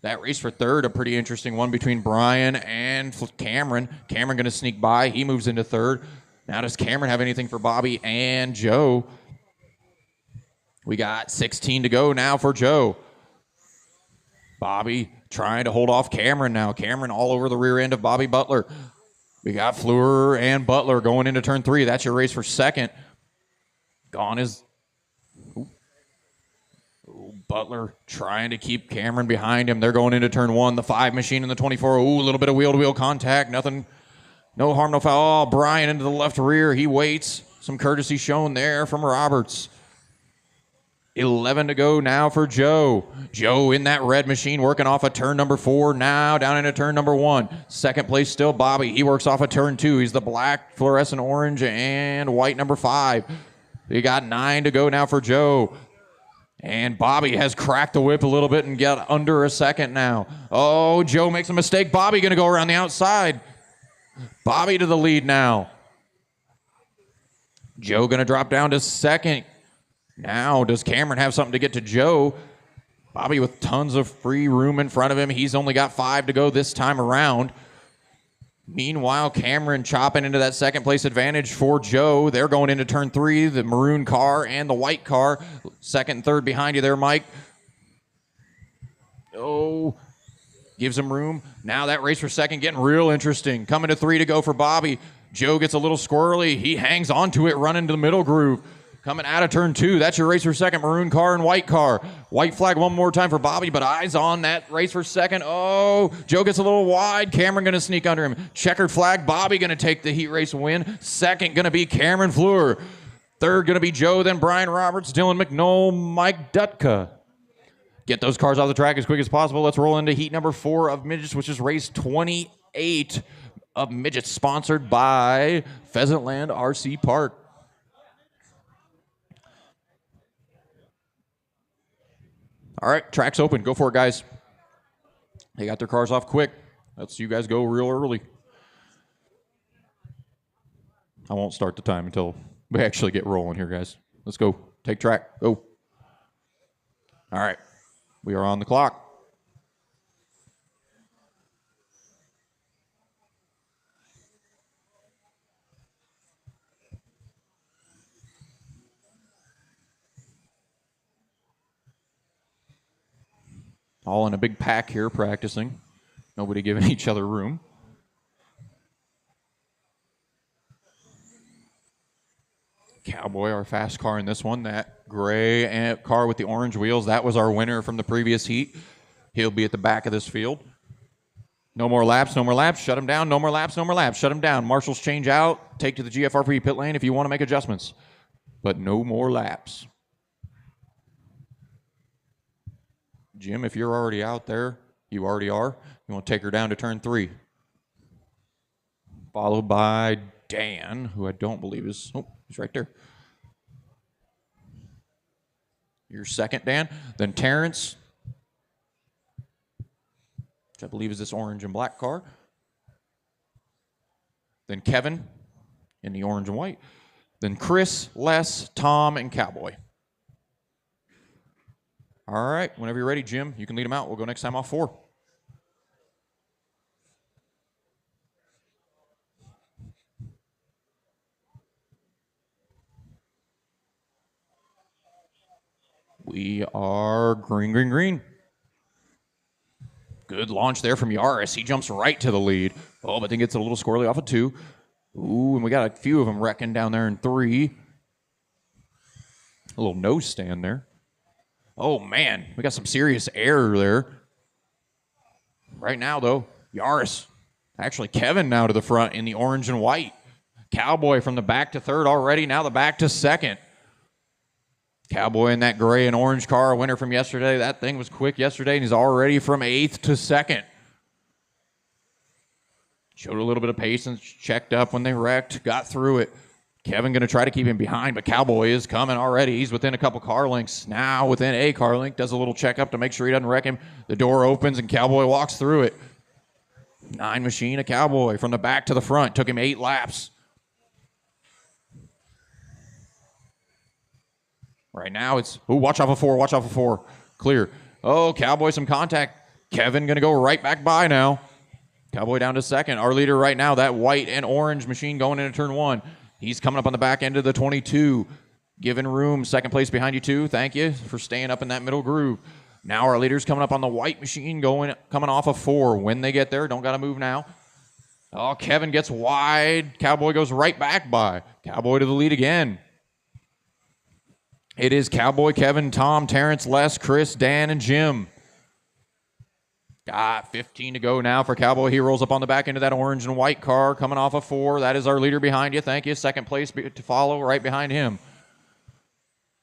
That race for 3rd, a pretty interesting one between Brian and Cameron. Cameron going to sneak by. He moves into 3rd. Now does Cameron have anything for Bobby and Joe? We got 16 to go now for Joe. Bobby trying to hold off Cameron now. Cameron all over the rear end of Bobby Butler. We got Fleur and Butler going into turn 3. That's your race for second. Gone is Butler trying to keep Cameron behind him. They're going into turn 1. The 5 machine and the 24. Ooh, a little bit of wheel-to-wheel contact. Nothing, no harm, no foul. Oh, Brian into the left rear. He waits. Some courtesy shown there from Roberts. 11 to go now for Joe. Joe in that red machine working off of turn number 4 now down into turn number 1. Second place still Bobby. He works off of turn 2. He's the black, fluorescent orange, and white number 5. You got 9 to go now for Joe. And Bobby has cracked the whip a little bit and got under a second now. Oh, Joe makes a mistake. Bobby going to go around the outside. Bobby to the lead now. Joe going to drop down to second. Now, does Cameron have something to get to Joe? Bobby with tons of free room in front of him. He's only got 5 to go this time around. Meanwhile, Cameron chopping into that second place advantage for Joe. They're going into turn 3, the maroon car and the white car. Second and third behind you there, Mike. Oh, gives him room. Now that race for second getting real interesting. Coming to 3 to go for Bobby. Joe gets a little squirrely. He hangs onto it, running to the middle groove. Coming out of turn 2, that's your race for second, maroon car and white car. White flag one more time for Bobby, but eyes on that race for second. Oh, Joe gets a little wide. Cameron going to sneak under him. Checkered flag, Bobby going to take the heat race win. Second going to be Cameron Fleur. Third going to be Joe, then Brian Roberts, Dylan McNoll, Mike Dutka. Get those cars off the track as quick as possible. Let's roll into heat number 4 of midgets, which is race 28 of midgets, sponsored by Pheasantland RC Park. All right, track's open. Go for it, guys. They got their cars off quick. Let's you guys go real early. I won't start the time until we actually get rolling here, guys. Let's go. Take track. Go. All right. We are on the clock. All in a big pack here practicing. Nobody giving each other room. Cowboy, our fast car in this one. That gray car with the orange wheels, that was our winner from the previous heat. He'll be at the back of this field. No more laps, no more laps. Shut him down. No more laps, no more laps. Shut him down. Marshals change out. Take to the GFRP pit lane if you want to make adjustments. But no more laps. Jim, if you're already out there, you already are. You want to take her down to turn 3. Followed by Dan, who I don't believe is... Oh, he's right there. You're second, Dan. Then Terrence, which I believe is this orange and black car. Then Kevin in the orange and white. Then Chris, Les, Tom, and Cowboy. All right, whenever you're ready, Jim, you can lead them out. We'll go next time off 4. We are green, green, green. Good launch there from Yaris. He jumps right to the lead. Oh, but then gets a little squirrely off of 2. Ooh, and we got a few of them wrecking down there in 3. A little nose stand there. Oh, man, we got some serious error there. Right now, though, Yaris. Actually, Kevin now to the front in the orange and white. Cowboy from the back to third already. Now the back to second. Cowboy in that gray and orange car, a winner from yesterday. That thing was quick yesterday, and he's already from 8th to 2nd. Showed a little bit of patience, checked up when they wrecked, got through it. Kevin going to try to keep him behind, but Cowboy is coming already. He's within a couple car lengths. Now within a car length, does a little checkup to make sure he doesn't wreck him. The door opens, and Cowboy walks through it. 9 machine, a Cowboy from the back to the front. Took him 8 laps. Right now it's, ooh, watch off of 4, watch off of 4. Clear. Oh, Cowboy, some contact. Kevin going to go right back by now. Cowboy down to second. Our leader right now, that white and orange machine going into turn 1. He's coming up on the back end of the 22. Giving room. Second place behind you, too. Thank you for staying up in that middle groove. Now our leader's coming up on the white machine, coming off of 4. When they get there, don't got to move now. Oh, Kevin gets wide. Cowboy goes right back by. Cowboy to the lead again. It is Cowboy, Kevin, Tom, Terrence, Les, Chris, Dan, and Jim. Got 15 to go now for Cowboy. He rolls up on the back end of that orange and white car coming off of 4. That is our leader behind you. Thank you. Second place to follow right behind him.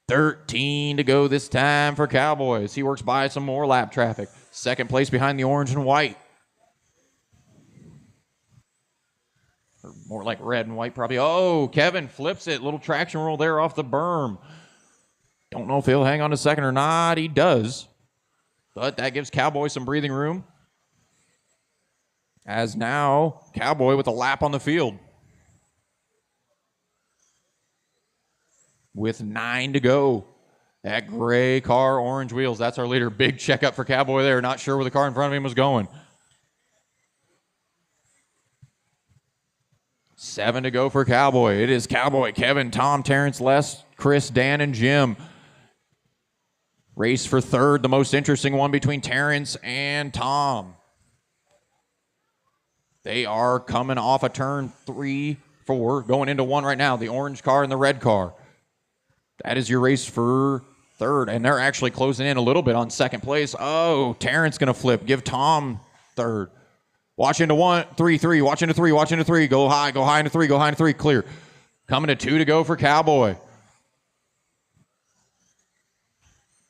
13 to go this time for Cowboys. He works by some more lap traffic. Second place behind the orange and white. Or more like red and white probably. Oh, Kevin flips it. Little traction roll there off the berm. Don't know if he'll hang on to second or not. He does. But that gives Cowboy some breathing room. As now, Cowboy with a lap on the field. With 9 to go. That gray car, orange wheels. That's our leader. Big checkup for Cowboy there. Not sure where the car in front of him was going. 7 to go for Cowboy. It is Cowboy, Kevin, Tom, Terrence, Les, Chris, Dan, and Jim. Race for third, the most interesting one between Terrence and Tom. They are coming off a turn 3, 4, going into 1 right now. The orange car and the red car. That is your race for third, and they're actually closing in a little bit on second place. Oh, Terrence going to flip. Give Tom third. Watch into 1, 3, 3. Watch into 3, watch into 3. Go high into 3, go high into 3. Clear. Coming to 2 to go for Cowboy.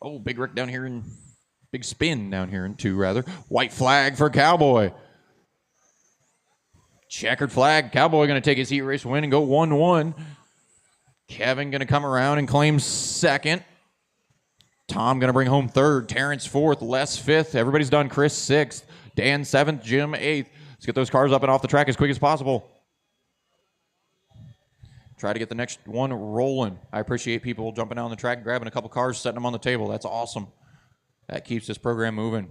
Oh, big wreck down here in, big spin down here in 2, rather. White flag for Cowboy. Checkered flag. Cowboy going to take his heat race win and go 1-1. Kevin going to come around and claim second. Tom going to bring home third. Terrence fourth. Les fifth. Everybody's done. Chris sixth. Dan seventh. Jim eighth. Let's get those cars up and off the track as quick as possible. Try to get the next one rolling. I appreciate people jumping down the track, grabbing a couple cars, setting them on the table. That's awesome. That keeps this program moving.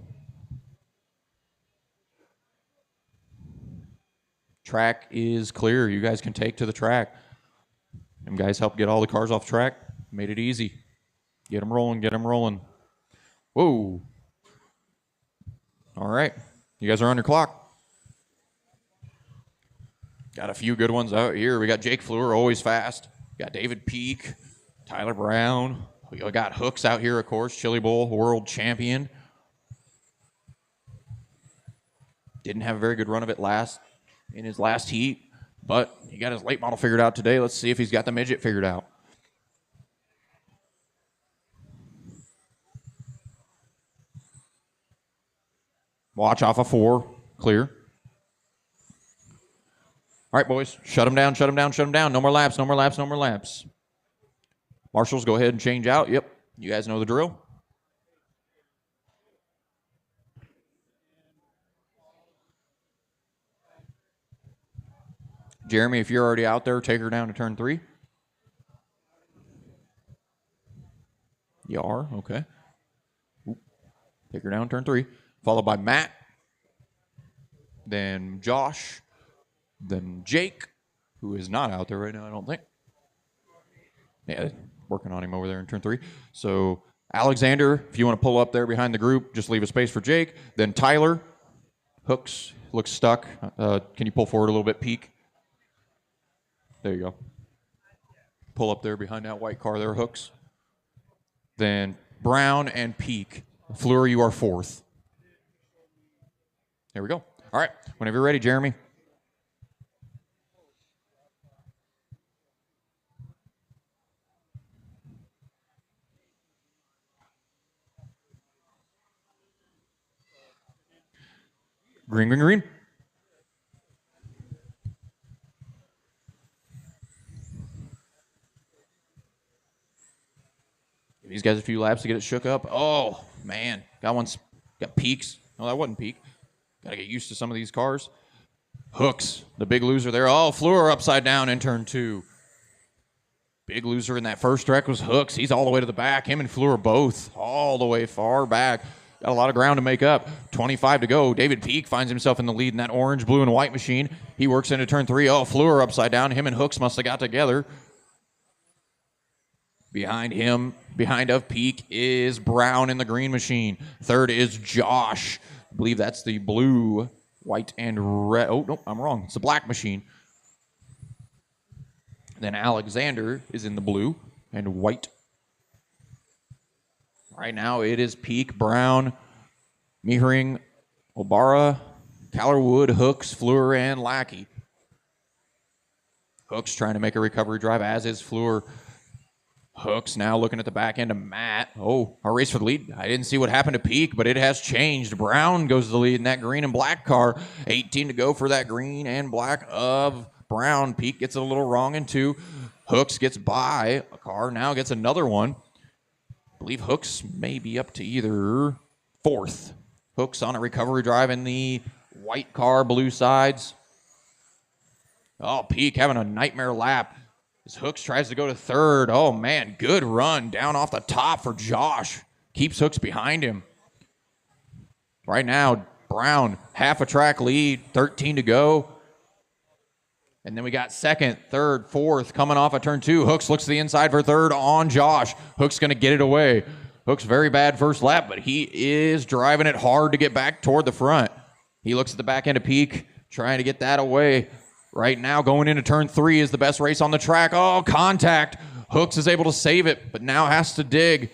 Track is clear. You guys can take to the track. Them guys helped get all the cars off track. Made it easy. Get them rolling, get them rolling. Whoa. All right. You guys are on your clock. Got a few good ones out here. We got Jake Fleur, always fast. Got David Peak, Tyler Brown. We got Hooks out here, of course. Chili Bowl world champion. Didn't have a very good run of it in his last heat, but he got his late model figured out today. Let's see if he's got the midget figured out. Watch off of 4. Clear. All right, boys. Shut them down, shut them down, shut them down. No more laps, no more laps, no more laps. Marshals, go ahead and change out. Yep. You guys know the drill. Jeremy, if you're already out there, take her down to turn 3. You are? Okay. Take her down, turn 3. Followed by Matt. Then Josh. Then Jake, who is not out there right now, I don't think. Yeah, working on him over there in turn 3. So Alexander, if you want to pull up there behind the group, just leave a space for Jake. Then Tyler. Hooks, looks stuck. Can you pull forward a little bit, Peak? There you go. Pull up there behind that white car there, Hooks. Then Brown and Peak. Fleur, you are 4th. There we go. All right. Whenever you're ready, Jeremy. Green, green, green. Give these guys a few laps to get it shook up. Oh, man. Got peaks. No, that wasn't peak. Got to get used to some of these cars. Hooks, the big loser there. Oh, Fleur upside down in turn 2. Big loser in that first wreck was Hooks. He's all the way to the back. Him and Fleur both all the way far back. Got a lot of ground to make up. 25 to go. David Peak finds himself in the lead in that orange, blue, and white machine. He works into turn 3. Oh, Fleur upside down. Him and Hooks must have got together. Behind him, behind of Peak, is Brown in the green machine. Third is Josh. I believe that's the blue, white, and red. Oh, no, I'm wrong. It's the black machine. Then Alexander is in the blue and white. Right now it is Peak, Brown, Mehring, Obara, Callerwood, Hooks, Fleur, and Lackey. Hooks trying to make a recovery drive, as is Fleur. Hooks now looking at the back end of Matt. Oh, our race for the lead. I didn't see what happened to Peak, but it has changed. Brown goes to the lead in that green and black car. 18 to go for that green and black of Brown. Peak gets it a little wrong in 2. Hooks gets by a car, now gets another one. I believe Hooks may be up to either 4th. Hooks on a recovery drive in the white car, blue sides. Oh, Peak having a nightmare lap. As Hooks tries to go to 3rd. Oh, man, good run down off the top for Josh. Keeps Hooks behind him. Right now, Brown, half a track lead, 13 to go. And then we got 2nd, 3rd, 4th coming off of turn 2. Hooks looks to the inside for 3rd on Josh. Hooks going to get it away. Hooks very bad first lap, but he is driving it hard to get back toward the front. He looks at the back end of Peak, trying to get that away. Right now, going into turn 3 is the best race on the track. Oh, contact. Hooks is able to save it, but now has to dig.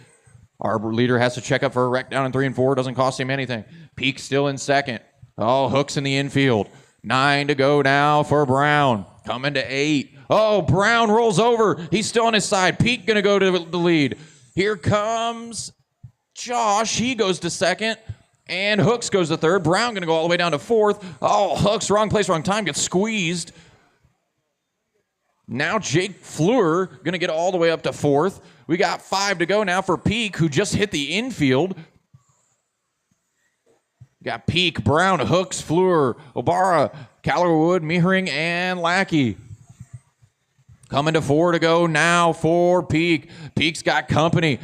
Our leader has to check up for a wreck down in 3 and 4. Doesn't cost him anything. Peak still in 2nd. Oh, Hooks in the infield. 9 to go now for Brown. Coming to 8. Oh, Brown rolls over. He's still on his side. Peak going to go to the lead. Here comes Josh. He goes to 2nd. And Hooks goes to 3rd. Brown going to go all the way down to 4th. Oh, Hooks, wrong place, wrong time. Gets squeezed. Now Jake Fleur going to get all the way up to 4th. We got 5 to go now for Peak, who just hit the infield. Got Peak, Brown, Hooks, Fleur, Obara, Callerwood, Mehring, and Lackey. Coming to 4 to go now for Peak. Peak's got company.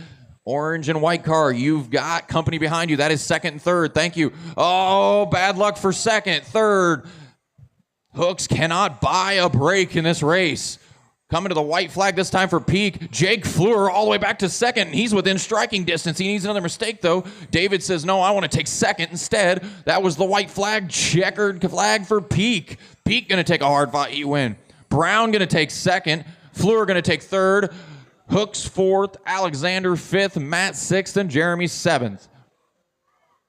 Orange and white car. You've got company behind you. That is 2nd and 3rd. Thank you. Oh, bad luck for 2nd, 3rd. Hooks cannot buy a break in this race. Coming to the white flag this time for Peak. Jake Fleur all the way back to 2nd. He's within striking distance. He needs another mistake, though. David says, no, I want to take 2nd instead. That was the white flag, checkered flag for Peak. Peak going to take a hard fight. He win. Brown going to take 2nd. Fleur going to take 3rd. Hooks 4th. Alexander 5th. Matt 6th. And Jeremy 7th.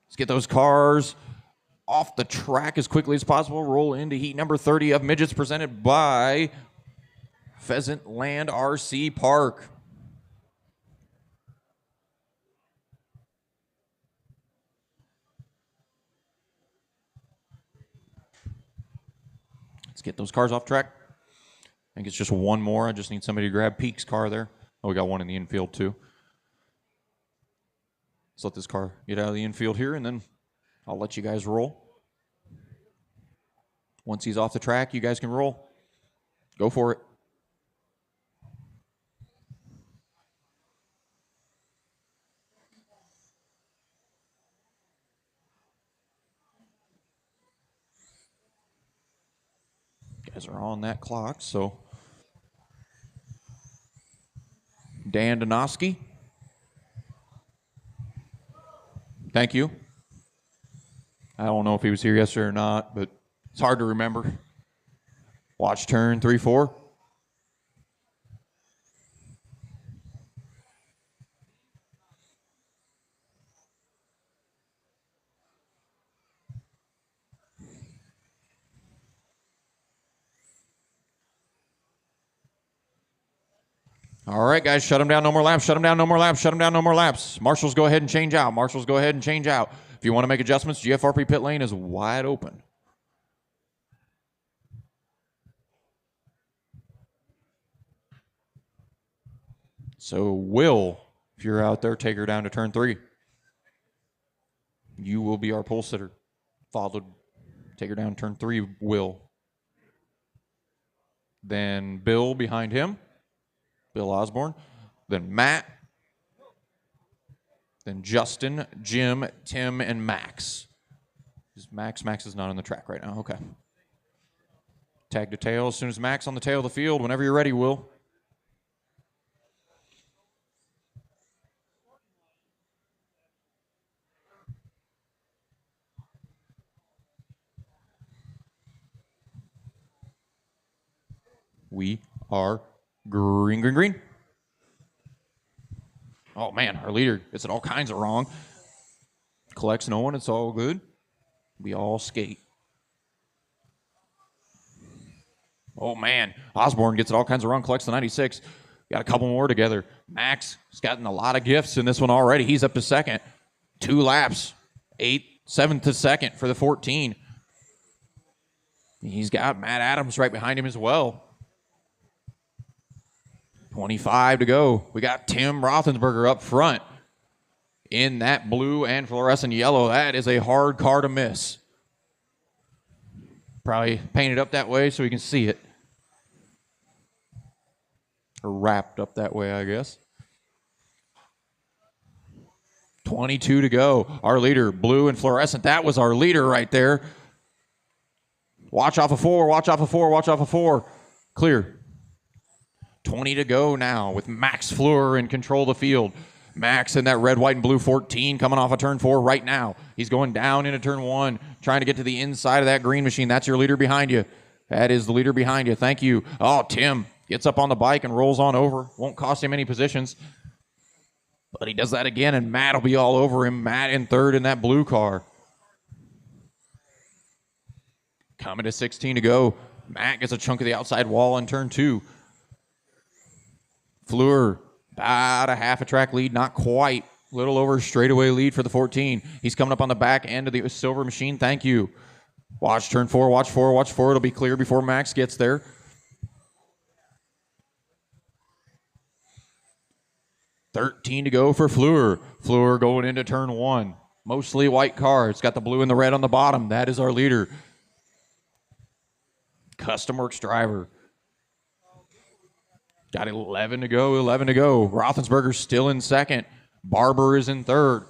Let's get those cars off the track as quickly as possible. Roll into heat number 30 of midgets presented by Pheasant Land RC Park. Let's get those cars off track. I think it's just one more. I just need somebody to grab Peak's car there. Oh, we got one in the infield too. Let's let this car get out of the infield here, and then I'll let you guys roll. Once he's off the track, you guys can roll. Go for it. You guys are on that clock, so Dan Donoski. Thank you. I don't know if he was here yesterday or not, but it's hard to remember. Watch turn 3, 4. All right, guys, shut them down. No more laps. Shut them down. No more laps. Shut them down. No more laps. Marshals, go ahead and change out. Marshals, go ahead and change out. If you want to make adjustments, GFRP pit lane is wide open. So, Will, if you're out there, take her down to turn 3. You will be our pole sitter. Followed, take her down to turn 3, Will. Then Bill behind him. Bill Osborne, then Matt, then Justin, Jim, Tim, and Max. Is Max is not on the track right now. Okay. Tag to tail. As soon as Max on the tail of the field, whenever you're ready, Will. We are green, green, green. Oh, man, our leader gets it all kinds of wrong. Collects no one. It's all good. We all skate. Oh, man. Osborne gets it all kinds of wrong. Collects the 96. Got a couple more together. Max has gotten a lot of gifts in this one already. He's up to second. 2 laps. 7th to second for the 14. He's got Matt Adams right behind him as well. 25 to go. We got Tim Roethlisberger up front in that blue and fluorescent yellow. That is a hard car to miss. Probably painted up that way so we can see it. Or wrapped up that way, I guess. 22 to go. Our leader, blue and fluorescent. That was our leader right there. Watch off of 4, watch off of 4, watch off of 4. Clear. 20 to go now with Max Fleur in control of the field. Max in that red, white, and blue 14 coming off of turn 4 right now. He's going down into turn 1, trying to get to the inside of that green machine. That's your leader behind you. That is the leader behind you. Thank you. Oh, Tim gets up on the bike and rolls on over. Won't cost him any positions. But he does that again, and Matt will be all over him. Matt in third in that blue car. Coming to 16 to go. Matt gets a chunk of the outside wall in turn 2. Fleur, about a half a track lead, not quite. Little over straightaway lead for the 14. He's coming up on the back end of the silver machine. Thank you. Watch turn 4, watch 4, watch 4. It'll be clear before Max gets there. $13 to go for Fleur. Fleur going into turn 1. Mostly white car. It's got the blue and the red on the bottom. That is our leader. Custom Works driver. Got 11 to go, 11 to go. Roethlisberger's still in second. Barber is in third.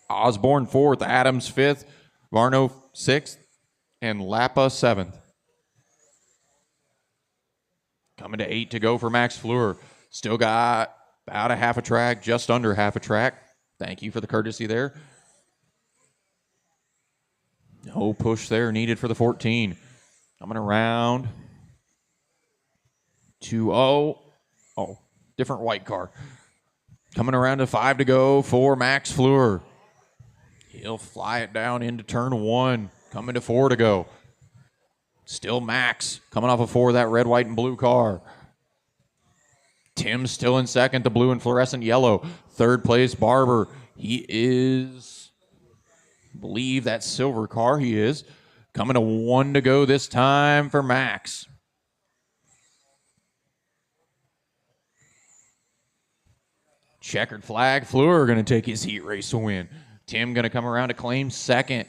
Osborne fourth. Adams fifth. Varno sixth. And Lapa seventh. Coming to 8 to go for Max Fleur. Still got about a half a track, just under half a track. Thank you for the courtesy there. No push there needed for the 14. Coming around. 2-0. Oh, different white car. Coming around to 5 to go for Max Fleur. He'll fly it down into turn 1. Coming to 4 to go. Still Max. Coming off of 4, that red, white, and blue car. Tim's still in second, the blue and fluorescent yellow. Third place, Barber. He is, I believe that silver car he is. Coming to 1 to go this time for Max. Checkered flag. Fleur going to take his heat race win. Tim going to come around to claim second.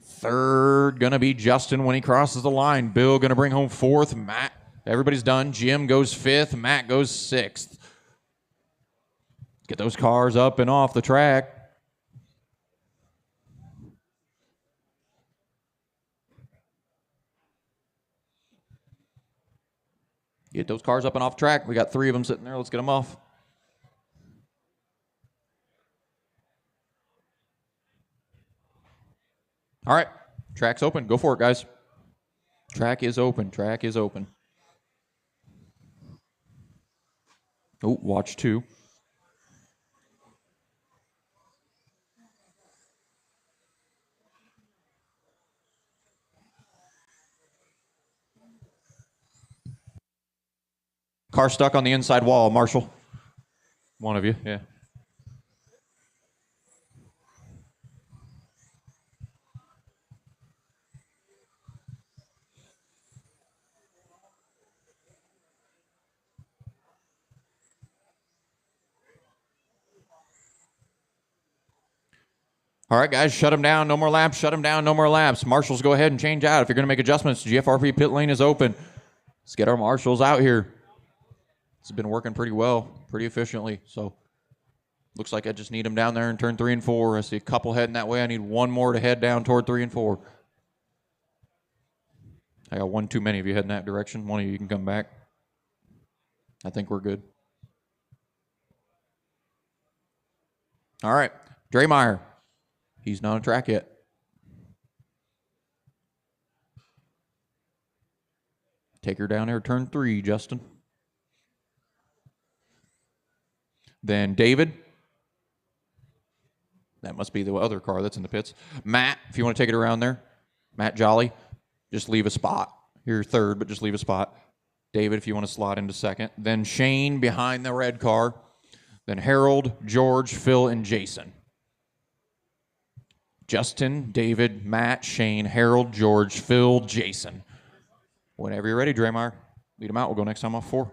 Third going to be Justin when he crosses the line. Bill going to bring home fourth. Matt, everybody's done. Jim goes fifth. Matt goes sixth. Get those cars up and off the track. Get those cars up and off track. We got 3 of them sitting there. Let's get them off. All right, track's open. Go for it, guys. Track is open. Track is open. Oh, watch 2. Car stuck on the inside wall, Marshall. One of you, yeah. All right, guys, shut them down. No more laps. Shut them down. No more laps. Marshals, go ahead and change out. If you're going to make adjustments, GFRP pit lane is open. Let's get our marshals out here. This has been working pretty well, pretty efficiently. So looks like I just need them down there in turn 3 and 4. I see a couple heading that way. I need one more to head down toward 3 and 4. I got one too many of you heading that direction. One of you can come back. I think we're good. All right, Dremeyer. He's not on track yet. Take her down there, turn 3, Justin. Then David. That must be the other car that's in the pits. Matt, if you want to take it around there. Matt Jolly, just leave a spot. You're 3rd, but just leave a spot. David, if you want to slot into 2nd. Then Shane behind the red car. Then Harold, George, Phil, and Jason. Justin, David, Matt, Shane, Harold, George, Phil, Jason. Whenever you're ready, Draymar, lead them out. We'll go next time off 4.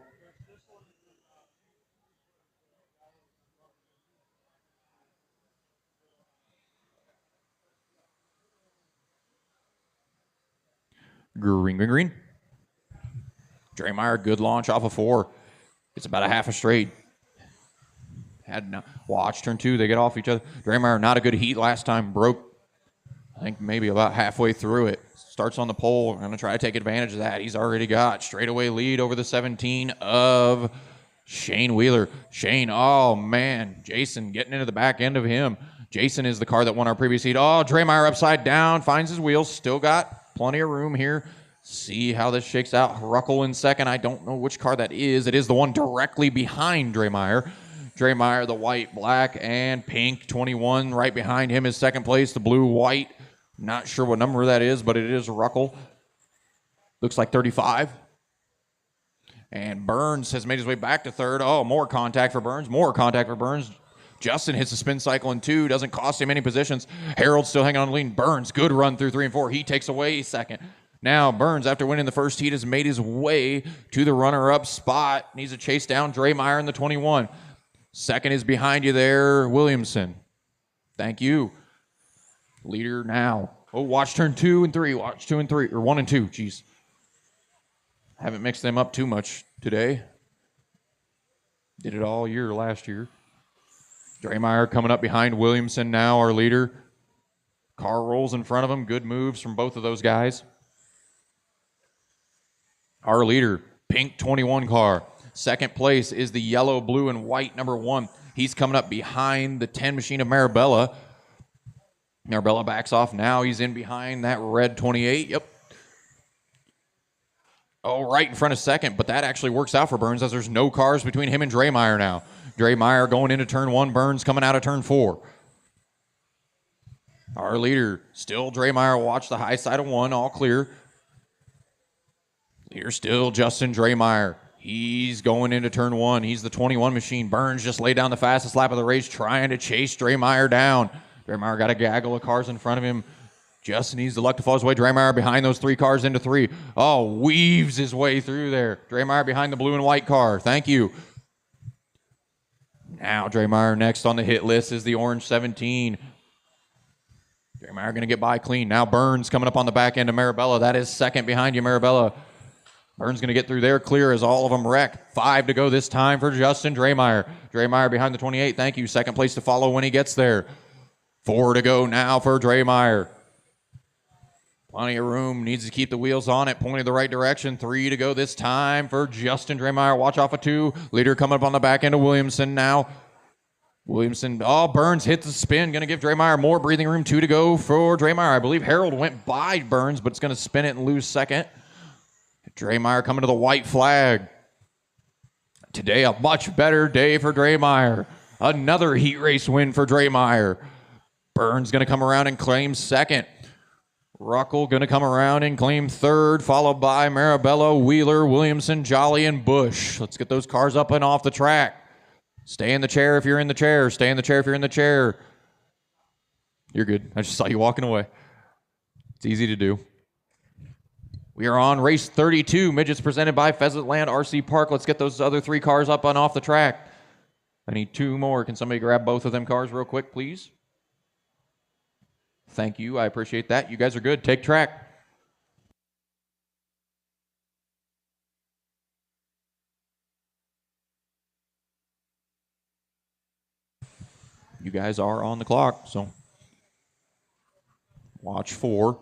Green, green, green. Draymar, good launch off of 4. It's about a half a straight. Watch turn 2. They get off each other. Draymar, not a good heat last time. Broke, I think, maybe about halfway through it. Starts on the pole. Going to try to take advantage of that. He's already got straightaway lead over the 17 of Shane Wheeler. Shane, oh, man. Jason getting into the back end of him. Jason is the car that won our previous heat. Oh, Draymar upside down. Finds his wheels. Still got plenty of room here. See how this shakes out. Ruckel in 2nd. I don't know which car that is. It is the one directly behind Draymar. Draymar, the white, black, and pink. 21 right behind him is 2nd place. The blue, white. Not sure what number that is, but it is Ruckel. Looks like 35. And Burns has made his way back to 3rd. Oh, more contact for Burns. More contact for Burns. Justin hits a spin cycle in 2. Doesn't cost him any positions. Harold still hanging on the lead. Burns, good run through 3 and 4. He takes away 2nd. Now Burns, after winning the first heat, has made his way to the runner-up spot. Needs to chase down Draymar in the 21. 2nd is behind you there, Williamson. Thank you. Leader now. Oh, watch turn 2 and 3. Watch 2 and 3. Or 1 and 2. Jeez. Haven't mixed them up too much today. Did it all year last year. Draymar coming up behind Williamson now, our leader. Car rolls in front of him. Good moves from both of those guys. Our leader, pink 21 car. 2nd place is the yellow, blue, and white number 1. He's coming up behind the 10 machine of Marabella. Marabella backs off now. He's in behind that red 28. Yep. Oh, right in front of 2nd, but that actually works out for Burns as there's no cars between him and Draymar now. Draymar going into turn 1. Burns coming out of turn 4. Our leader, still Draymar. Watch the high side of 1. All clear. Here's still Justin Draymar. He's going into turn 1. He's the 21 machine. Burns just laid down the fastest lap of the race trying to chase Draymar down. Draymar got a gaggle of cars in front of him. Just needs the luck to fall his way. Draymar behind those 3 cars into 3. Oh, weaves his way through there. Draymar behind the blue and white car. Thank you. Now Draymar next on the hit list is the orange 17. Draymar going to get by clean. Now Burns coming up on the back end of Marabella. That is 2nd behind you, Marabella. Burns going to get through there clear as all of them wreck. 5 to go this time for Justin Draymar. Draymar behind the 28. Thank you. 2nd place to follow when he gets there. 4 to go now for Draymar. Plenty of room. Needs to keep the wheels on it. Pointed the right direction. 3 to go this time for Justin Draymar. Watch off of 2. Leader coming up on the back end of Williamson now. Williamson. Oh, Burns hits the spin. Going to give Draymar more breathing room. 2 to go for Draymar. I believe Harold went by Burns, but it's going to spin it and lose 2nd. Draymar coming to the white flag. Today, a much better day for Draymar. Another heat race win for Draymar. Burns going to come around and claim 2nd. Ruckel going to come around and claim 3rd, followed by Marabella, Wheeler, Williamson, Jolly, and Bush. Let's get those cars up and off the track. Stay in the chair if you're in the chair. Stay in the chair if you're in the chair. You're good. I just saw you walking away. It's easy to do. We are on race 32, midgets presented by Pheasant Land RC Park. Let's get those other 3 cars up and off the track. I need 2 more. Can somebody grab both of them cars real quick, please? Thank you. I appreciate that. You guys are good. Take track. You guys are on the clock, so watch 4.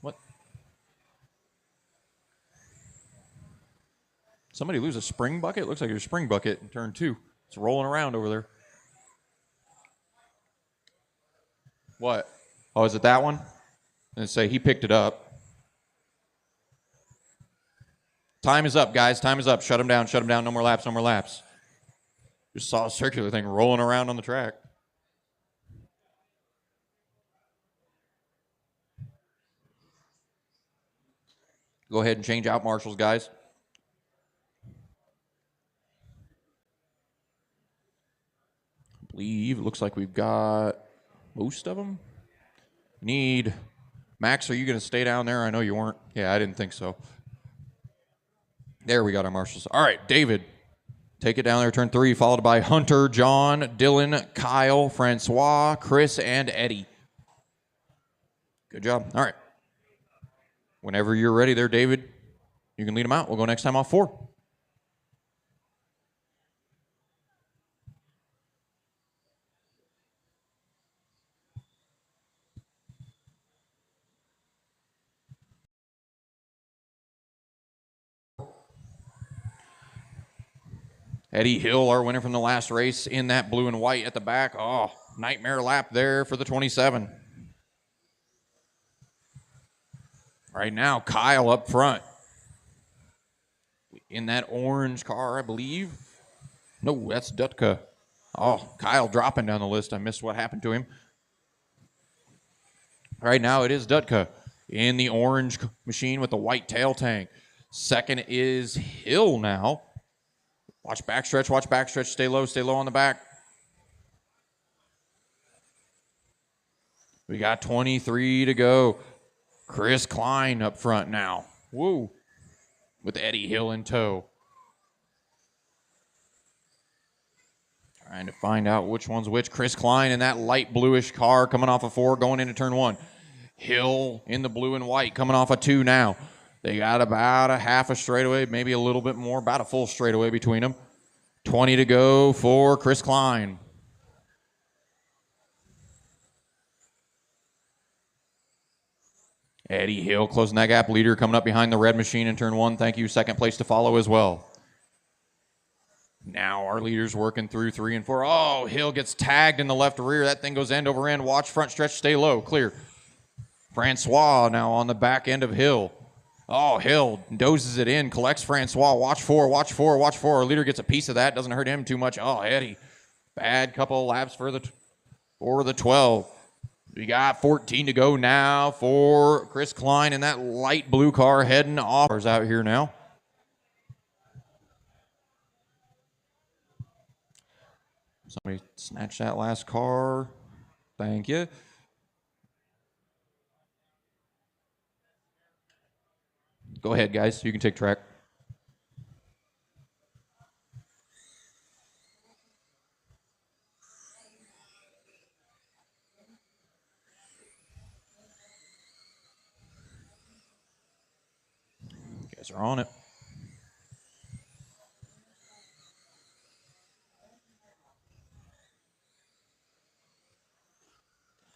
What? Somebody lose a spring bucket? Looks like your spring bucket in turn 2. It's rolling around over there. What? Oh, is it that one? And say he picked it up. Time is up, guys. Time is up. Shut him down. Shut him down. No more laps. No more laps. Just saw a circular thing rolling around on the track. Go ahead and change out marshals, guys. I believe it looks like we've got most of them. Need Max, are you going to stay down there? I know you weren't. Yeah, I didn't think so. There we got our marshals. All right, David, take it down there, turn 3, followed by Hunter, John, Dylan, Kyle, Francois, Chris, and Eddie. Good job. All right. Whenever you're ready there, David, you can lead them out. We'll go next time off 4. Eddie Hill, our winner from the last race, in that blue and white at the back. Oh, nightmare lap there for the 27. Right now, Kyle up front. In that orange car, I believe. No, that's Dutka. Oh, Kyle dropping down the list. I missed what happened to him. Right now, it is Dutka in the orange machine with the white tail tank. Second is Hill now. Watch backstretch, watch backstretch. Stay low on the back. We got 23 to go. Chris Klein up front now. Woo. With Eddie Hill in tow. Trying to find out which one's which. Chris Klein in that light bluish car coming off of 4, going into turn 1. Hill in the blue and white coming off of 2 now. They got about a half a straightaway, maybe a little bit more, about a full straightaway between them. 20 to go for Chris Klein. Eddie Hill closing that gap. Leader coming up behind the red machine in turn 1. Thank you. Second place to follow as well. Now our leader's working through 3 and 4. Oh, Hill gets tagged in the left rear. That thing goes end over end. Watch front stretch. Stay low. Clear. Francois now on the back end of Hill. Oh, Hill dozes it in. Collects Francois. Watch 4. Watch 4. Watch 4. Our leader gets a piece of that. Doesn't hurt him too much. Oh, Eddie. Bad couple of laps for the 12. We got 14 to go now for Chris Klein in that light blue car heading off. Out here now. Somebody snatch that last car. Thank you. Go ahead, guys. You can take track. You guys are on it.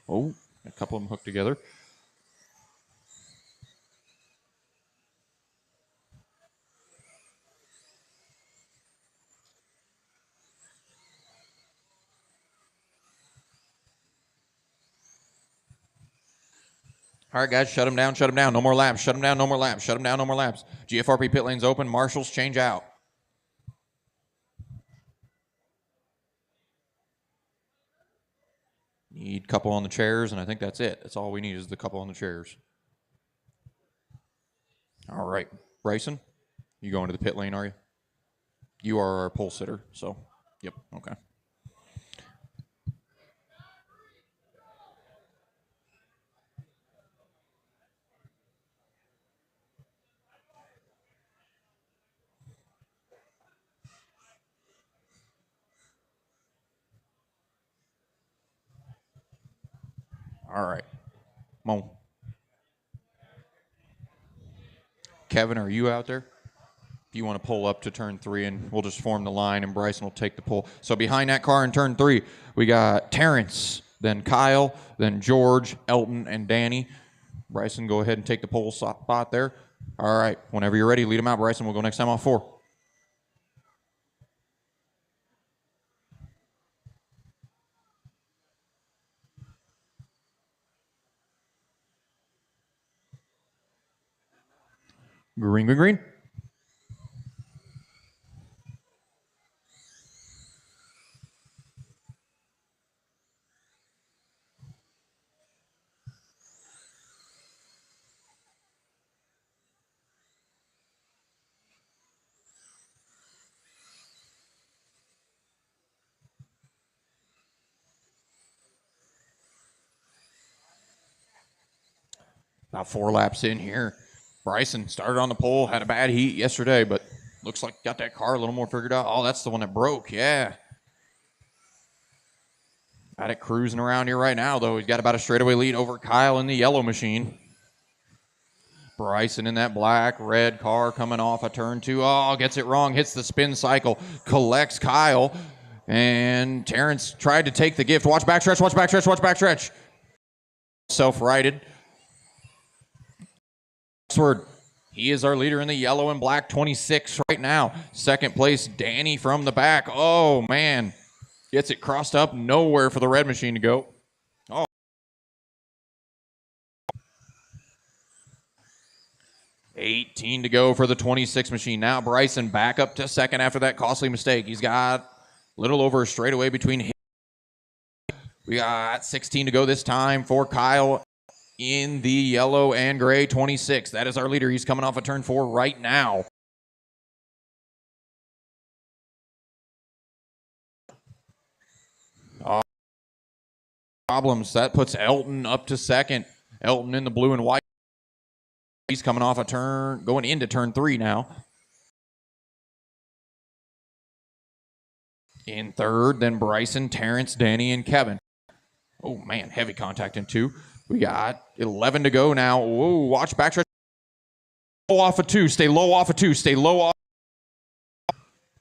Oh, a couple of them hooked together. All right, guys, shut them down, shut them down. No more laps, shut them down, no more laps, shut them down, no more laps. GFRP pit lanes open. Marshals change out. Need a couple on the chairs, and I think that's it. That's all we need is the couple on the chairs. All right, Bryson, you going to the pit lane, are you? You are our pole sitter, so, yep, okay. All right, Mo. Kevin, are you out there? If you want to pull up to turn 3, and we'll just form the line, and Bryson will take the pull. So behind that car in turn 3, we got Terrence, then Kyle, then George, Elton, and Danny. Bryson, go ahead and take the pole spot there. All right, whenever you're ready, lead them out, Bryson. We'll go next time off 4. Green, green, green. About 4 laps in here. Bryson started on the pole, had a bad heat yesterday, but looks like got that car a little more figured out. Oh, that's the one that broke, yeah. Got it cruising around here right now, though. He's got about a straightaway lead over Kyle in the yellow machine. Bryson in that black, red car coming off a turn 2. Oh, gets it wrong, hits the spin cycle, collects Kyle, and Terrence tried to take the gift. Watch backstretch, watch backstretch, watch backstretch. Self-righted. He is our leader in the yellow and black 26 right now. Second place, Danny from the back. Oh, man. Gets it crossed up. Nowhere for the red machine to go. Oh. $18 to go for the 26 machine. Now Bryson back up to second after that costly mistake. He's got a little over a straightaway between him. We got 16 to go this time for Kyle in the yellow and gray 26. That is our leader. He's coming off a turn 4 right now. Problems. That puts Elton up to second. Elton in the blue and white. He's coming off a turn, going into turn 3 now. In third, then Bryson, Terrence, Danny, and Kevin. Oh, man, heavy contact in 2. We got 11 to go now. Whoa, watch backstretch. Low off of 2. Stay low off of 2. Stay low off.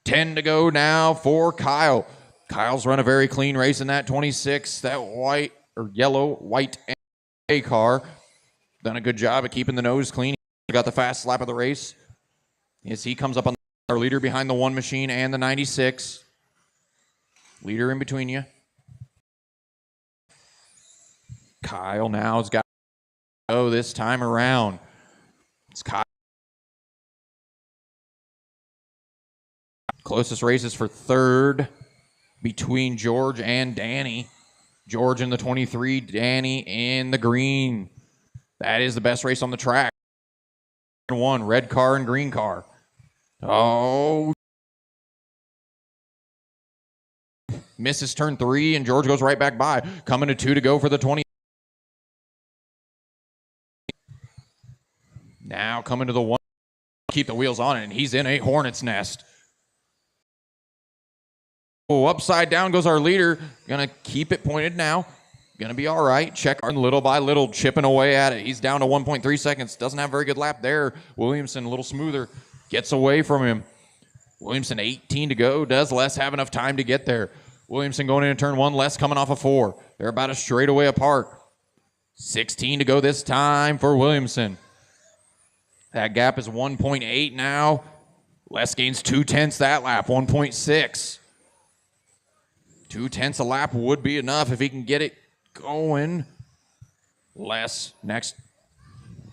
10 to go now for Kyle. Kyle's run a very clean race in that 26. That white or yellow, white and gray car. Done a good job of keeping the nose clean. He got the fast lap of the race. As he comes up on our leader behind the 1 machine and the 96. Leader in between you. Kyle now has got to go this time around. It's Kyle. Closest races for third between George and Danny. George in the 23, Danny in the green. That is the best race on the track. 1, red car and green car. Oh. Misses turn 3, and George goes right back by. Coming to 2 to go for the 20. Now coming to the 1. Keep the wheels on it, and he's in a hornet's nest. Oh, upside down goes our leader. Gonna keep it pointed now. Gonna be all right. Check little by little, chipping away at it. He's down to 1.3 seconds. Doesn't have a very good lap there. Williamson a little smoother. Gets away from him. Williamson 18 to go. Does Les have enough time to get there? Williamson going into turn 1. Les coming off of 4. They're about a straightaway apart. 16 to go this time for Williamson. That gap is 1.8 now. Les gains 0.2 that lap, 1.6. 0.2 a lap would be enough if he can get it going. Les next.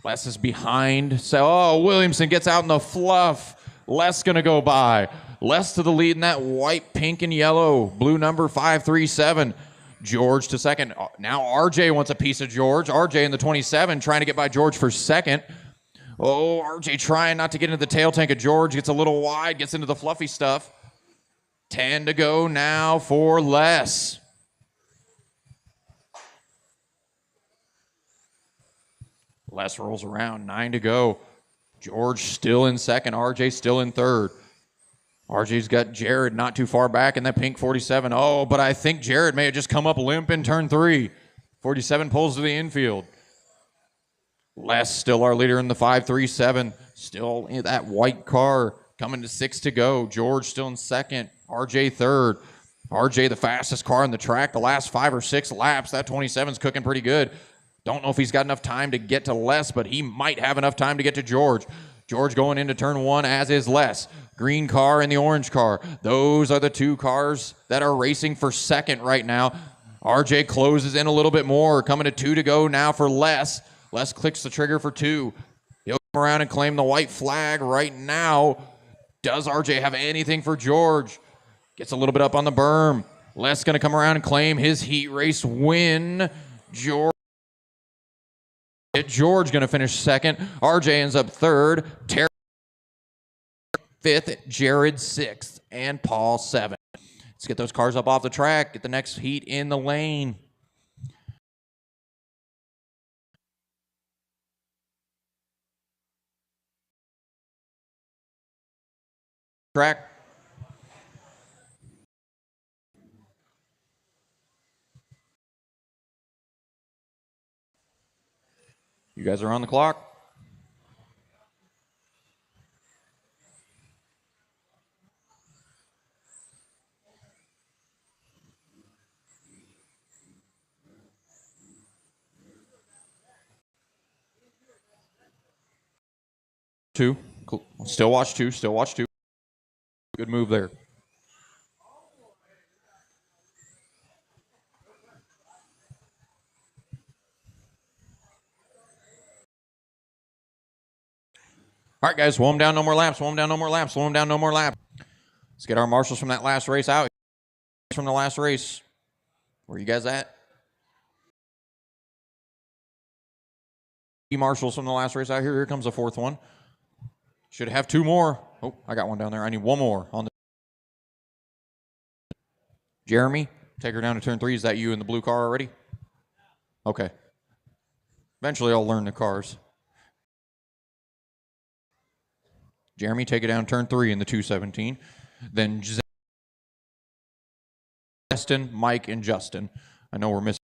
Les is behind. So, Williamson gets out in the fluff. Les gonna go by. Les to the lead in that white, pink, and yellow. Blue number 537. George to second. Now RJ wants a piece of George. RJ in the 27 trying to get by George for second. Oh, RJ trying not to get into the tail tank of George. Gets a little wide, gets into the fluffy stuff. 10 to go now for Les. Les rolls around, 9 to go. George still in second, RJ still in third. RJ's got Jared not too far back in that pink 47. Oh, but I think Jared may have just come up limp in turn 3. 47 pulls to the infield. Les still our leader in the 537. Still in that white car. Coming to 6 to go. George still in second. RJ third. RJ the fastest car on the track. The last 5 or 6 laps. That 27's cooking pretty good. Don't know if he's got enough time to get to Les, but he might have enough time to get to George. George going into turn 1, as is Les. Green car and the orange car. Those are the 2 cars that are racing for second right now. RJ closes in a little bit more. Coming to 2 to go now for Les. Les clicks the trigger for 2. He'll around and claim the white flag right now. Does RJ have anything for George? Gets a little bit up on the berm. Les going to come around and claim his heat race win. George going to finish second. RJ ends up third. Terry fifth. Jared sixth. And Paul seventh. Let's get those cars up off the track. Get the next heat in the lane. Track. You guys are on the clock. Two. Cool. Still watch two. Still watch two. Good move there. All right, guys, slow them down, no more laps. Slow them down, no more laps. Slow them down, no more laps. Let's get our marshals from that last race out. From the last race. Where you guys at? Marshals from the last race out here. Here comes the fourth one. Should have two more. Oh, I got one down there. I need one more on the. Jeremy, take her down to turn 3. Is that you in the blue car already? Okay. Eventually, I'll learn the cars. Jeremy, take it down turn 3 in the 217. Then Justin, Mike, and Justin. I know we're missing.